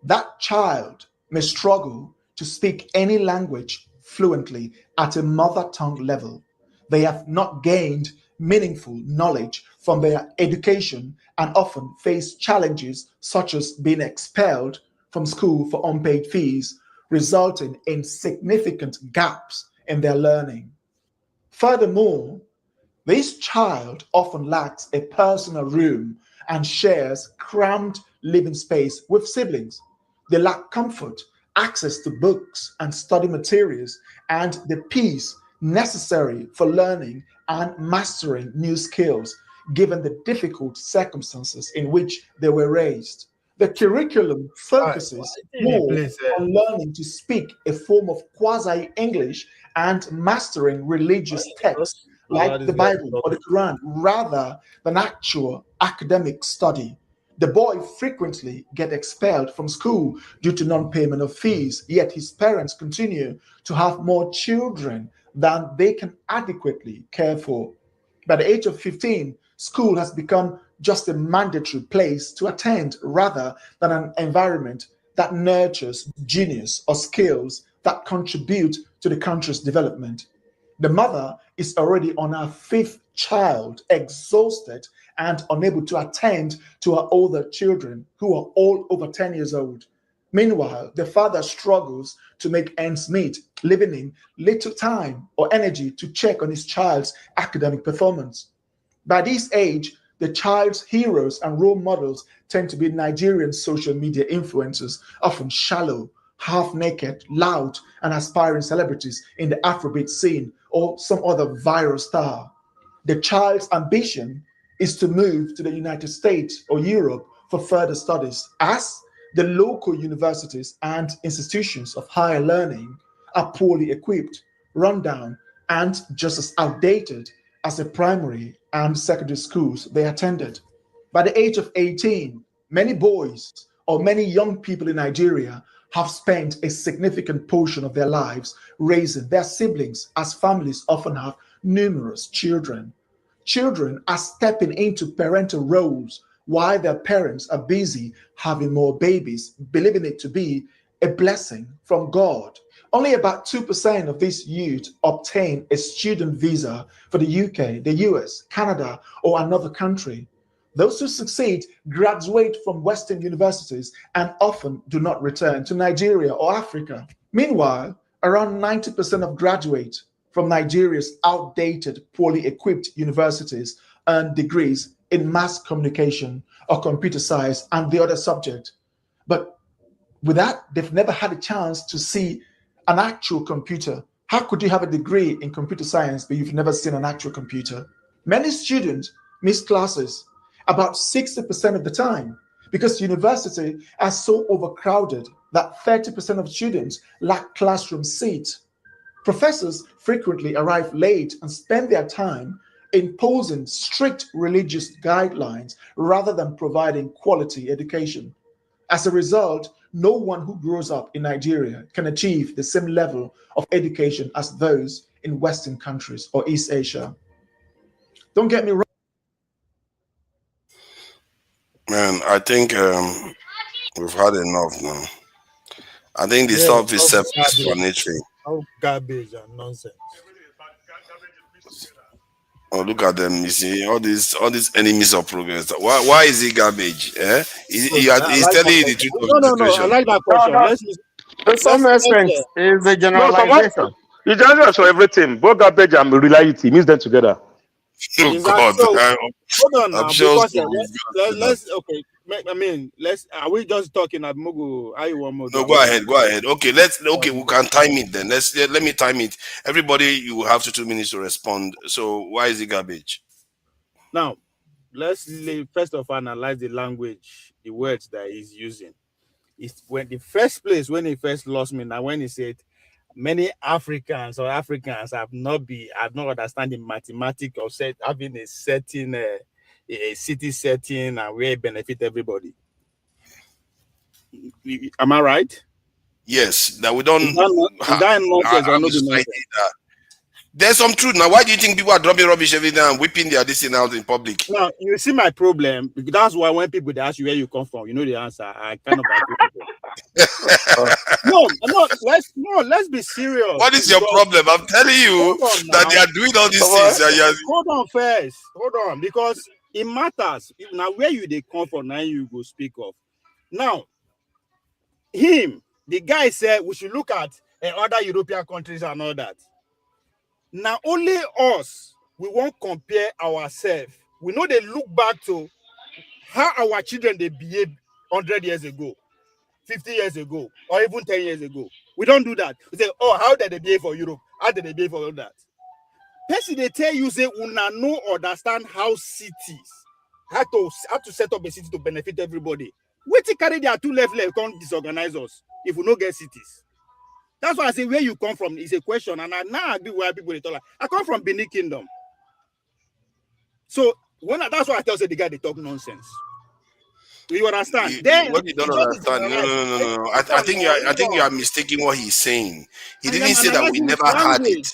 that child may struggle to speak any language fluently at a mother tongue level. They have not gained meaningful knowledge from their education and often face challenges such as being expelled from school for unpaid fees, resulting in significant gaps in their learning. Furthermore, this child often lacks a personal room and shares cramped living space with siblings. They lack comfort, access to books and study materials, and the peace necessary for learning and mastering new skills, given the difficult circumstances in which they were raised. The curriculum focuses more on learning to speak a form of quasi English and mastering religious texts like the Bible or the Quran rather than actual academic study. The boy frequently gets expelled from school due to non-payment of fees, yet his parents continue to have more children than they can adequately care for. By the age of 15, school has become just a mandatory place to attend rather than an environment that nurtures genius or skills that contribute to the country's development. The mother is already on her 5th child, exhausted and unable to attend to her older children who are all over 10 years old. Meanwhile, the father struggles to make ends meet, leaving him little time or energy to check on his child's academic performance. By this age, the child's heroes and role models tend to be Nigerian social media influencers, often shallow, half-naked, loud, and aspiring celebrities in the Afrobeat scene or some other viral star. The child's ambition is to move to the United States or Europe for further studies, as the local universities and institutions of higher learning are poorly equipped, run down, and just as outdated as the primary and secondary schools they attended. By the age of 18, many boys or many young people in Nigeria have spent a significant portion of their lives raising their siblings, as families often have numerous children. Children are stepping into parental roles while their parents are busy having more babies, believing it to be a blessing from God. Only about 2% of these youth obtain a student visa for the UK, the US, Canada, or another country. Those who succeed graduate from Western universities and often do not return to Nigeria or Africa. Meanwhile, around 90% of graduates from Nigeria's outdated, poorly equipped universities earn degrees in mass communication or computer science and the other subject. But with that, they've never had a chance to see an actual computer. How could you have a degree in computer science but you've never seen an actual computer? Many students miss classes about 60% of the time because universities are so overcrowded that 30% of students lack classroom seats. Professors frequently arrive late and spend their time imposing strict religious guidelines rather than providing quality education. As a result, no one who grows up in Nigeria can achieve the same level of education as those in Western countries or East Asia. Don't get me wrong. Man, I think we've had enough now. I think the stuff is self-explanatory. How garbage and nonsense. Oh, look at them! You see all these enemies of progress. Why is he garbage? He's telling you the truth of the No. I situation. like that question. No, to some extent, it's a No, generalization. you generalize for everything. Both garbage and reality mix them together. Oh Exactly. God, So, hold on I'm now, sure because so he's gonna say that. let's okay. I mean, let's. Are we just talking at Mugu? How you want more? No, go ahead. Okay, we can time it then. Let me time it. Everybody, you will have 2 minutes to respond. So why is it garbage? Now, let's first of all analyze the language, the words that he's using. It's when the first place when he first lost me. Now, when he said many Africans have not understand the mathematics of having a certain a city setting and where it benefit everybody. Am I right? Yes, that we don't Is that nonsense or have not a society nonsense? that there's some truth. Now, why do you think people are dropping rubbish every day and whipping their this thing out in public? Now, you see my problem. That's why when people they ask you where you come from, you know the answer. I kind of agree with them. Let's be serious. What is your problem? I'm telling you that they are doing all these things. Hold on first. Hold on, because it matters. Now, where they come from, now you go speak of. Now, the guy said we should look at other European countries and all that. Now, only us, we won't compare ourselves. We know they look back to how our children they behaved 100 years ago, 50 years ago, or even 10 years ago. We don't do that. We say, oh, how did they behave for Europe? How did they behave for all that? Person they tell you say una no understand how cities, how to set up a city to benefit everybody. Wait till carry their 2 left can't disorganize us if we don't get cities. That's why I say where you come from is a question, and I now agree where people they talk. I come from Benin Kingdom. So that's why I tell the guy they talk nonsense. Do you understand? What you don't understand? No. I think you are mistaking what he's saying. He didn't say that we never had it.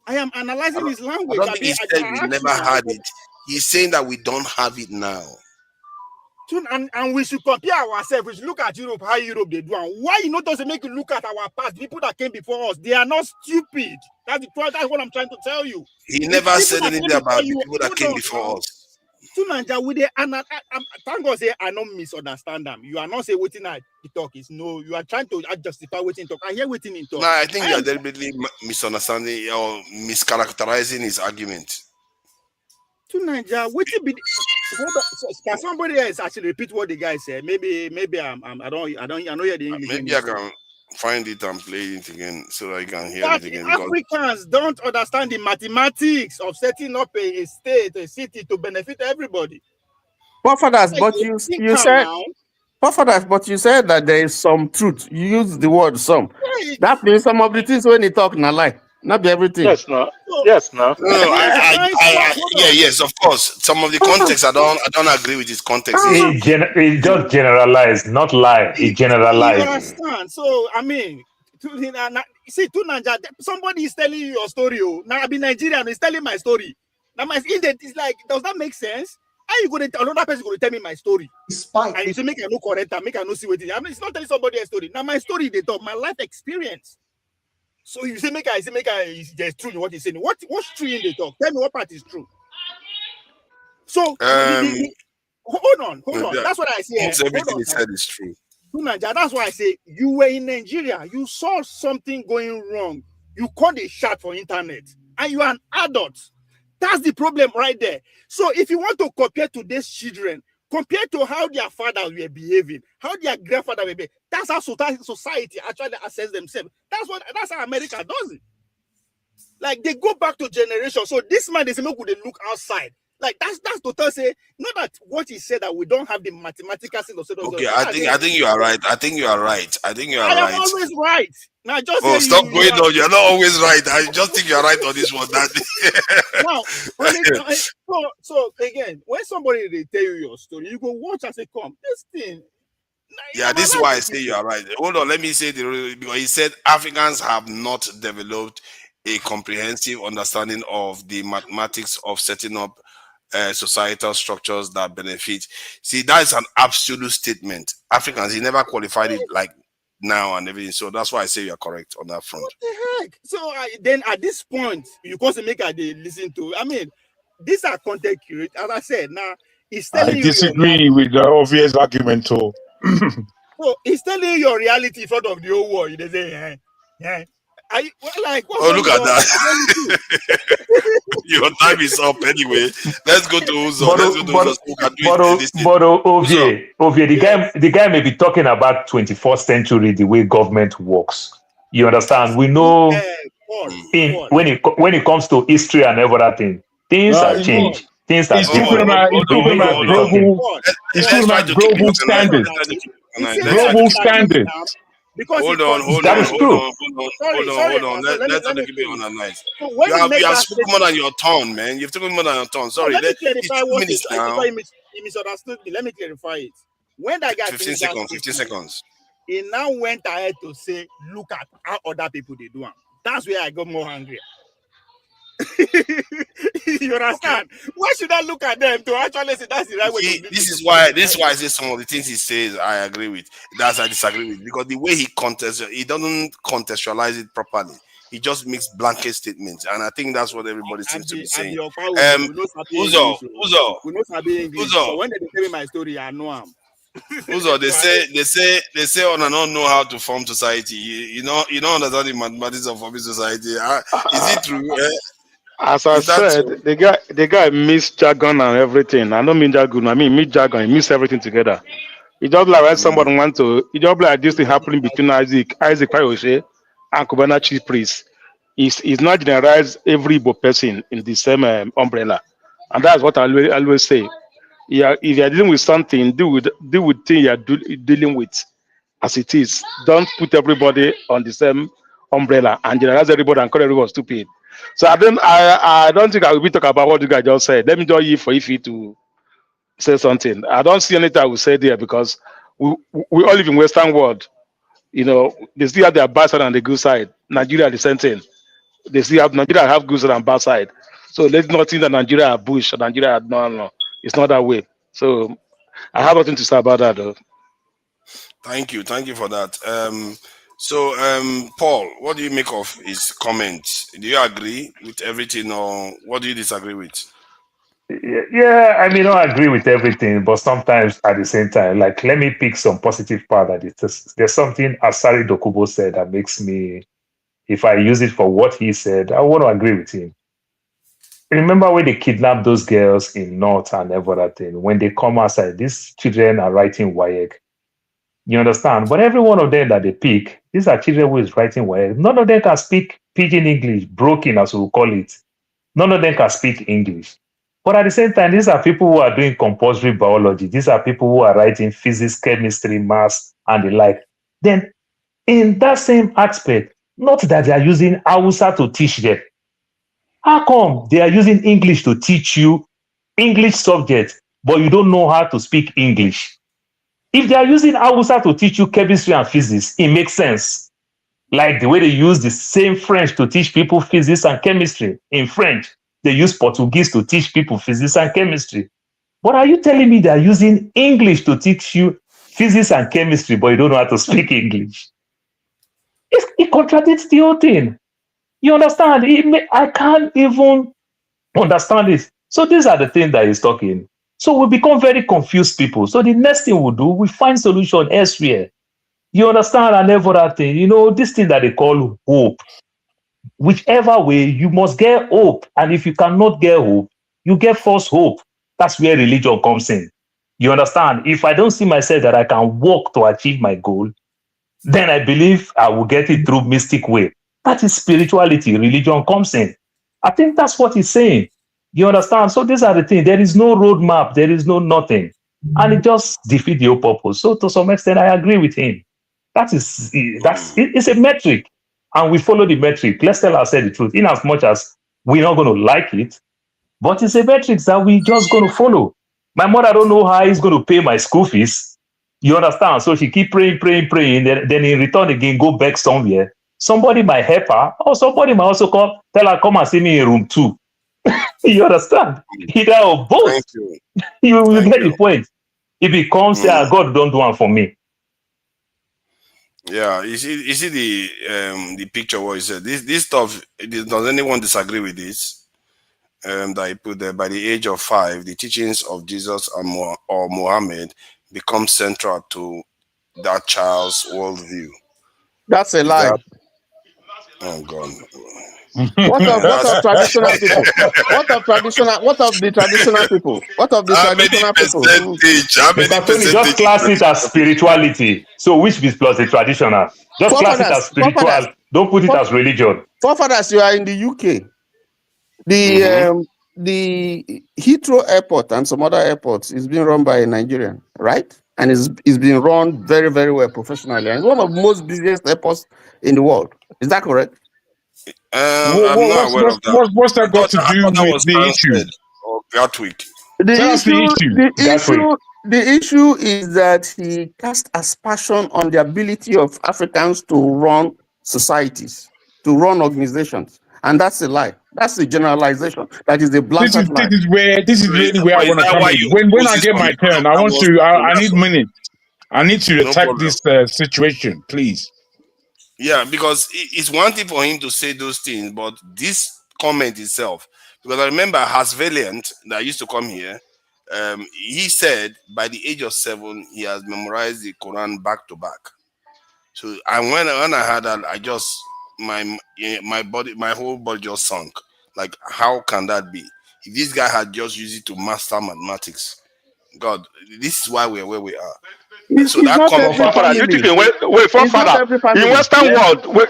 I am analyzing his language. I don't think he said we never had it. He's saying that we don't have it now. And we should compare ourselves. We should look at Europe, how Europe they do, and why doesn't make you look at our past. People that came before us, they are not stupid. That's what I'm trying to tell you. He never said anything about the people that came before us. Thank God say I don't misunderstand them. You are not saying waiting at the talk is no. You are trying to justify waiting talk. I hear waiting in talk. No, I think you are deliberately misunderstanding or mischaracterizing his argument. To Nigeria, can somebody else actually repeat what the guy said? Maybe I know hear the English. Maybe I can find it and play it again so I can hear it again. Africans don't understand the mathematics of setting up a state, a city to benefit everybody. Forefathers, but you said that there is some truth. You use the word some. That means some of the things when you talk na lie. Not be everything. Yes, no. Yes, of course. Some of the context I don't agree with his context. He just generalized, not lie. He generalized. You understand? So I mean, see, to Nigeria, somebody is telling you your story. Now I be Nigerian, he's telling my story. Now it's like, does that make sense? How you gonna another person gonna tell me my story? And you say make I no correct, make I no see what it is. I mean, it's not telling somebody else's story. Now my story they talk, my life experience. So you say there's truth in what he's saying. What's true in the talk? Tell me what part is true. So hold on. That's what I say. Almost everything he said is true. That's why I say you were in Nigeria, you saw something going wrong, you called a shot for internet, and you are an adult. That's the problem right there. So if you want to compare today's children, compared to how their fathers were behaving, how their grandfather were behaving, that's how society actually assess themselves. That's how America does it. Like they go back to generation. So this man, they say, look outside. Like that's to tell say, not that what he said that we don't have the mathematical sense of set. Okay, I think you are right. I am always right. Now just stop going on. You're not always right. I just think you're right on this one. Now, so again, when somebody they tell you your story, you go watch and say, "Come, this thing." Yeah, this is why I say you are right. Hold on, let me say because he said Africans have not developed a comprehensive understanding of the mathematics of setting up societal structures that benefit. See, that is an absolute statement. Africans, he never qualified it like now and everything. So that's why I say you are correct on that front. What the heck? So then at this point, you can't make a day listen to. I mean, these are content curate. As I said, now it's telling I you disagree with the obvious argument too. So he's telling you your reality in front of the whole world. They say, yeah. Are you, like, what's Oh, look at that. Your time is up anyway. Let's go to Uzo. Let's go to Uzo so we can do it. But Ovie, the guy may be talking about 21st century, the way government works. You understand? We know when it comes to history and everything, things have changed. Things have global standards. Global standards. Because hold on. Let's not keep it on a night. You have spoken more than your turn, man. You've taken more than your turn. Sorry, let me clarify what minutes now. He misunderstood me. Let me clarify it. When that guy 15 seconds. He now went ahead to say, look at how other people they do it. That's where I got more angry. You understand? Why should I look at them to actually say that's the right way to do it? This is why I say some of the things he says I agree with. That's I disagree with, because the way he doesn't contextualize it properly. He just makes blanket statements, and I think that's what everybody seems to be saying. Uzo. When they tell me my story, I know him. Uzo, they say on and on know how to form society. You don't understand the mathematics of forming society. Is it true? As I said, the guy missed jargon and everything. I don't mean jargon. I mean missed jargon. He missed everything together. It's just like when somebody wants to. It's just like this thing happening between Isaac Payoshe and Kubana chief priest. It's not generalized every Igbo person in the same umbrella, and that's what I always say. Yeah, if you are dealing with something, deal with things you are dealing with as it is. Don't put everybody on the same umbrella and generalize everybody and call everyone stupid. So I don't think I will be talking about what you guys just said. Let me just yield for Ify to say something. I don't see anything I will say there, because we all live in Western world. You know, they still have their bad side and the good side. Nigeria the same thing. Nigeria have good side and bad side. So let's not think that Nigeria are bush or Nigeria no. It's not that way. So I have nothing to say about that though. Thank you for that. Paul, what do you make of his comments? Do you agree with everything, or what do you disagree with? Yeah, I mean, I agree with everything, but sometimes at the same time, like, let me pick some positive part that there's something Asari Dokubo said that makes me, if I use it for what he said, I want to agree with him. Remember when they kidnapped those girls in North and everything? When they come outside, these children are writing WAEC. You understand? But every one of them that they pick, these are children who is writing WAEC. None of them can speak pidgin English, broken as we call it. None of them can speak English. But at the same time, these are people who are doing compulsory biology. These are people who are writing physics, chemistry, maths, and the like. Then, in that same aspect, not that they are using Hausa to teach them. How come they are using English to teach you English subjects, but you don't know how to speak English? If they are using Hausa to teach you chemistry and physics, it makes sense. Like the way they use the same French to teach people physics and chemistry. In French, they use Portuguese to teach people physics and chemistry. But are you telling me they are using English to teach you physics and chemistry, but you don't know how to speak English? It contradicts the whole thing. You understand? I can't even understand it. So these are the things that he's talking. So we become very confused people. So the next thing we do, we find solution elsewhere. You understand? And everything. You know, this thing that they call hope. Whichever way, you must get hope. And if you cannot get hope, you get false hope. That's where religion comes in. You understand? If I don't see myself that I can work to achieve my goal, then I believe I will get it through mystic way. That is spirituality. Religion comes in. I think that's what he's saying. You understand? So these are the things. There is no roadmap. There is no nothing. And it just defeats your purpose. So to some extent, I agree with him. It's a metric. And we follow the metric. Let's tell ourselves the truth. In as much as we're not going to like it, but it's a metric that we just going to follow. My mother don't know how he's going to pay my school fees. You understand? So she keep praying. Then in return again, go back somewhere. Somebody might help her, or somebody might also tell her, come and see me in room 2. You understand? Either or both. You will get the point. It becomes, God don't do one for me. Yeah, you see the picture what he said. This stuff. Does anyone disagree with this? That he put there. By the age of 5, the teachings of Jesus or Muhammad become central to that child's worldview. That's a Is lie. that? Oh God. What of That's traditional people? What of the traditional people? What of the how many traditional people? percentage? How many Mr. Tony, just percentage? class it as spirituality. So which is plus the traditional? Just class it as spiritual. Don't put it as religion. Forefathers, you are in the UK. The Heathrow Airport and some other airports is being run by a Nigerian, right? And it's being run very, very well professionally. And it's one of the most busiest airports in the world. Is that correct? I'm not aware of that. What's that got to I do thought that with was the issue? Stansted or Gatwick. That's the issue. The issue is that he cast aspersion on the ability of Africans to run societies, to run organizations. And that's a lie. That's a generalization. That is a blatant lie. This is really where I want to come in. When I get my turn, I need minutes. I need to attack this situation, please. Yeah, because it's one thing for him to say those things, but this comment itself, because I remember Has Valiant that used to come here, he said by the age of 7 he has memorized the Quran back to back. So when I heard that, I just my whole body just sunk. Like, how can that be? If this guy had just used it to master mathematics, God, this is why we're where we are. So that comment,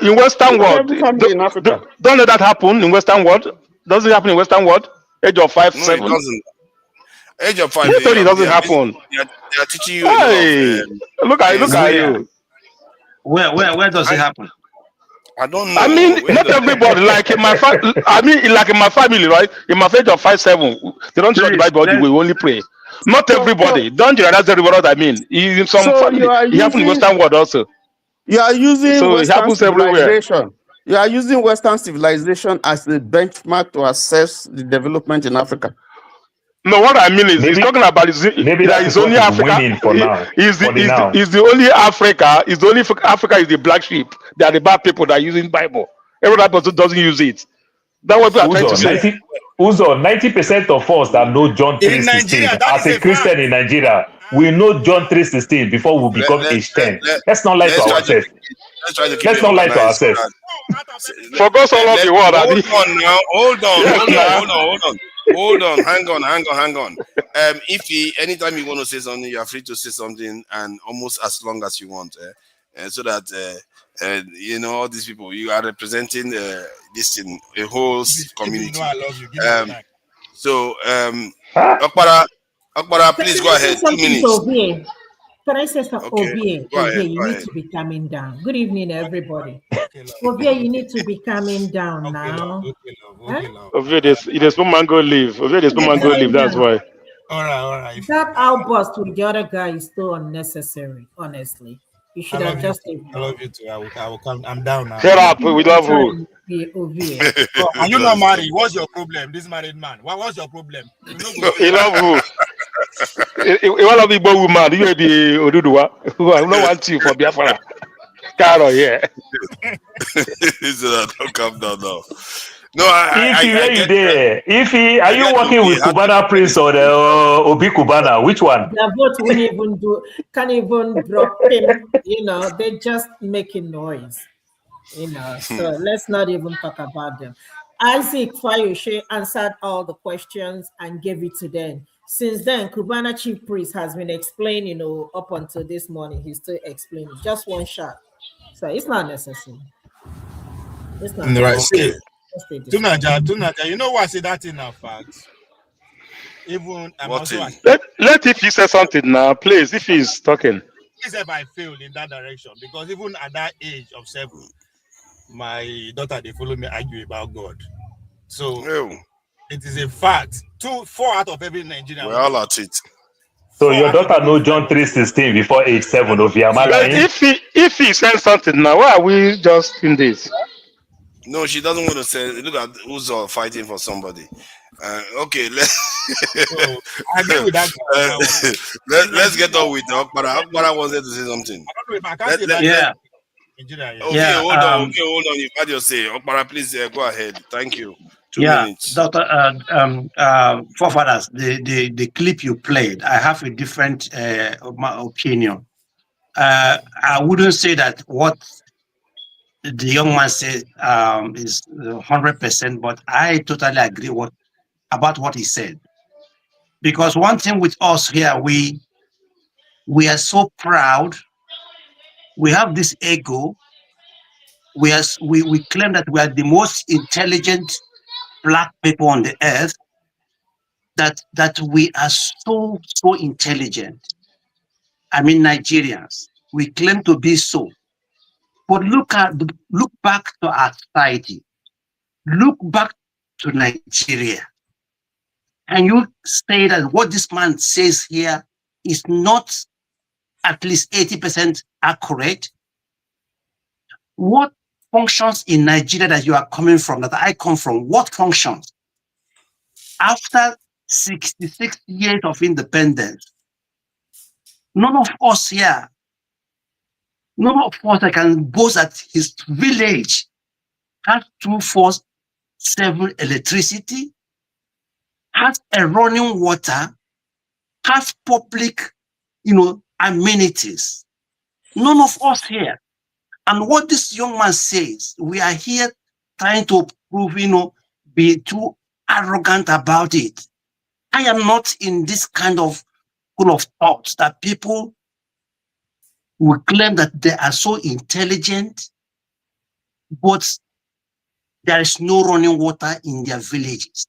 in Western world, don't let that happen in Western world. Does it happen in Western world? Age of 5, 7. It doesn't. Age of 5, it doesn't happen. They are teaching you. Hey, look at you. Where does it happen? I don't know. I mean, not everybody. Like in my like in my family, right? In my age of 5, 7, they don't study the Bible. We only pray. Not everybody. Don't generalize everybody. What I mean, in some family, it happens in Western world also. You are using it happens everywhere. You are using Western civilization as a benchmark to assess the development in Africa. No, what I mean is, he's talking about is only Africa. For now. Is the only Africa? Is the only Africa is the black sheep? They are the bad people that are using Bible. Every other person doesn't use it. That's what we are trying to say. 90% of us that know John 3:16 as a Christian in Nigeria, we know John 3:16 before we become age 10. Let's not lie to ourselves. Let's not lie to ourselves. For God's all of the world. Hold on. Hang on. If anytime you want to say something, you are free to say something, and almost as long as you want, so that all these people you are representing this in a whole community. Akbara, please go ahead. 2 minutes. Can I say something? Ovie, you need to be calming down. Good evening, everybody. Ovie, you need to be calming down now. Ovie, there's no mango leaf. That's why. All right. That outburst with the other guy is so unnecessary, honestly. You should have just. I love you too. I will come. I'm down now. Shut up. We love you. Are you not married? What's your problem? This married man. What's your problem? He love you. You want to be born woman. You be Oduduwa. I don't want you for Biafra. Caro, yeah. Don't calm down now. No, are you working with Cubana Prince or the Obi Cubana? Which one? Their vote can't even drop him. They're just making noise. So let's not even talk about them. Isaac Fayoshe answered all the questions and gave it to them. Since then, Cubana chief priest has been explaining, up until this morning, he's still explaining. Just one shot. So it's not necessary. It's not necessary. Tunaja, you know what? Say that in our facts. Even let if he says something now, please. If he's talking, if I failed in that direction, because even at that age of 7, my daughter they follow me argue about God. So it is a fact. 4 out of every Nigerian. We're all at it. So your daughter know John 3:16 before age 7 of Yamala. If he says something now, why are we just in this? No, she doesn't want to say. Look at who's all fighting for somebody. Okay, I agree with that. Let's get on with Akbara. Akbara wanted to say something. I don't know if I can't say that. Nigeria, Okay, Yeah, hold on. Okay, hold on. You've had your say. Okpara, please go ahead. Thank you. 2 yeah, minutes. Dr. Forefathers, the clip you played, I have a different my opinion. I wouldn't say that what the young man said is 100%, but I totally agree about what he said. Because one thing with us here, we are so proud. We have this ego. We claim that we are the most intelligent black people on the earth. That we are so intelligent. I mean, Nigerians. We claim to be so. But look back to our society. Look back to Nigeria. And you say that what this man says here is not at least 80% accurate. What functions in Nigeria that you are coming from, that I come from, what functions? After 66 years of independence, none of us here, none of us that can boast that his village has 24/7 electricity, has a running water, has public, amenities. None of us here. And what this young man says, we are here trying to prove, be too arrogant about it. I am not in this kind of school of thoughts that people will claim that they are so intelligent, but there is no running water in their villages.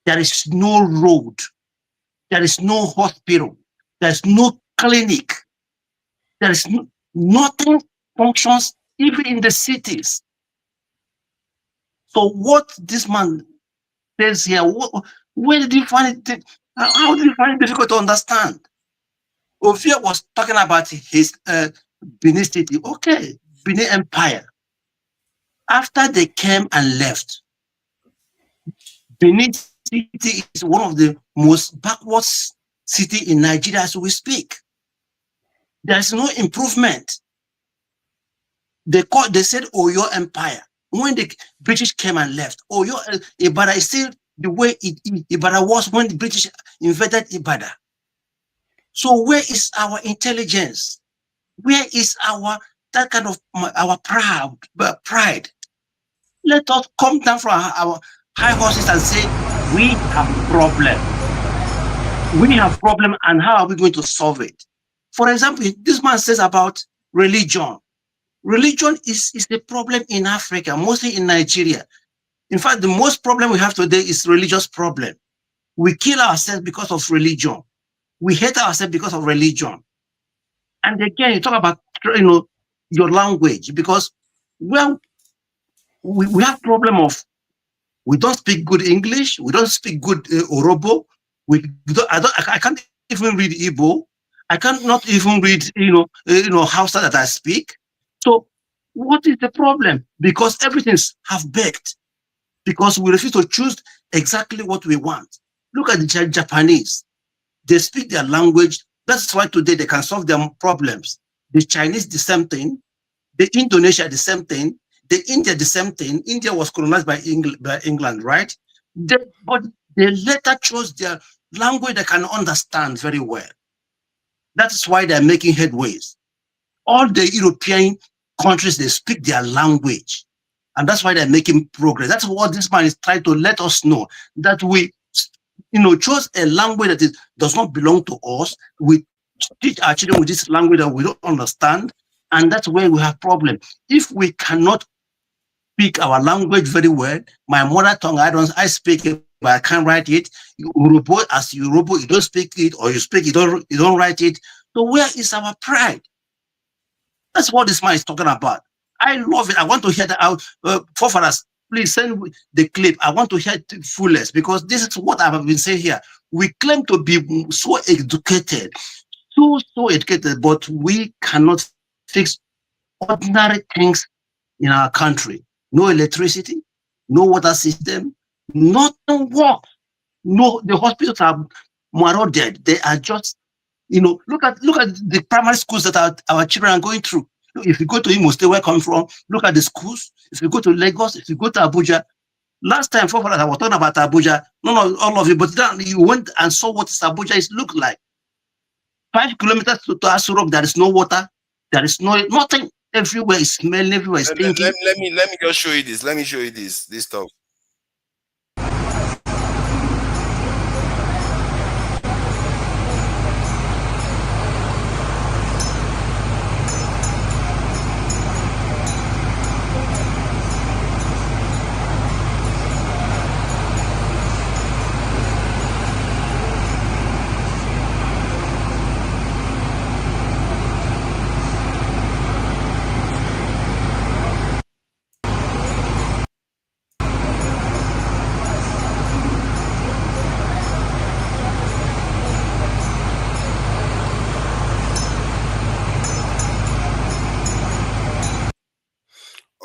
There is no road. There is no hospital. There is no clinic. There is nothing functions even in the cities. So what this man says here, where did you find it? How did you find it difficult to understand? Ophir was talking about his Benin city. Okay, Benin Empire. After they came and left, Benin city is one of the most backwards city in Nigeria as we speak. There is no improvement. They said Oyo Empire. When the British came and left, Oyo Ibadan is still the way Ibadan was when the British invaded Ibadan. So where is our intelligence? Where is that kind of our pride? Let us come down from our high horses and say, we have a problem. We have a problem, and how are we going to solve it? For example, this man says about religion. Religion is a problem in Africa, mostly in Nigeria. In fact, the most problem we have today is religious problem. We kill ourselves because of religion. We hate ourselves because of religion. And again, you talk about your language, because well, we have problem of we don't speak good English, we don't speak good Orobo. I can't even read Igbo. I cannot even read Hausa that I speak. So what is the problem? Because everything's half-baked. Because we refuse to choose exactly what we want. Look at the Japanese. They speak their language. That's why today they can solve their problems. The Chinese, the same thing. The Indonesia, the same thing. The India, the same thing. India was colonized by England, right? But they later chose their language they can understand very well. That is why they're making headways. All the European countries, they speak their language. And that's why they're making progress. That's what this man is trying to let us know, that we chose a language that does not belong to us. We teach our children with this language that we don't understand. And that's where we have problem. If we cannot speak our language very well, my mother tongue, I speak it, but I can't write it. Yoruba, as Yoruba, you don't speak it, or you speak it, you don't write it. So where is our pride? That's what this man is talking about. I love it. I want to hear that out. Forefathers, please send the clip. I want to hear it fullest, because this is what I have been saying here. We claim to be so educated, so educated, but we cannot fix ordinary things in our country. No electricity, no water system, nothing works. No, the hospitals are marauded. They are just, look at the primary schools that our children are going through. If you go to Imo State, where I come from, look at the schools. If you go to Lagos, if you go to Abuja, last time, for I was talking about Abuja, no, all of you, but then you went and saw what Abuja is look like. 5 kilometers to Aso Rock, there is no water, there is nothing. Everywhere is smelling, everywhere is stinking. Let me just show you this. Let me show you this stuff.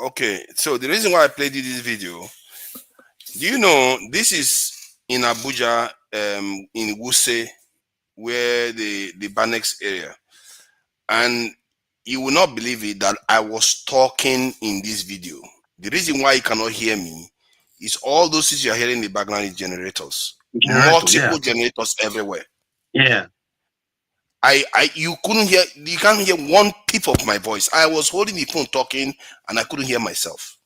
Okay, so the reason why I played you this video, do you know this is in Abuja, in Wuse, where the Banex area, and you will not believe it that I was talking in this video. The reason why you cannot hear me is all those things you are hearing in the background is generators, multiple generators everywhere. Yeah. You can't hear one peep of my voice. I was holding the phone talking and I couldn't hear myself.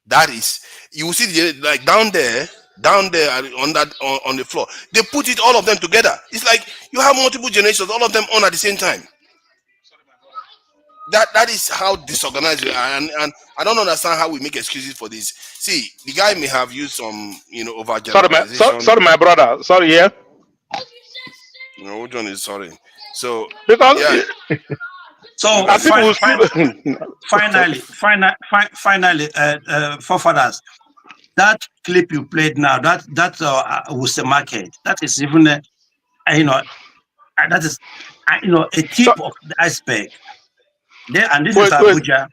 That is, you will see like down there on the floor. They put it all of them together. It's like you have multiple generations, all of them on at the same time. That is how disorganized we are, and I don't understand how we make excuses for this. See, the guy may have used some, over generalization. Sorry, my brother. Sorry, yeah. No, which one is sorry? So because yeah. So finally, forefathers, that clip you played now, that was a market. That is even that is a tip of the iceberg. There, and this is Abuja.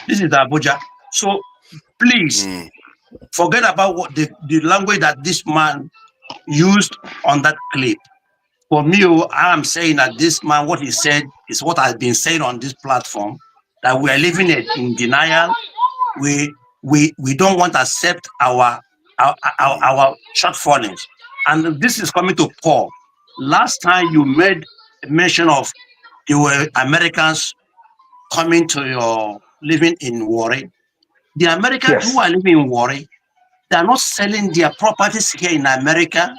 This is Abuja. So please forget about what the language that this man used on that clip. For me, I am saying that this man, what he said is what I've been saying on this platform, that we are living in denial. We don't want to accept our shortfallings. And this is coming to Paul. Last time you made mention of there were Americans coming to your living in Warri. The Americans who are living in Warri, they are not selling their properties here in America.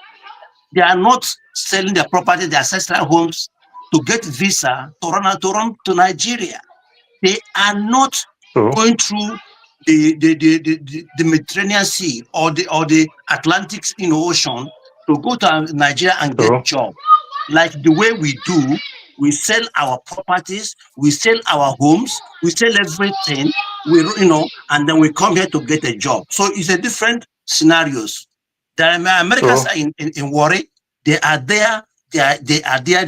They are not selling their property, their ancestral homes, to get visa to run to Nigeria. They are not going through the Mediterranean Sea or the Atlantic Ocean to go to Nigeria and get job. Like the way we do, we sell our properties, we sell our homes, we sell everything, and then we come here to get a job. So it's a different scenarios. The Americans are in Warri. They are there. They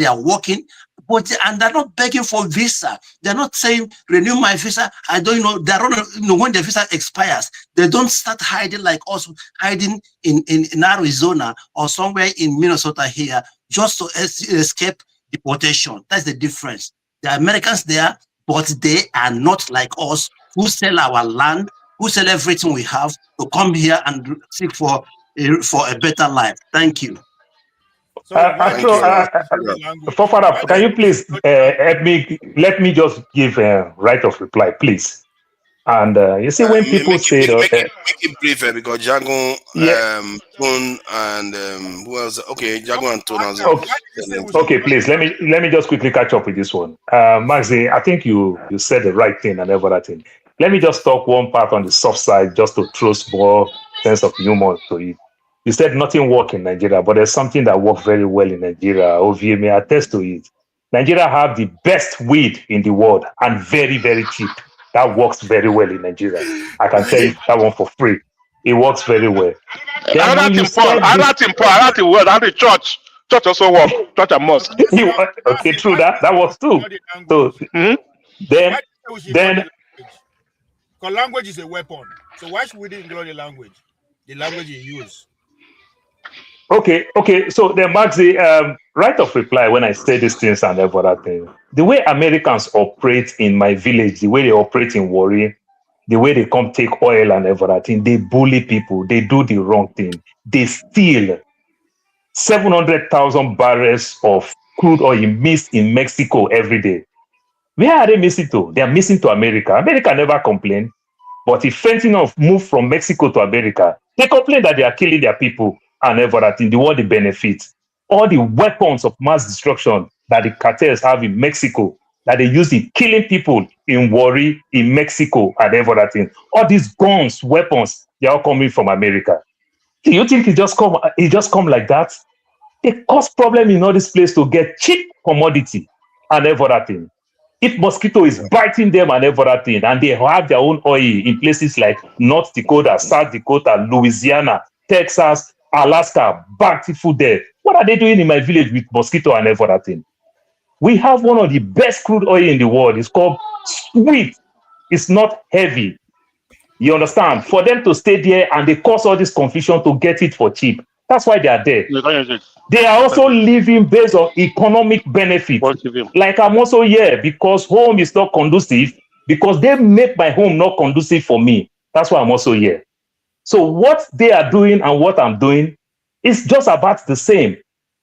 are working, and they're not begging for visa. They're not saying renew my visa. I don't know. They're not, when the visa expires, they don't start hiding like us, hiding in Arizona or somewhere in Minnesota here just to escape deportation. That's the difference. The Americans there, but they are not like us who sell our land, who sell everything we have to come here and seek for a better life. Thank you. Forefather, can you please help me? Let me just give a right of reply, please. And you see, when people say make it briefer because Jago, Tone, and who else? Okay, Jago and Tone. Okay, please let me just quickly catch up with this one. Maxi, I think you said the right thing and everything. Let me just talk one part on the soft side, just to throw more sense of humor to it. You said nothing works in Nigeria, but there's something that works very well in Nigeria. OVA may attest to it. Nigeria have the best weed in the world and very, very cheap. That works very well in Nigeria. I can tell you that one for free. It works very well. Church also works. Church and mosque. Okay, true that. That works too. So then. Because language is a weapon. So why should we ignore the language? The language you use. Okay. So then, Maxi, right of reply when I say these things and every other thing. The way Americans operate in my village, the way they operate in Warri, the way they come take oil and every other thing, they bully people. They do the wrong thing. They steal 700,000 barrels of crude oil missed in Mexico every day. Where are they missing to? They are missing to America. America never complained. But if fentanyl moved from Mexico to America, they complain that they are killing their people and everything. They want the benefits. All the weapons of mass destruction that the cartels have in Mexico, that they use in killing people in Warri, in Mexico, and everything. All these guns, weapons, they are coming from America. Do you think it just come like that? They cause problem in all this place to get cheap commodity and everything. If mosquito is biting them and everything, and they have their own oil in places like North Dakota, South Dakota, Louisiana, Texas, Alaska, bountiful there. What are they doing in my village with mosquito and everything? We have one of the best crude oil in the world. It's called sweet. It's not heavy. You understand? For them to stay there and they cause all this confusion to get it for cheap. That's why they are there. They are also living based on economic benefit. Like I'm also here because home is not conducive, because they make my home not conducive for me. That's why I'm also here. So what they are doing and what I'm doing is just about the same.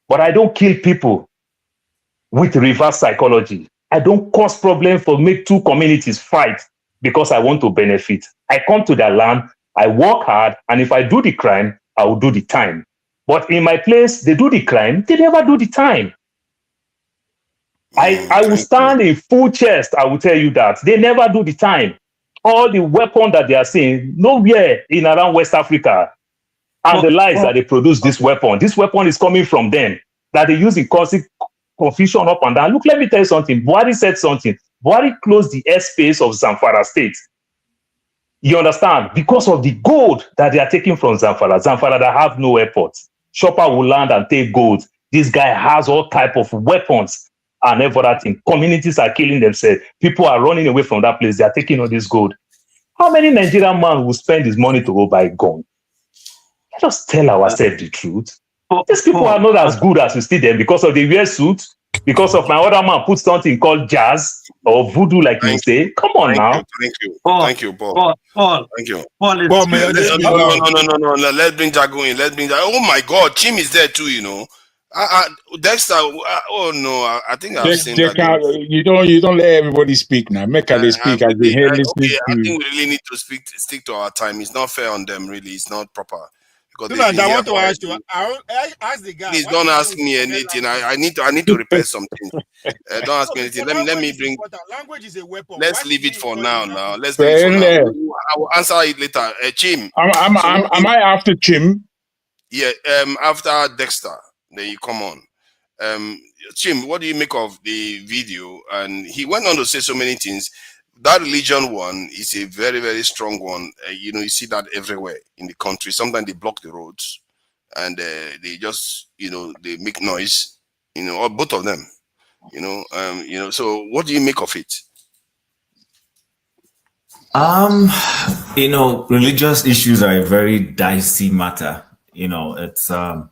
But I don't kill people with reverse psychology. I don't cause problems for make two communities fight because I want to benefit. I come to their land, I work hard, and if I do the crime, I will do the time. But in my place, they do the crime, they never do the time. I will stand in full chest, I will tell you that. They never do the time. All the weapons that they are seeing, nowhere in around West Africa, and the lies that they produce this weapon is coming from them, that they use in causing confusion up and down. Look, let me tell you something. Buhari said something. Buhari closed the airspace of Zamfara State. You understand? Because of the gold that they are taking from Zamfara. Zamfara that have no airports. Shopper will land and take gold. This guy has all type of weapons and everything. Communities are killing themselves. People are running away from that place. They are taking all this gold. How many Nigerian man will spend his money to go buy a gun? Just tell ourselves the truth. These people are not as good as we see them because of the wear suit, because of my other man put something called jazz or voodoo, like you say. Come on now. Thank you, Paul. Thank you. Paul, No. Let's bring Jago in. Oh my God, Chim is there too. You know. Dexter. Oh no, I think I've seen that. You don't let everybody speak now. Make they speak as they hear listening. I think we really need to stick to our time. It's not fair on them. Really, it's not proper. Because I want to ask you. I ask the guy. Please don't ask me anything. I need to repair something. Don't ask me anything. Let me bring. Language is a weapon. Let's leave it for now. Let's leave it for now. I will answer it later. Chim. Am I after Chim? Yeah. After Dexter, then you come on. Chim, what do you make of the video? And he went on to say so many things. That religion one is a very, very strong one. You see that everywhere in the country. Sometimes they block the roads and they just, they make noise, or both of them, so what do you make of it? Religious issues are a very dicey matter. It's and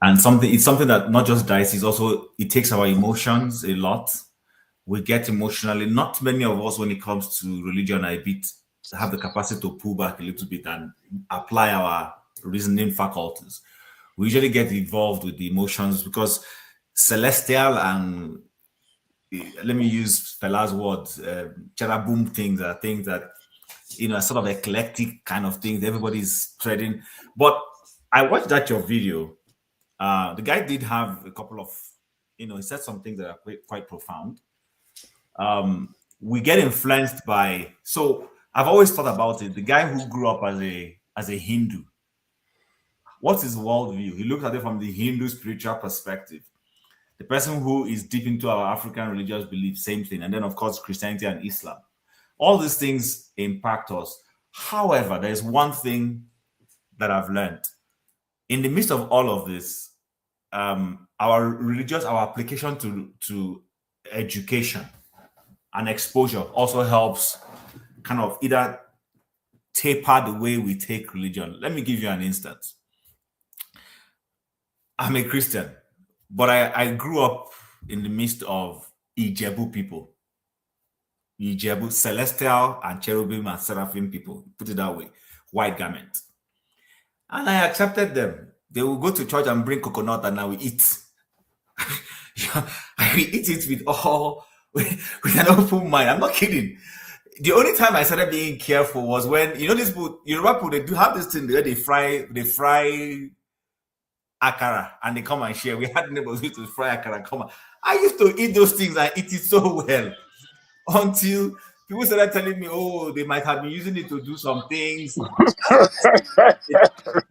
it's something that not just dicey, it's also, it takes our emotions a lot. We get emotionally, not many of us when it comes to religion have the capacity to pull back a little bit and apply our reasoning faculties. We usually get involved with the emotions because celestial and, let me use Fela's words, cherubim things are things that, sort of eclectic kind of things everybody's treading. But I watched your video. The guy did have a couple of, he said some things that are quite profound. We get influenced by, so I've always thought about it, the guy who grew up as a Hindu, what's his worldview? He looks at it from the Hindu spiritual perspective. The person who is deep into our African religious beliefs, same thing. And then of course Christianity and Islam, all these things impact us. However, there's one thing that I've learned in the midst of all of this. Our application to education and exposure also helps kind of either taper the way we take religion. Let me give you an instance. I'm a Christian, but I grew up in the midst of Ijebu people. Ijebu, celestial and cherubim and seraphim people, put it that way, white garment. And I accepted them. They will go to church and bring coconut and I will eat. I will eat it with an open mind. I'm not kidding. The only time I started being careful was when, you know, these people, Yoruba people, they do have this thing where they fry akara and they come and share. We had neighbors who used to fry akara and come on. I used to eat those things and eat it so well until people started telling me, oh, they might have been using it to do some things. Be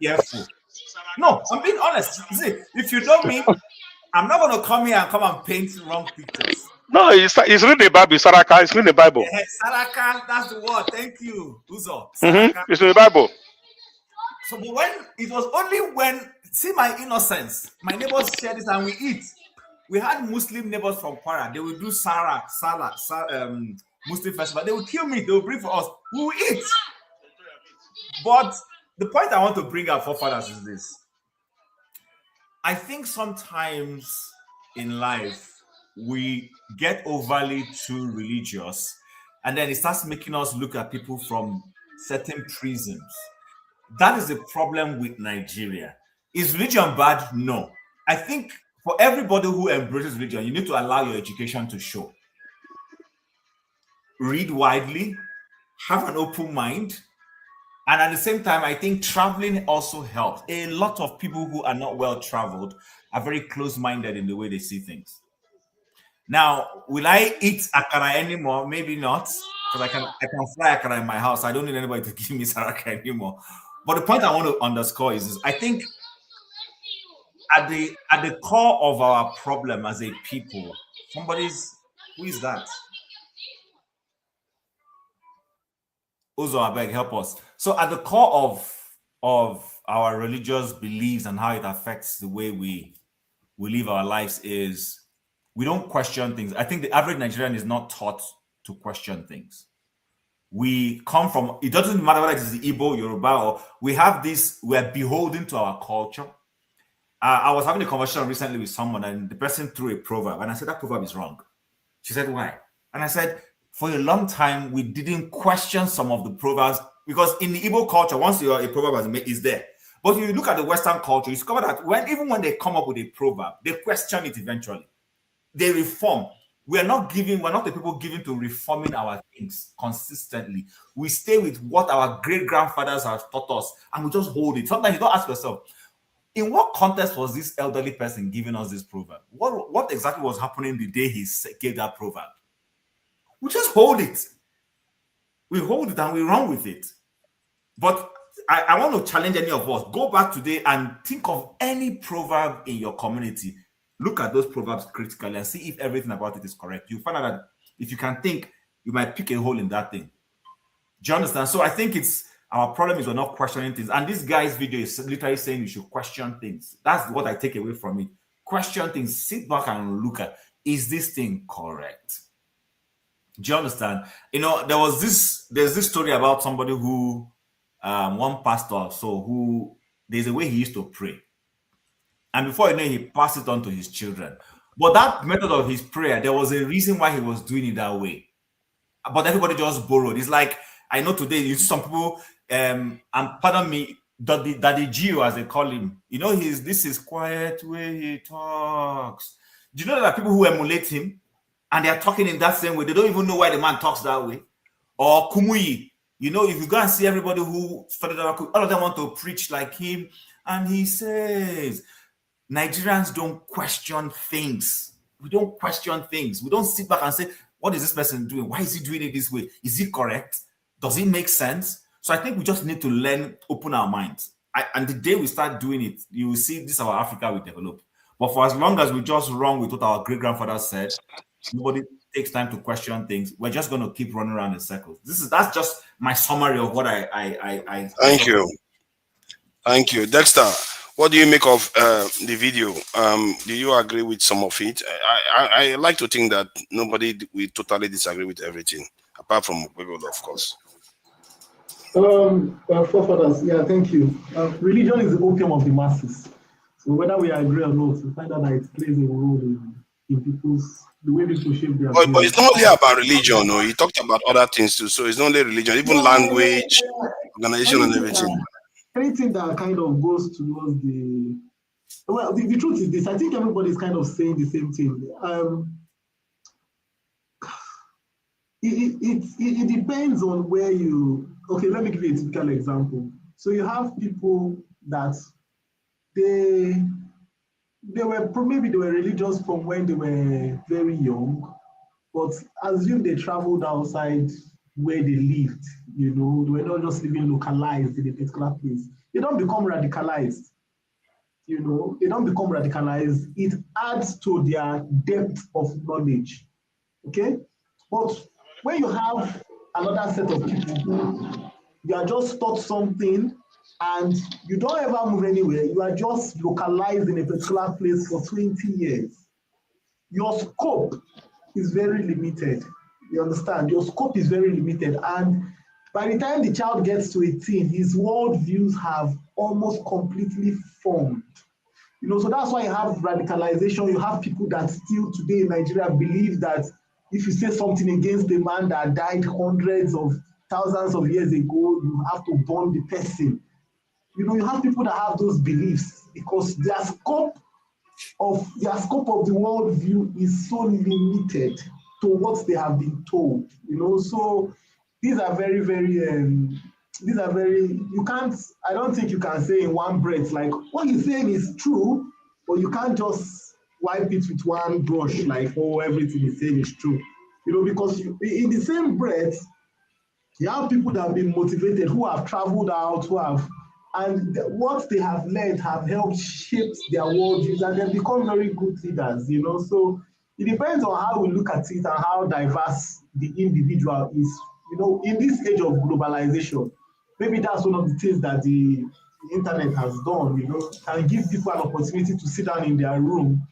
careful. No, I'm being honest. See, if you know me, I'm not going to come here and come and paint wrong pictures. No, it's reading the Bible, Saraka. It's reading the Bible. Yeah, Saraka, that's the word. Thank you, Uzo. It's in the Bible. So when it was only when, see my innocence, my neighbors share this and we eat. We had Muslim neighbors from Kwara. They would do Muslim festival. They would kill me. They would bring for us. We will eat. But the point I want to bring up for fathers is this. I think sometimes in life, we get overly too religious, and then it starts making us look at people from certain prisms. That is the problem with Nigeria. Is religion bad? No. I think for everybody who embraces religion, you need to allow your education to show. Read widely, have an open mind, and at the same time, I think traveling also helps. A lot of people who are not well traveled are very close-minded in the way they see things. Now, will I eat akara anymore? Maybe not, because I can fry akara in my house. I don't need anybody to give me saraka anymore. But the point I want to underscore is I think at the core of our problem as a people, who is that? Uzo, I beg, help us. So at the core of our religious beliefs and how it affects the way we live our lives is we don't question things. I think the average Nigerian is not taught to question things. We come from, it doesn't matter whether it is the Igbo, Yoruba, or we're beholden to our culture. I was having a conversation recently with someone and the person threw a proverb and I said, that proverb is wrong. She said, why? And I said, for a long time, we didn't question some of the proverbs because in the Igbo culture, once a proverb is made, it's there. But if you look at the Western culture, you discover that even when they come up with a proverb, they question it eventually. They reform. We're not the people given to reforming our things consistently. We stay with what our great-grandfathers have taught us and we just hold it. Sometimes you don't ask yourself, in what context was this elderly person giving us this proverb? What exactly was happening the day he gave that proverb? We just hold it. We hold it and we run with it. But I want to challenge any of us. Go back today and think of any proverb in your community. Look at those proverbs critically and see if everything about it is correct. You find out that if you can think, you might pick a hole in that thing. Do you understand? So I think our problem is we're not questioning things. And this guy's video is literally saying you should question things. That's what I take away from it. Question things. Sit back and look at, is this thing correct? Do you understand? You know, there's this story about somebody who, one pastor, there's a way he used to pray. And before you know, he passed it on to his children. But that method of his prayer, there was a reason why he was doing it that way. But everybody just borrowed. It's like, I know today, you see some people, and pardon me, Daddy Gio, as they call him, you know, this is quiet way he talks. Do you know that there are people who emulate him? And they're talking in that same way. They don't even know why the man talks that way. Or Kumuyi. You know, if you go and see everybody who started all of them want to preach like him. And he says, Nigerians don't question things. We don't question things. We don't sit back and say, what is this person doing? Why is he doing it this way? Is it correct? Does it make sense? So I think we just need to learn, open our minds. And the day we start doing it, you will see this our Africa will develop. But for as long as we just run with what our great-grandfathers said, nobody takes time to question things, we're just going to keep running around in circles. That's just my summary of what I Thank you. Dexter, what do you make of the video? Do you agree with some of it? I like to think that nobody will totally disagree with everything, apart from people, of course. Forefathers, yeah, thank you. Religion is the opium of the masses. So whether we agree or not, we find out that it plays a role in people's, the way people shape their But views. it's not only about religion, no. He talked about other things too. So it's not only religion, even language, organization, and everything. Anything that kind of goes towards the, well, the truth is this, I think everybody is kind of saying the same thing. It depends on where you, okay, let me give you a typical example. So you have people that they were, maybe they were religious from when they were very young, but assume they traveled outside where they lived, you know, they were not just living localized in a particular place. They don't become radicalized, you know, they don't become radicalized. It adds to their depth of knowledge, okay? But when you have another set of people who you are just taught something and you don't ever move anywhere, you are just localized in a particular place for 20 years, your scope is very limited. You understand? Your scope is very limited. And by the time the child gets to 18, his worldviews have almost completely formed. You know, so that's why you have radicalization. You have people that still today in Nigeria believe that if you say something against a man that died hundreds of thousands of years ago, you have to burn the person. You know, you have people that have those beliefs because their scope of the worldview is so limited to what they have been told. You know, so these are very, you can't, I don't think you can say in one breath, like what he's saying is true, but you can't just wipe it with one brush, like, oh, everything he's saying is true. You know, because in the same breath, you have people that have been motivated, who have traveled out, and what they have learned have helped shape their worldviews, and they've become very good leaders, you know. So it depends on how we look at it and how diverse the individual is. You know, in this age of globalization, maybe that's one of the things that the internet has done, you know, can give people an opportunity to sit down in their room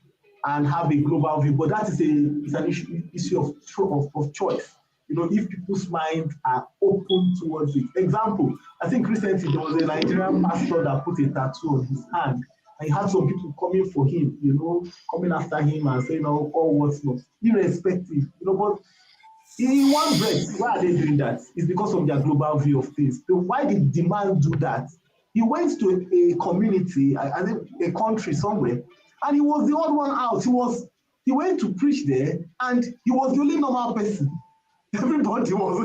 and have a global view. But that is an issue of choice. You know, if people's minds are open towards it. Example, I think recently there was a Nigerian pastor that put a tattoo on his hand, and he had some people coming for him, you know, coming after him and saying, oh, what's not, irrespective, you know. But in one breath, why are they doing that? It's because of their global view of things. So why did the man do that? He went to a community, I think a country somewhere, and he was the odd one out. He went to preach there, and he was the only normal person. Everybody was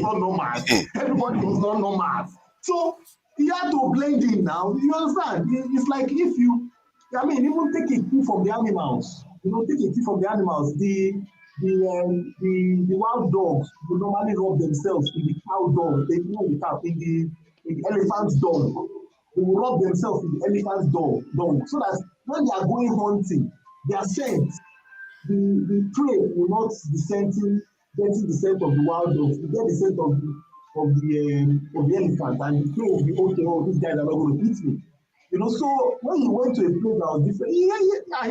not normal. Everybody was not normal. So he had to blend in now. You understand? It's like if you, I mean, even take a cue from the animals. You know, take a cue from the animals. The wild dogs will normally rub themselves in the cow dung. They know the cow in the elephant's dung. They will rub themselves in the elephant's dung, so that when they are going hunting, their scent, the prey will not be getting the scent of the wild dogs. You get the scent of the elephant, and the prey will be okay. Oh, these guys are not going to eat me. You know, so when he went to a place that was different, he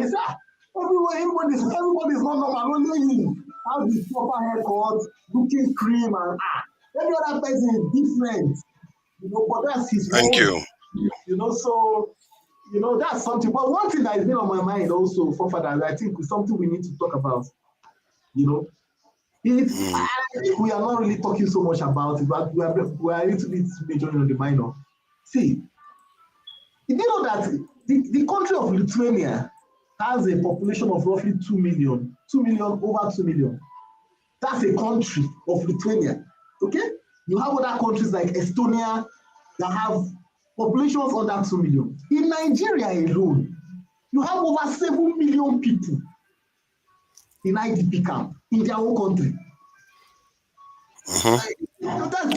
said, everybody's not normal, only you have the proper haircut, looking cream, and every other person is different. You know, but that's his Thank you. You know, so you know that's something. But one thing that has been on my mind also, forefathers, I think is something we need to talk about. You know, I think we are not really talking so much about it, but we are a little bit majoring on the minor. See, did you know that the country of Lithuania has a population of roughly 2 million, over 2 million. That's a country of Lithuania, okay? You have other countries like Estonia that have populations under 2 million. In Nigeria alone, you have over 7 million people in IDP camp in their own country.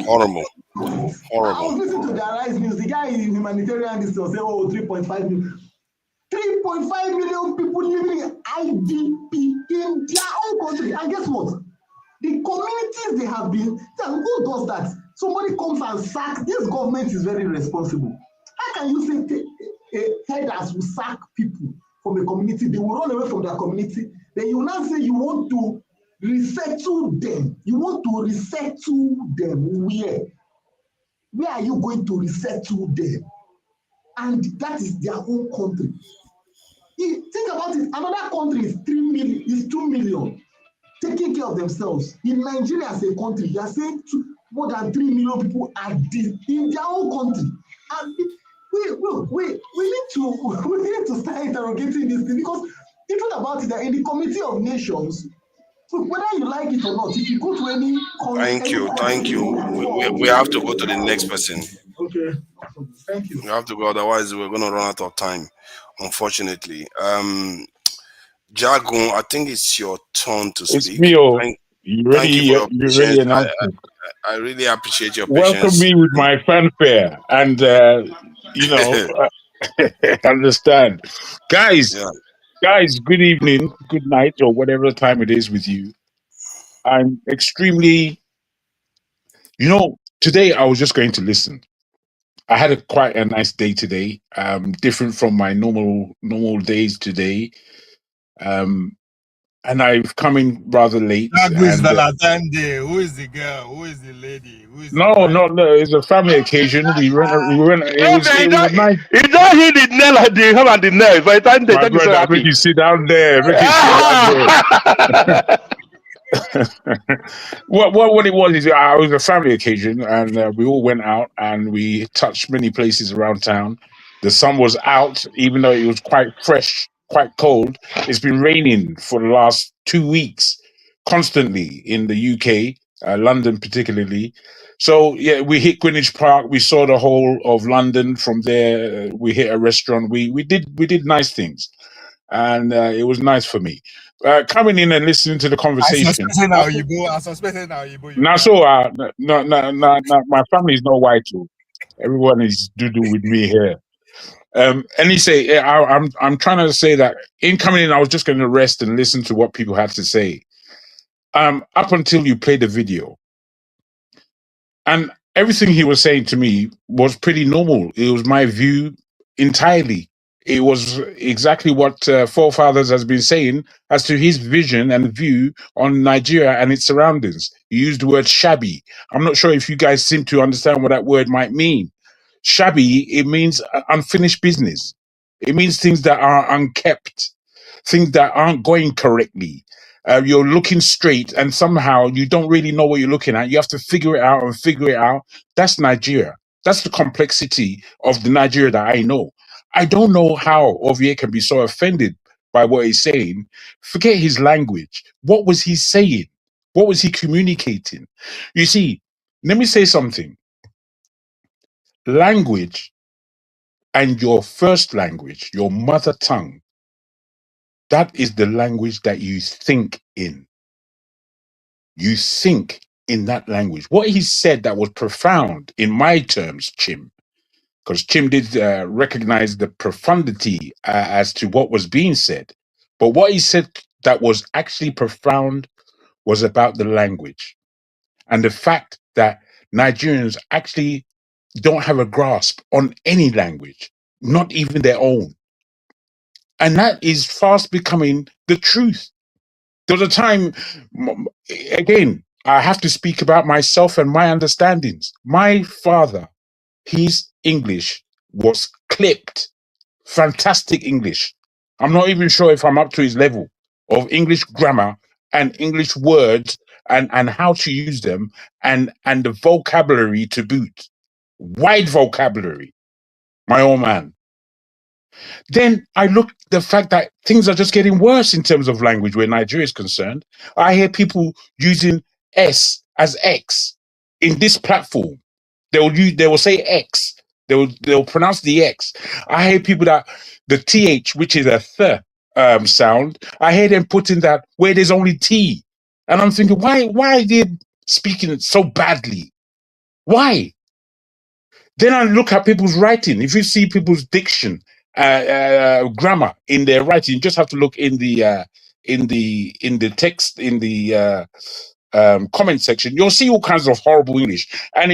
Horrible. I was listening to the Arise News. The guy in humanitarian this was saying, oh, 3.5 million. 3.5 million people living in IDP in their own country. And guess what? The communities they have been, who does that? Somebody comes and sacks. This government is very responsible. How can you say headers will sack people from a community? They will run away from their community. Then you will now say you want to resettle them. You want to resettle them where? Where are you going to resettle them? and that is their own country. Think about it. Another country is 3 million, is 2 million, taking care of themselves. In Nigeria as a country, you are saying more than 3 million people are in their own country. And we need to start interrogating this thing, because the truth about it, that in the Committee of Nations, whether you like it or not, if you go to any country, Thank you. We have to go to the next person. Okay, thank you. We have to go, otherwise we're going to run out of time, unfortunately. Jagun, I think it's your turn to speak. It's me. Thank you for your You patience. really announced it. I really appreciate your Welcome patience. me with my fanfare, and understand, guys. Yeah. Guys, good evening, good night, or whatever time it is with you. I'm extremely, today I was just going to listen. I had quite a nice day today, different from my normal days today. And I've come in rather late. Who is Valentine Day? Who is the girl? Who is the lady? Who is No, it's a family occasion. We went. It was nice. You don't hear the nail and the hammer and the nail. By the time they My brother, make you sit down there. Make you sit down there. What it was is it was a family occasion, and we all went out and we touched many places around town. The sun was out, even though it was quite fresh, quite cold. It's been raining for the last 2 weeks, constantly in the UK, London particularly. So yeah, we hit Greenwich Park. We saw the whole of London from there. We hit a restaurant. We did nice things, and it was nice for me. Coming in and listening to the conversation. I suspected now you. Now, so no, my family is not white too. Everyone is doo-doo with me here. And he say, I'm trying to say that in coming in, I was just going to rest and listen to what people had to say. Up until you play the video, and everything he was saying to me was pretty normal. It was my view entirely. It was exactly what Forefathers has been saying as to his vision and view on Nigeria and its surroundings. He used the word shabby. I'm not sure if you guys seem to understand what that word might mean. Shabby, it means unfinished business. It means things that are unkept, things that aren't going correctly. You're looking straight and somehow you don't really know what you're looking at. You have to figure it out. That's Nigeria. That's the complexity of the Nigeria that I know. I don't know how Ovie can be so offended by what he's saying. Forget his language. What was he saying? What was he communicating? You see, let me say something. Language and your first language, your mother tongue, that is the language that you think in. You think in that language. What he said that was profound in my terms, Chim, because Chim did recognize the profundity as to what was being said. But what he said that was actually profound was about the language and the fact that Nigerians actually don't have a grasp on any language, not even their own. And that is fast becoming the truth. There was a time, again, I have to speak about myself and my understandings. My father, his English was clipped. Fantastic English. I'm not even sure if I'm up to his level of English grammar and English words and how to use them and the vocabulary to boot. Wide vocabulary, my old man. Then I look the fact that things are just getting worse in terms of language where Nigeria is concerned. I hear people using S as X in this platform. They will say X. They'll pronounce the X. I hear people that the TH, which is a th sound, I hear them putting that where there's only T. And I'm thinking, why are they speaking it so badly? Why? Then I look at people's writing. If you see people's diction, grammar in their writing, you just have to look in the text, in the comment section. You'll see all kinds of horrible English. And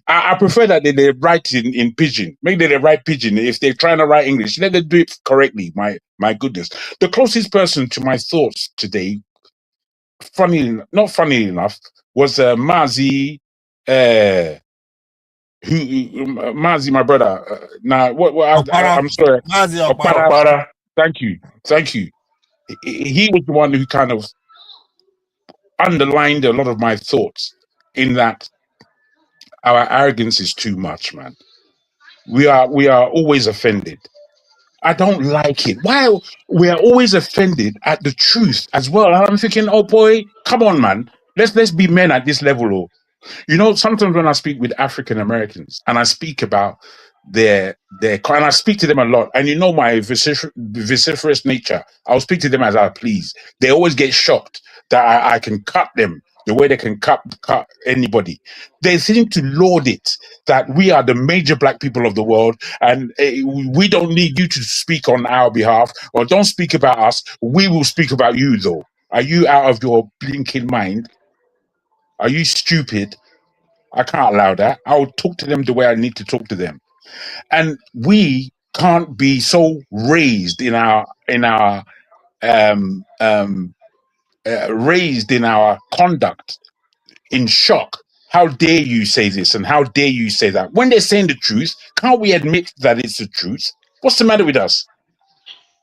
I prefer that they write in pidgin. Maybe they write pidgin. If they're trying to write English, let them do it correctly. My goodness. The closest person to my thoughts today, not funny enough, was Mazi Mazi, my brother. Now, I'm sorry. Mazi Okpara. Okpara. Thank you. He was the one who kind of underlined a lot of my thoughts in that our arrogance is too much, man. We are always offended. I don't like it. Why we are always offended at the truth as well? And I'm thinking, oh boy, come on, man. Let's be men at this level. Or you know, sometimes when I speak with African Americans and I speak about their and I speak to them a lot, and you know my vociferous nature, I'll speak to them as I please. They always get shocked that I can cut them the way they can cut anybody. They seem to laud it that we are the major black people of the world, and we don't need you to speak on our behalf, or don't speak about us. We will speak about you, though. Are you out of your blinking mind? Are you stupid? I can't allow that. I will talk to them the way I need to talk to them. And we can't be so raised in our raised in our conduct in shock. How dare you say this and how dare you say that? When they're saying the truth, can't we admit that it's the truth? What's the matter with us?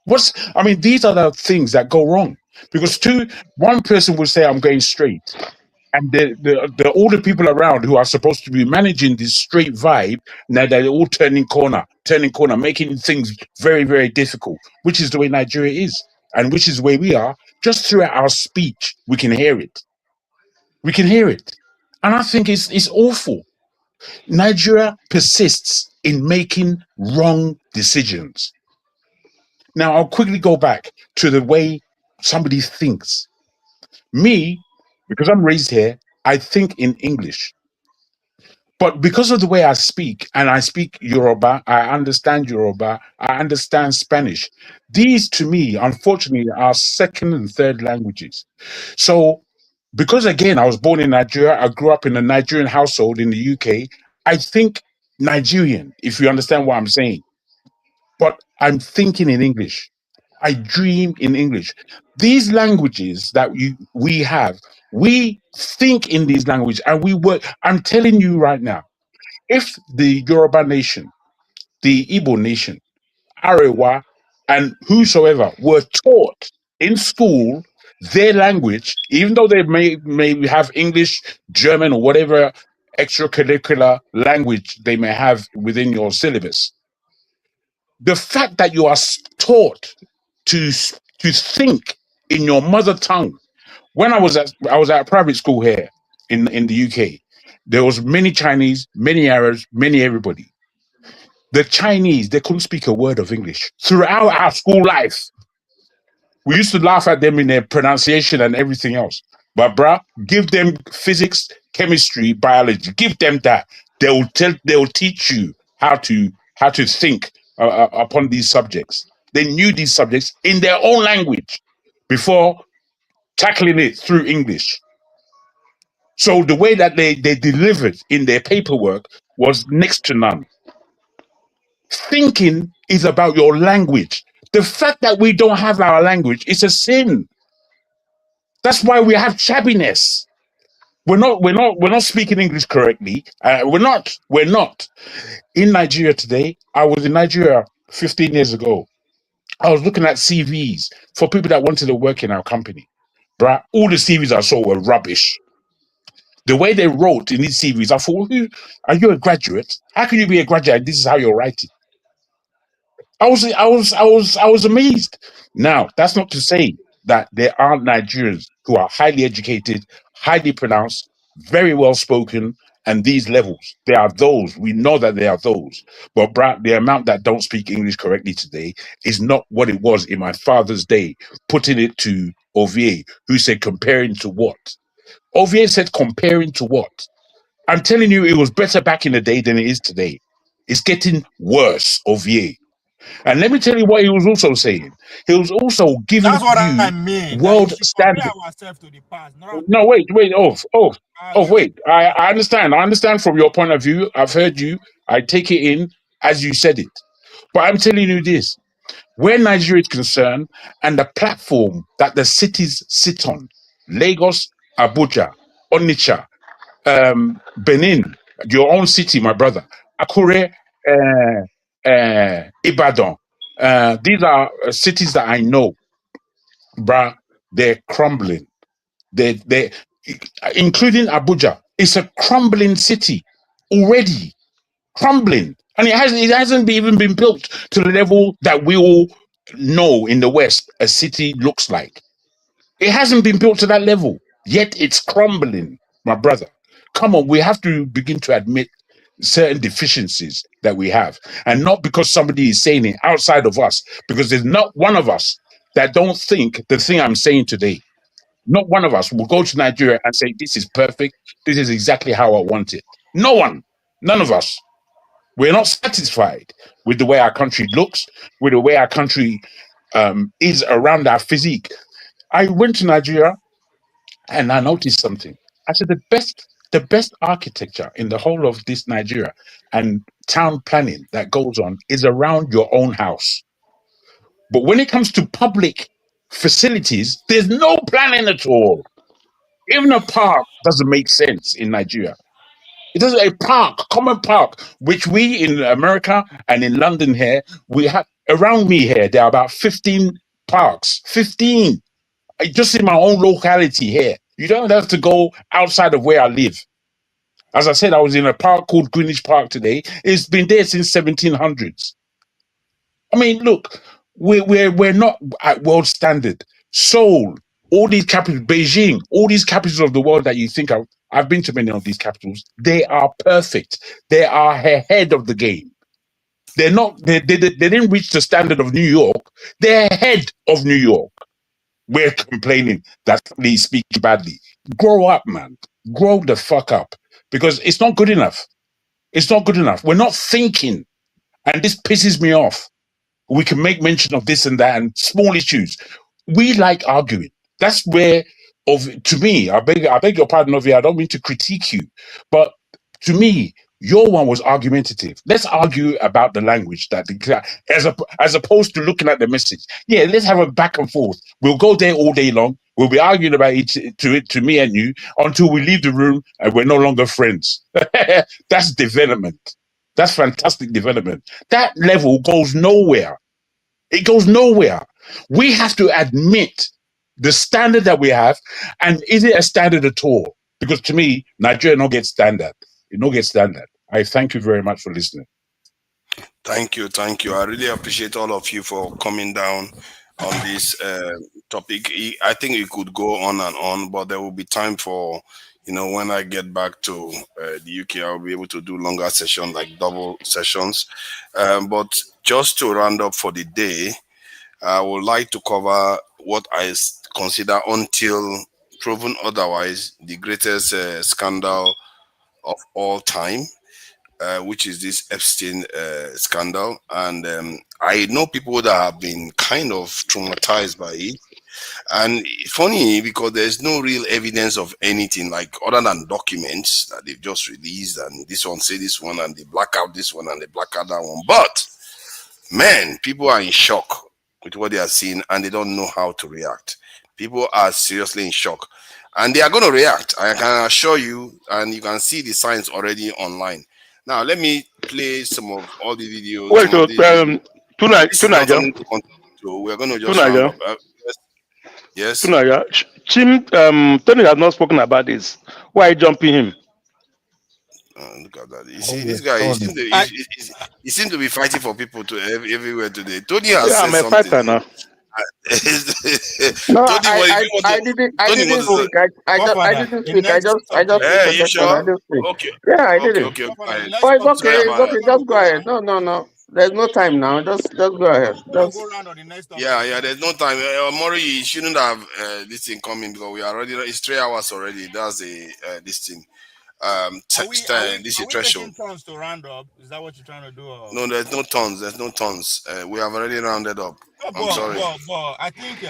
These are the things that go wrong. Because one person will say, I'm going straight. And all the people around who are supposed to be managing this straight vibe, now they're all turning corner, making things very, very difficult, which is the way Nigeria is, and which is the way we are. Just throughout our speech, we can hear it. And I think it's awful. Nigeria persists in making wrong decisions. Now, I'll quickly go back to the way somebody thinks. Me, because I'm raised here, I think in English. But because of the way I speak, and I speak Yoruba, I understand Spanish. These, to me, unfortunately, are second and third languages. So, because again, I was born in Nigeria, I grew up in a Nigerian household in the UK, I think Nigerian, if you understand what I'm saying. But I'm thinking in English. I dream in English. These languages that we have, we think in these languages and we work. I'm telling you right now, if the Yoruba nation, the Igbo nation, Arewa, and whosoever were taught in school their language, even though they may have English, German, or whatever extracurricular language they may have within your syllabus, the fact that you are taught to think in your mother tongue. When I was at a private school here in the UK, there was many Chinese, many Arabs, many everybody. The Chinese, they couldn't speak a word of English throughout our school life. We used to laugh at them in their pronunciation and everything else. But bruh, give them physics, chemistry, biology. Give them that. They'll teach you how to think upon these subjects. They knew these subjects in their own language before tackling it through English. So the way that they delivered in their paperwork was next to none. Thinking is about your language. The fact that we don't have our language is a sin. That's why we have shabbiness. We're not speaking English correctly. We're not. In Nigeria today, I was in Nigeria 15 years ago. I was looking at CVs for people that wanted to work in our company. Bruh, all the CVs I saw were rubbish. The way they wrote in these CVs, I thought, are you a graduate? How can you be a graduate? This is how you're writing. I was amazed. Now, that's not to say that there aren't Nigerians who are highly educated, highly pronounced, very well spoken, and these levels. There are those. We know that there are those. But the amount that don't speak English correctly today is not what it was in my father's day, putting it to Ovier, who said comparing to what? Ovier said comparing to what? I'm telling you, it was better back in the day than it is today. It's getting worse, Ovier. And let me tell you what he was also saying. He was also giving world standard. No, wait. Wait. I understand. I understand from your point of view. I've heard you. I take it in as you said it. But I'm telling you this. Where Nigeria is concerned and the platform that the cities sit on, Lagos, Abuja, Onitsha, Benin, your own city, my brother. Akure, Ibadan. These are cities that I know, bruh. They're crumbling. They, including Abuja. It's a crumbling city already, crumbling, and it hasn't even been built to the level that we all know in the West a city looks like. It hasn't been built to that level yet. It's crumbling, my brother. Come on, we have to begin to admit certain deficiencies that we have, and not because somebody is saying it outside of us, because there's not one of us that don't think the thing I'm saying today. Not one of us will go to Nigeria and say, this is perfect. This is exactly how I want it. No one, none of us. We're not satisfied with the way our country looks, with the way our country is around our physique. I went to Nigeria and I noticed something. I said the best architecture in the whole of this Nigeria and town planning that goes on is around your own house. But when it comes to public facilities, there's no planning at all. Even a park doesn't make sense in Nigeria. It doesn't. A park, common park, which we in America and in London here, we have around me here, there are about 15 parks. 15. Just in my own locality here. You don't have to go outside of where I live. As I said, I was in a park called Greenwich Park today. It's been there since 1700s. I mean, look, we're not at world standard. Seoul, all these capitals, Beijing, all these capitals of the world that you think of, I've been to many of these capitals. They are perfect. They are ahead of the game. They're not. They didn't reach the standard of New York. They're ahead of New York. We're complaining that somebody is speaking badly. Grow up, man. Grow the fuck up, because it's not good enough. It's not good enough. We're not thinking, and this pisses me off. We can make mention of this and that and small issues. We like arguing. That's where, to me, I beg your pardon, Ovia, I don't mean to critique you, but to me, your one was argumentative. Let's argue about the language as opposed to looking at the message. Yeah, let's have a back and forth. We'll go there all day long. We'll be arguing about to me and you until we leave the room and we're no longer friends. That's development. That's fantastic development. That level goes nowhere. It goes nowhere. We have to admit the standard that we have, and is it a standard at all? Because to me, Nigeria no get standard. It no get standard. I thank you very much for listening. Thank you. I really appreciate all of you for coming down on this topic. I think it could go on and on, but there will be time for, when I get back to the UK, I'll be able to do longer sessions, like double sessions. But just to round up for the day, I would like to cover what I consider, until proven otherwise, the greatest scandal of all time, which is this Epstein scandal. And I know people that have been kind of traumatized by it. And funny, because there's no real evidence of anything, like other than documents that they've just released, and this one say this one, and they black out this one, and they black out that one. But man, people are in shock with what they are seeing, and they don't know how to react. People are seriously in shock, and they are going to react. I can assure you, and you can see the signs already online. Now, let me play some of all the videos. Wait, tonight, we're going to just round up. Yes. Tony has not spoken about this. Why are you jumping him? Look at that. You see, this guy, he seems to be fighting for people to everywhere today. Tony has said I'm a something. fighter now. No, I didn't speak. I just. You sure? Okay. Yeah, I did it. Okay. Oh, it's okay. It's okay. Just go ahead. No. There's no time now. Just go ahead. Yeah. There's no time. Mori, you shouldn't have this thing coming, because we are already. It's 3 hours already. That's this thing. This is threshold. Turns to round up. Is that what you're trying to do? Or? No, there's no tons. We have already rounded up. I'm sorry. But I think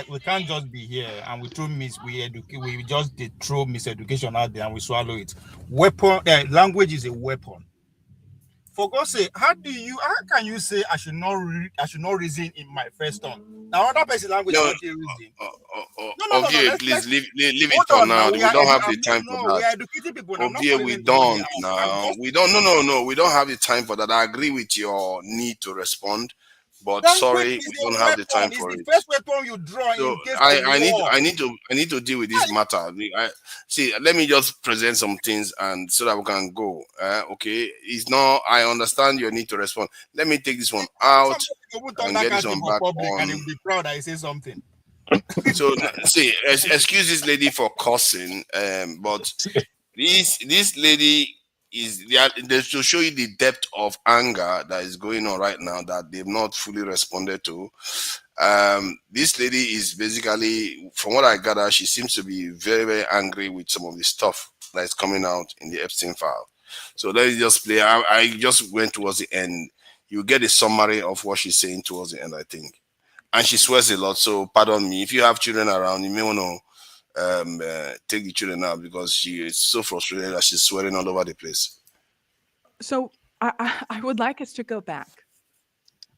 we can't just be here and we just throw miseducation out there and we swallow it. Language is a weapon. For God's sake, how can you say I should not reason in my first tongue? Now other person's language No, not reason. No. Ovie, please Let's leave it hold for on now. now. We don't have the time for We that. are educating people now. I'm not Ovie, calling we anybody don't out. now. I'm We don't. No. We don't have the time for that. I agree with your need to respond, but Language sorry, is we a don't have the time weapon. It's for the it. first weapon you draw So in case of war. I need to deal with this matter. See, let me just present some things and so that we can go. Okay, it's not. I understand your need to respond. Let me take this one out and get this one back public and on. you'll be proud I say something. So see, excuse this lady for cursing, but this lady is they to show you the depth of anger that is going on right now that they've not fully responded to. This lady is basically, from what I gather, she seems to be very, very angry with some of the stuff that is coming out in the Epstein file. So let's just play. I just went towards the end. You get a summary of what she's saying towards the end, I think. And she swears a lot. So pardon me. If you have children around, you may want to take the children out because she is so frustrated that she's swearing all over the place. So I would like us to go back.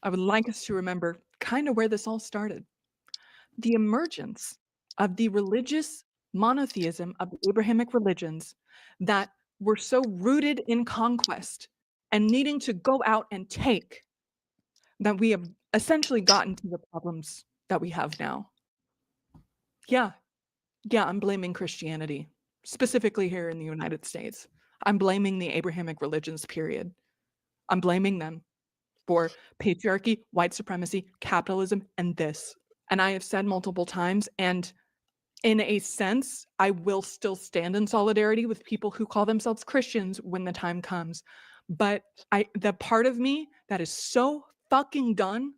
I would like us to remember kind of where this all started. The emergence of the religious monotheism of the Abrahamic religions that were so rooted in conquest and needing to go out and take that we have essentially gotten to the problems that we have now. Yeah, I'm blaming Christianity, specifically here in the United States. I'm blaming the Abrahamic religions, period. I'm blaming them for patriarchy, white supremacy, capitalism, and this. And I have said multiple times, and in a sense, I will still stand in solidarity with people who call themselves Christians when the time comes. But the part of me that is so fucking done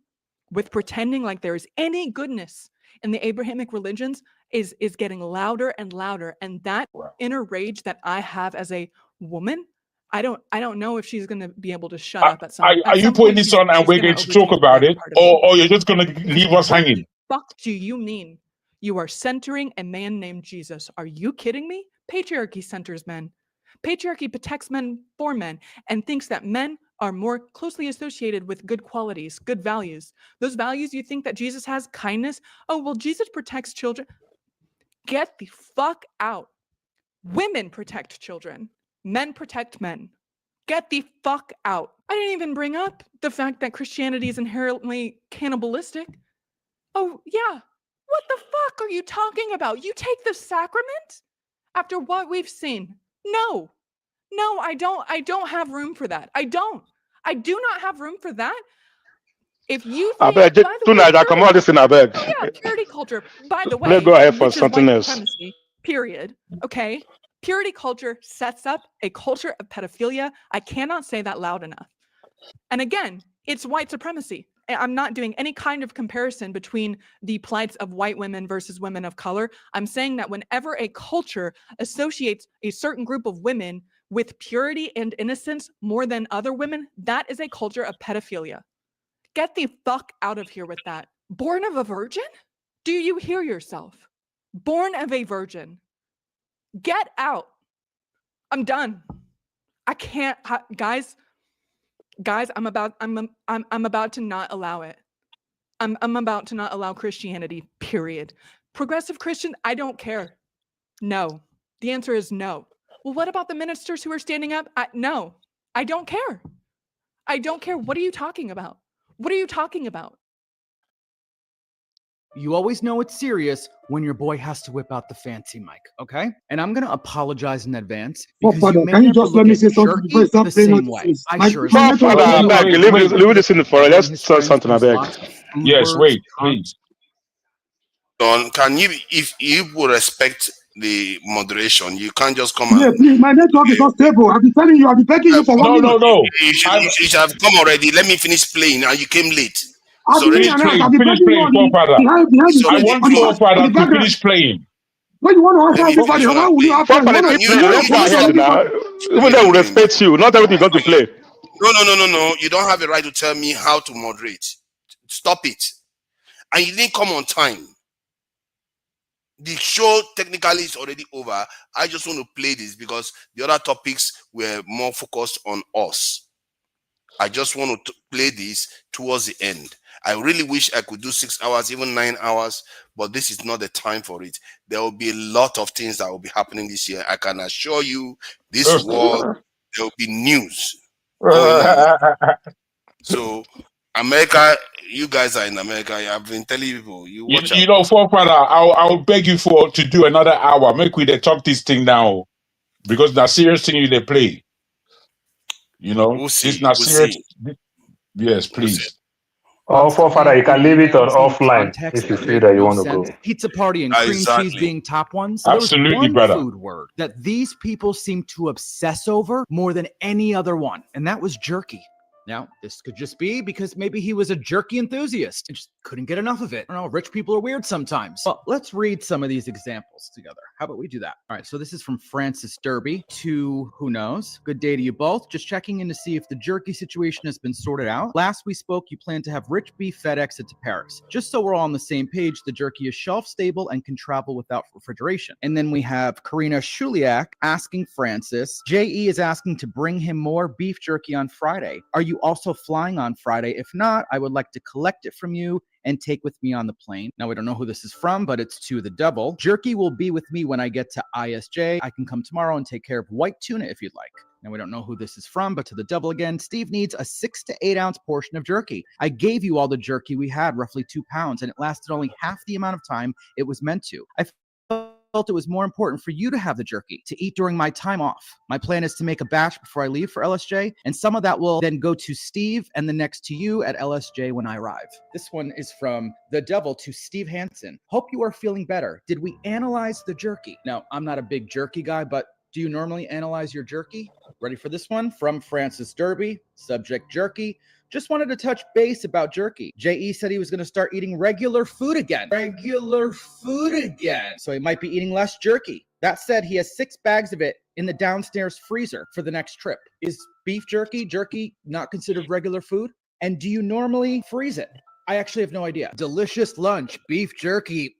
with pretending like there is any goodness in the Abrahamic religions is getting louder and louder. And that inner rage that I have as a woman, I don't know if she's going to be able to shut up at some point. Are you putting this on and we're going to talk about it, or you're just going to leave us hanging? Fuck do you mean? You are centering a man named Jesus. Are you kidding me? Patriarchy centers men. Patriarchy protects men for men and thinks that men are more closely associated with good qualities, good values. Those values you think that Jesus has, kindness. Oh, well, Jesus protects children. Get the fuck out. Women protect children. Men protect men. Get the fuck out. I didn't even bring up the fact that Christianity is inherently cannibalistic. Oh, yeah. What the fuck are you talking about? You take the sacrament after what we've seen? No, I don't have room for that. I do not have room for that. If you think, by the way, tonight I come out this in a bag. oh yeah, purity culture, by the way, Let's go ahead for which is something white else. supremacy, period. Okay. Purity culture sets up a culture of pedophilia. I cannot say that loud enough. And again, it's white supremacy. I'm not doing any kind of comparison between the plights of white women versus women of color. I'm saying that whenever a culture associates a certain group of women with purity and innocence more than other women, that is a culture of pedophilia. Get the fuck out of here with that. Born of a virgin? Do you hear yourself? Born of a virgin. Get out. I'm done. I can't, guys, I'm about to not allow it. I'm about to not allow Christianity, period. Progressive Christian, I don't care. No. The answer is no. Well, what about the ministers who are standing up? No. I don't care. I don't care. What are you talking about? What are you talking about? You always know it's serious when your boy has to whip out the fancy mic, okay? And I'm gonna apologize in advance because Father, you may can you never just let look me at say something before you jerky start the playing same all way. this? I sure as My hell network Father, is I not beg, working. leave this in the for. Let's start something. I beg. Yes, wait, please. Don, can you, if you will respect the moderation, you can't just come Yeah, and. please, my network is not stable. I've been telling you, I've been begging you for 1 minute. You should have come already. Let me finish playing, and you came late. I've been Finish in and out. playing, I've been finish begging you playing, on the forefather. behind It's the I already want on the playing. on the forefather to background. finish playing. When you want to answer Let me everybody, finish what why I'm will you playing. answer? You Father, want to keep you playing. want to Let's go focus on ahead this now. one. Even though we respect you, not everything got to play. No. You don't have a right to tell me how to moderate. Stop it. And you didn't come on time. The show technically is already over. I just want to play this because the other topics were more focused on us. I just want to play this towards the end. I really wish I could do 6 hours, even 9 hours, but this is not the time for it. There will be a lot of things that will be happening this year. I can assure you, this world, there will be news going on. So, America, you guys are in America. I've been telling people, you watch You out. know, forefather, I'll beg you to do another hour. Make we they talk this thing now, because the serious thing you they play. You know, We'll this see. not We'll serious. see. Yes, please. Oh, forefather, you can leave it on offline Context if you that feel made that you no want to sense. go. Pizza party and cream cheese Exactly. being top ones. So there was Absolutely, one brother. food word that these people seem to obsess over more than any other one, and that was jerky. Now, this could just be because maybe he was a jerky enthusiast and just couldn't get enough of it. I don't know, rich people are weird sometimes. Well, let's read some of these examples together. How about we do that? All right, so this is from Francis Derby to who knows. Good day to you both. Just checking in to see if the jerky situation has been sorted out. Last we spoke, you plan to have rich beef FedExed to Paris. Just so we're all on the same page, the jerky is shelf stable and can travel without refrigeration. And then we have Karina Shuliak asking Francis, JE is asking to bring him more beef jerky on Friday. Are you also flying on Friday? If not, I would like to collect it from you and take with me on the plane. Now, we don't know who this is from, but it's to the devil. Jerky will be with me when I get to ISJ. I can come tomorrow and take care of white tuna if you'd like. Now, we don't know who this is from, but to the devil again. Steve needs a 6 to 8 ounce portion of jerky. I gave you all the jerky we had, roughly 2 pounds, and it lasted only half the amount of time it was meant to. I felt it was more important for you to have the jerky to eat during my time off. My plan is to make a batch before I leave for LSJ, and some of that will then go to Steve and the next to you at LSJ when I arrive. This one is from the devil to Steve Hansen. Hope you are feeling better. Did we analyze the jerky? Now, I'm not a big jerky guy, but do you normally analyze your jerky? Ready for this one? From Francis Derby, subject jerky. Just wanted to touch base about jerky. JE said he was going to start eating regular food again. Regular food again. So he might be eating less jerky. That said, he has 6 bags of it in the downstairs freezer for the next trip. Is beef jerky not considered regular food? And do you normally freeze it? I actually have no idea. Delicious lunch, beef jerky.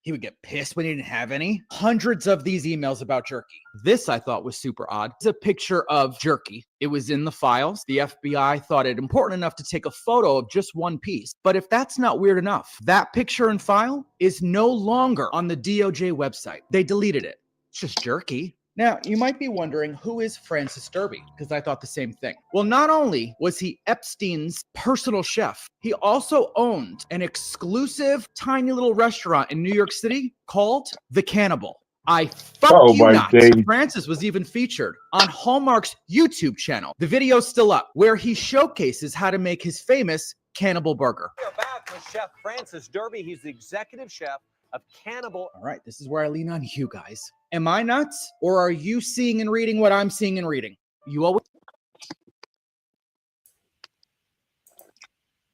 He would get pissed when he didn't have any. Hundreds of these emails about jerky. This I thought was super odd. It's a picture of jerky. It was in the files. The FBI thought it important enough to take a photo of just one piece. But if that's not weird enough, that picture and file is no longer on the DOJ website. They deleted it. It's just jerky. Now, you might be wondering, who is Francis Derby? Because I thought the same thing. Well, not only was he Epstein's personal chef, he also owned an exclusive tiny little restaurant in New York City called The Cannibal. I fuck you not. Days. Francis was even featured on Hallmark's YouTube channel. The video's still up, where he showcases how to make his famous cannibal burger. We are back with Chef Francis Derby. He's the executive chef of Cannibal. All right, this is where I lean on you guys. Am I nuts, or are you seeing and reading what I'm seeing and reading? You always.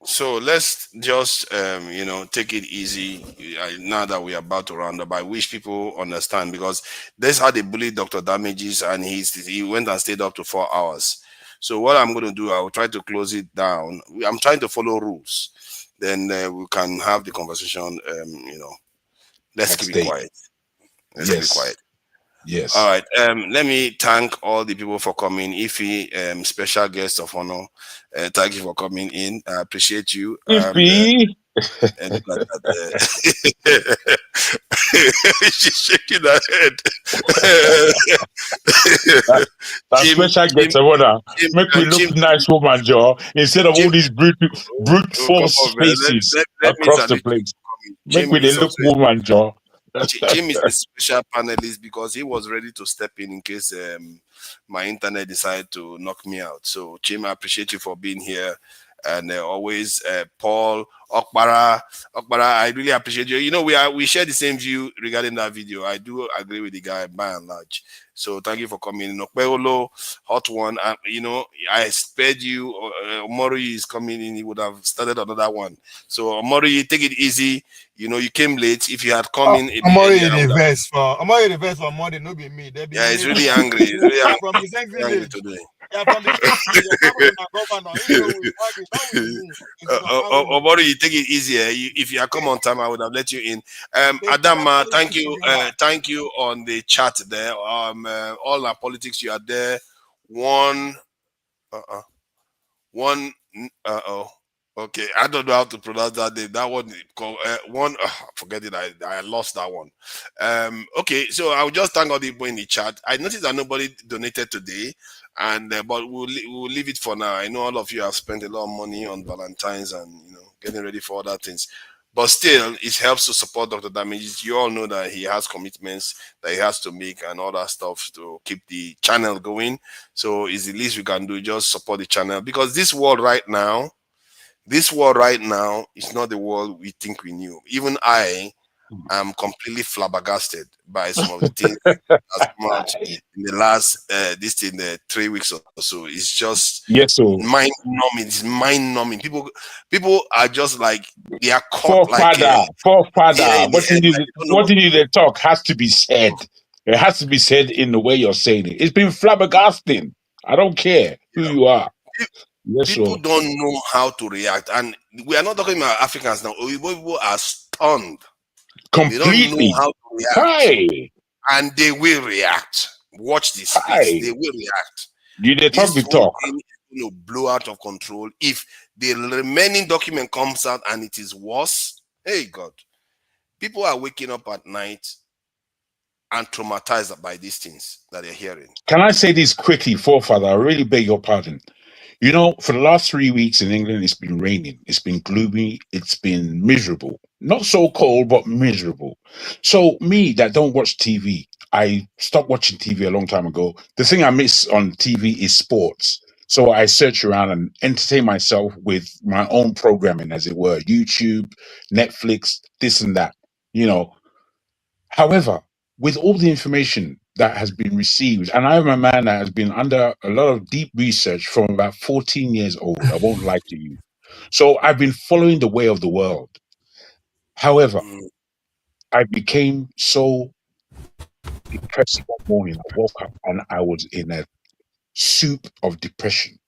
So let's just take it easy. Now that we're about to round up, I wish people understand, because that's how they bullied Dr. Damages, and he went and stayed up to 4 hours. So what I'm going to do, I will try to close it down. I'm trying to follow rules. Then we can have the conversation. Let's keep it quiet. Let's keep it quiet. Yes. All right. Let me thank all the people for coming. Ify, special guest of honor, thank you for coming in. I appreciate you. Ify. And look at that. She's shaking her head. That special guest of honor. Make me look nice, woman, Joe, instead of all these brute force faces across the place. Make me look woman, Joe. Jim is a special panelist because he was ready to step in case my internet decided to knock me out. So, Jim, I appreciate you for being here. And always, Paul, Okbara, I really appreciate you. You know, we share the same view regarding that video. I do agree with the guy by and large. So thank you for coming. Nokbeolo, hot one. I spared you. Omori is coming in. He would have started another one. So Omori, take it easy. You came late. If you had come in, Omori in the verse for Monday, no be me. Yeah, he's really angry. He's really angry. From his angry today. Yeah, from Omori, you take it easier. If you had come on time, I would have let you in. Adama, thank you. Thank you on the chat there. All our politics, you are there. one. Okay, I don't know how to pronounce that name. That one, forget it. I lost that one. Okay, so I'll just thank all the people in the chat. I noticed that nobody donated today, and but we'll leave it for now. I know all of you have spent a lot of money on Valentine's and getting ready for other things, but still, it helps to support Dr. Damages. You all know that he has commitments that he has to make and all that stuff to keep the channel going. So it's the least we can do, just support the channel, because this world right now is not the world we think we knew. Even I am completely flabbergasted by some of the things that's come out in the last 3 weeks or so. It's just mind numbing. It's mind numbing. People are just like, they are caught forefather. What did you talk has to be said. It has to be said in the way you're saying it. It's been flabbergasting. I don't care who you are. People don't know how to react, and we are not talking about Africans now. People are stunned. Completely. They don't know how to react, and they will react. Watch this space. They will react. This talk. Thing is going to blow out of control if the remaining document comes out and it is worse. Hey God, people are waking up at night and traumatized by these things that they're hearing. Can I say this quickly, forefather? I really beg your pardon. For the last 3 weeks in England, it's been raining. It's been gloomy. It's been miserable. Not so cold, but miserable. So me that don't watch TV, I stopped watching TV a long time ago. The thing I miss on TV is sports. So I search around and entertain myself with my own programming, as it were, YouTube, Netflix, this and that, However, with all the information that has been received, and I'm a man that has been under a lot of deep research from about 14 years old, I won't lie to you. So I've been following the way of the world. However, I became so depressed one morning. I woke up and I was in a soup of depression.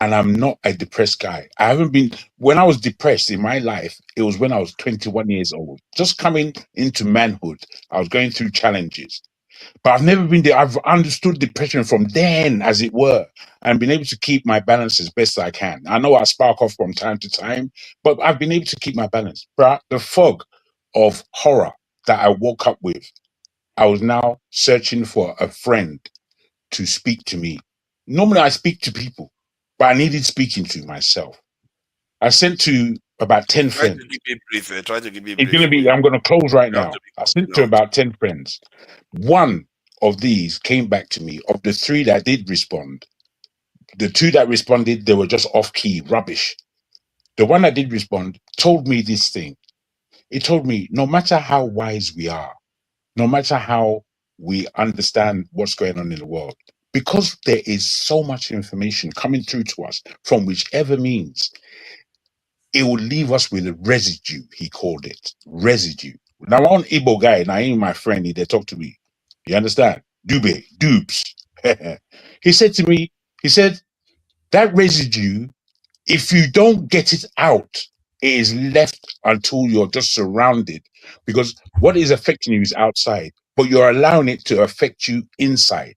And I'm not a depressed guy. I haven't been, when I was depressed in my life, it was when I was 21 years old, just coming into manhood. I was going through challenges. But I've never been there. I've understood depression from then, as it were, and been able to keep my balance as best I can. I know I spark off from time to time, but I've been able to keep my balance. But the fog of horror that I woke up with, I was now searching for a friend to speak to me. Normally I speak to people, but I needed speaking to myself. I sent to about 10 friends. Try to keep it brief. I'm going to close right now. I sent to about 10 friends. One of these came back to me. Of the 3 that did respond, the 2 that responded, they were just off-key, rubbish. The one that did respond told me this thing. It told me, no matter how wise we are, no matter how we understand what's going on in the world, because there is so much information coming through to us from whichever means, it will leave us with a residue, he called it. Residue. Now, one Igbo guy, now ain't my friend, they talk to me. You understand? Dupes. He said to me, that residue, if you don't get it out, it is left until you're just surrounded. Because what is affecting you is outside, but you're allowing it to affect you inside.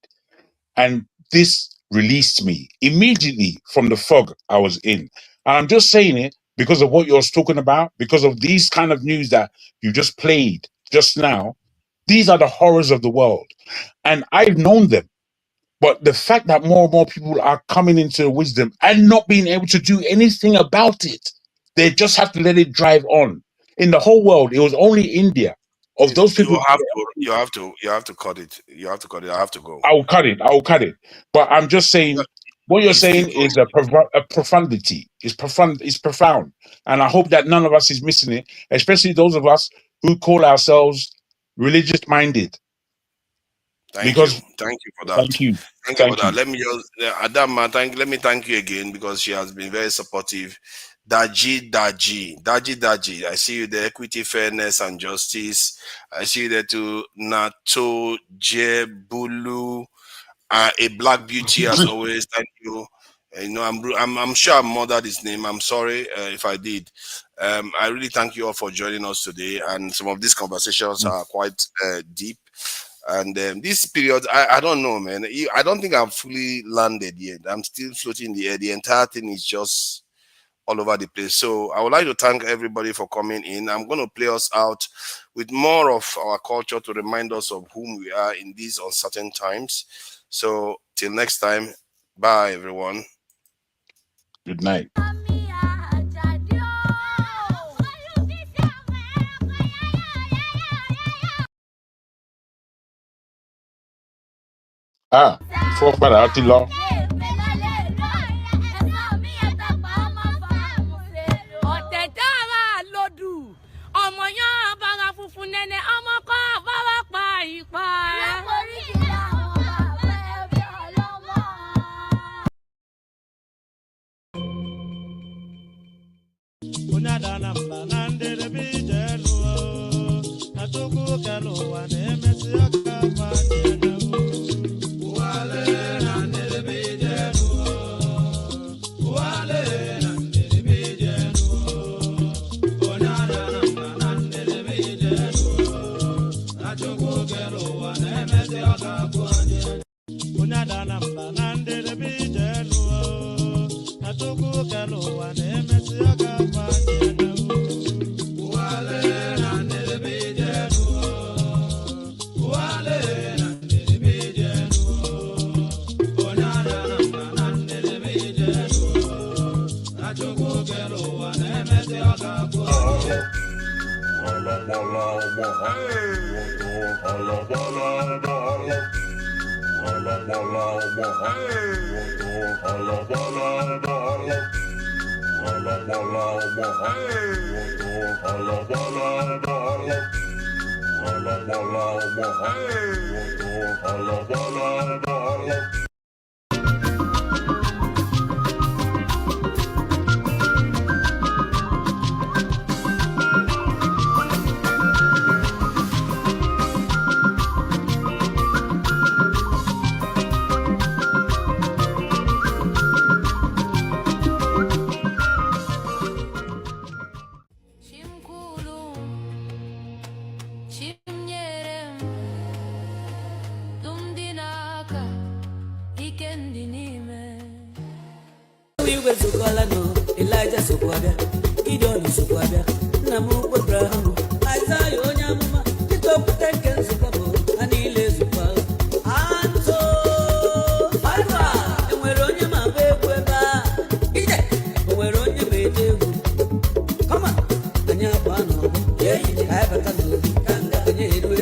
And this released me immediately from the fog I was in. And I'm just saying it because of what you're talking about, because of these kind of news that you just played just now. These are the horrors of the world. And I've known them. But the fact that more and more people are coming into wisdom and not being able to do anything about it, they just have to let it drive on. In the whole world, it was only India. Of those people, you have to cut it. You have to cut it. I have to go. I will cut it. But I'm just saying, what you're saying is a profundity. It's profound. And I hope that none of us is missing it, especially those of us who call ourselves religious minded. Thank you for that. Thank you for that. Let me just, Adama, let me thank you again, because she has been very supportive. Daji. I see you there. Equity, fairness, and justice. I see you there too. Nato Jebulu, a black beauty as always. Thank you. I'm sure I murdered his name. I'm sorry if I did. I really thank you all for joining us today. And some of these conversations are quite deep. And this period, I don't know, man. I don't think I'm fully landed yet. I'm still floating in the air. The entire thing is just all over the place. So I would like to thank everybody for coming in. I'm going to play us out with more of our culture to remind us of whom we are in these uncertain times. So till next time, bye everyone. Good night. Before Father Attila. Elijah Sokwabia, Idoni Sokwabia, Namu Abraham, Isaiah Onyamuma, deportation Sukabo, Anile Sukabo, Anto, Alpha, and we're on your map, we're on your baby. Come on, Anyapano, yeah, I have a candle, yeah, you kill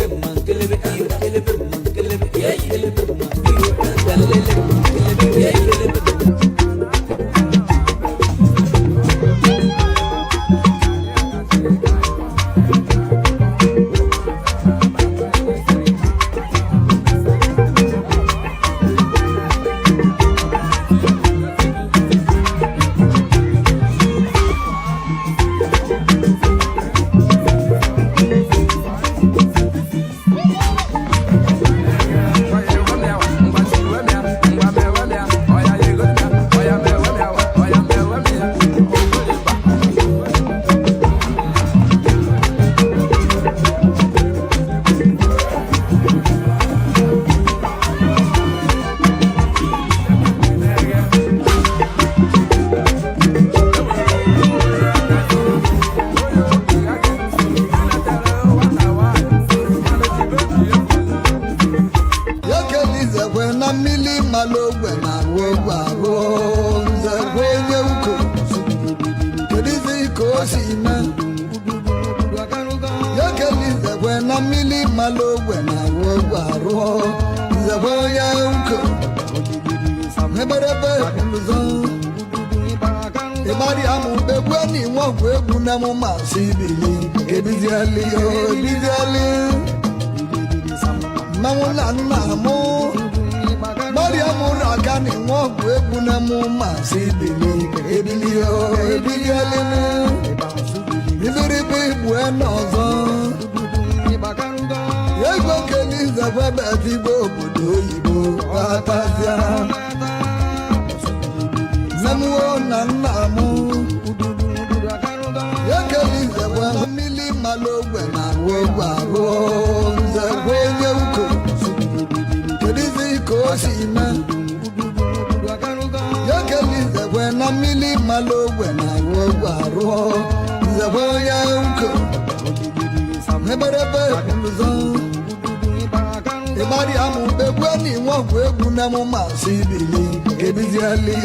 him, man, kill him, yeah, you kill him, Malo when I Ibadi amu bebu ni won gwe egu na mo ma si bili. Ebiziali.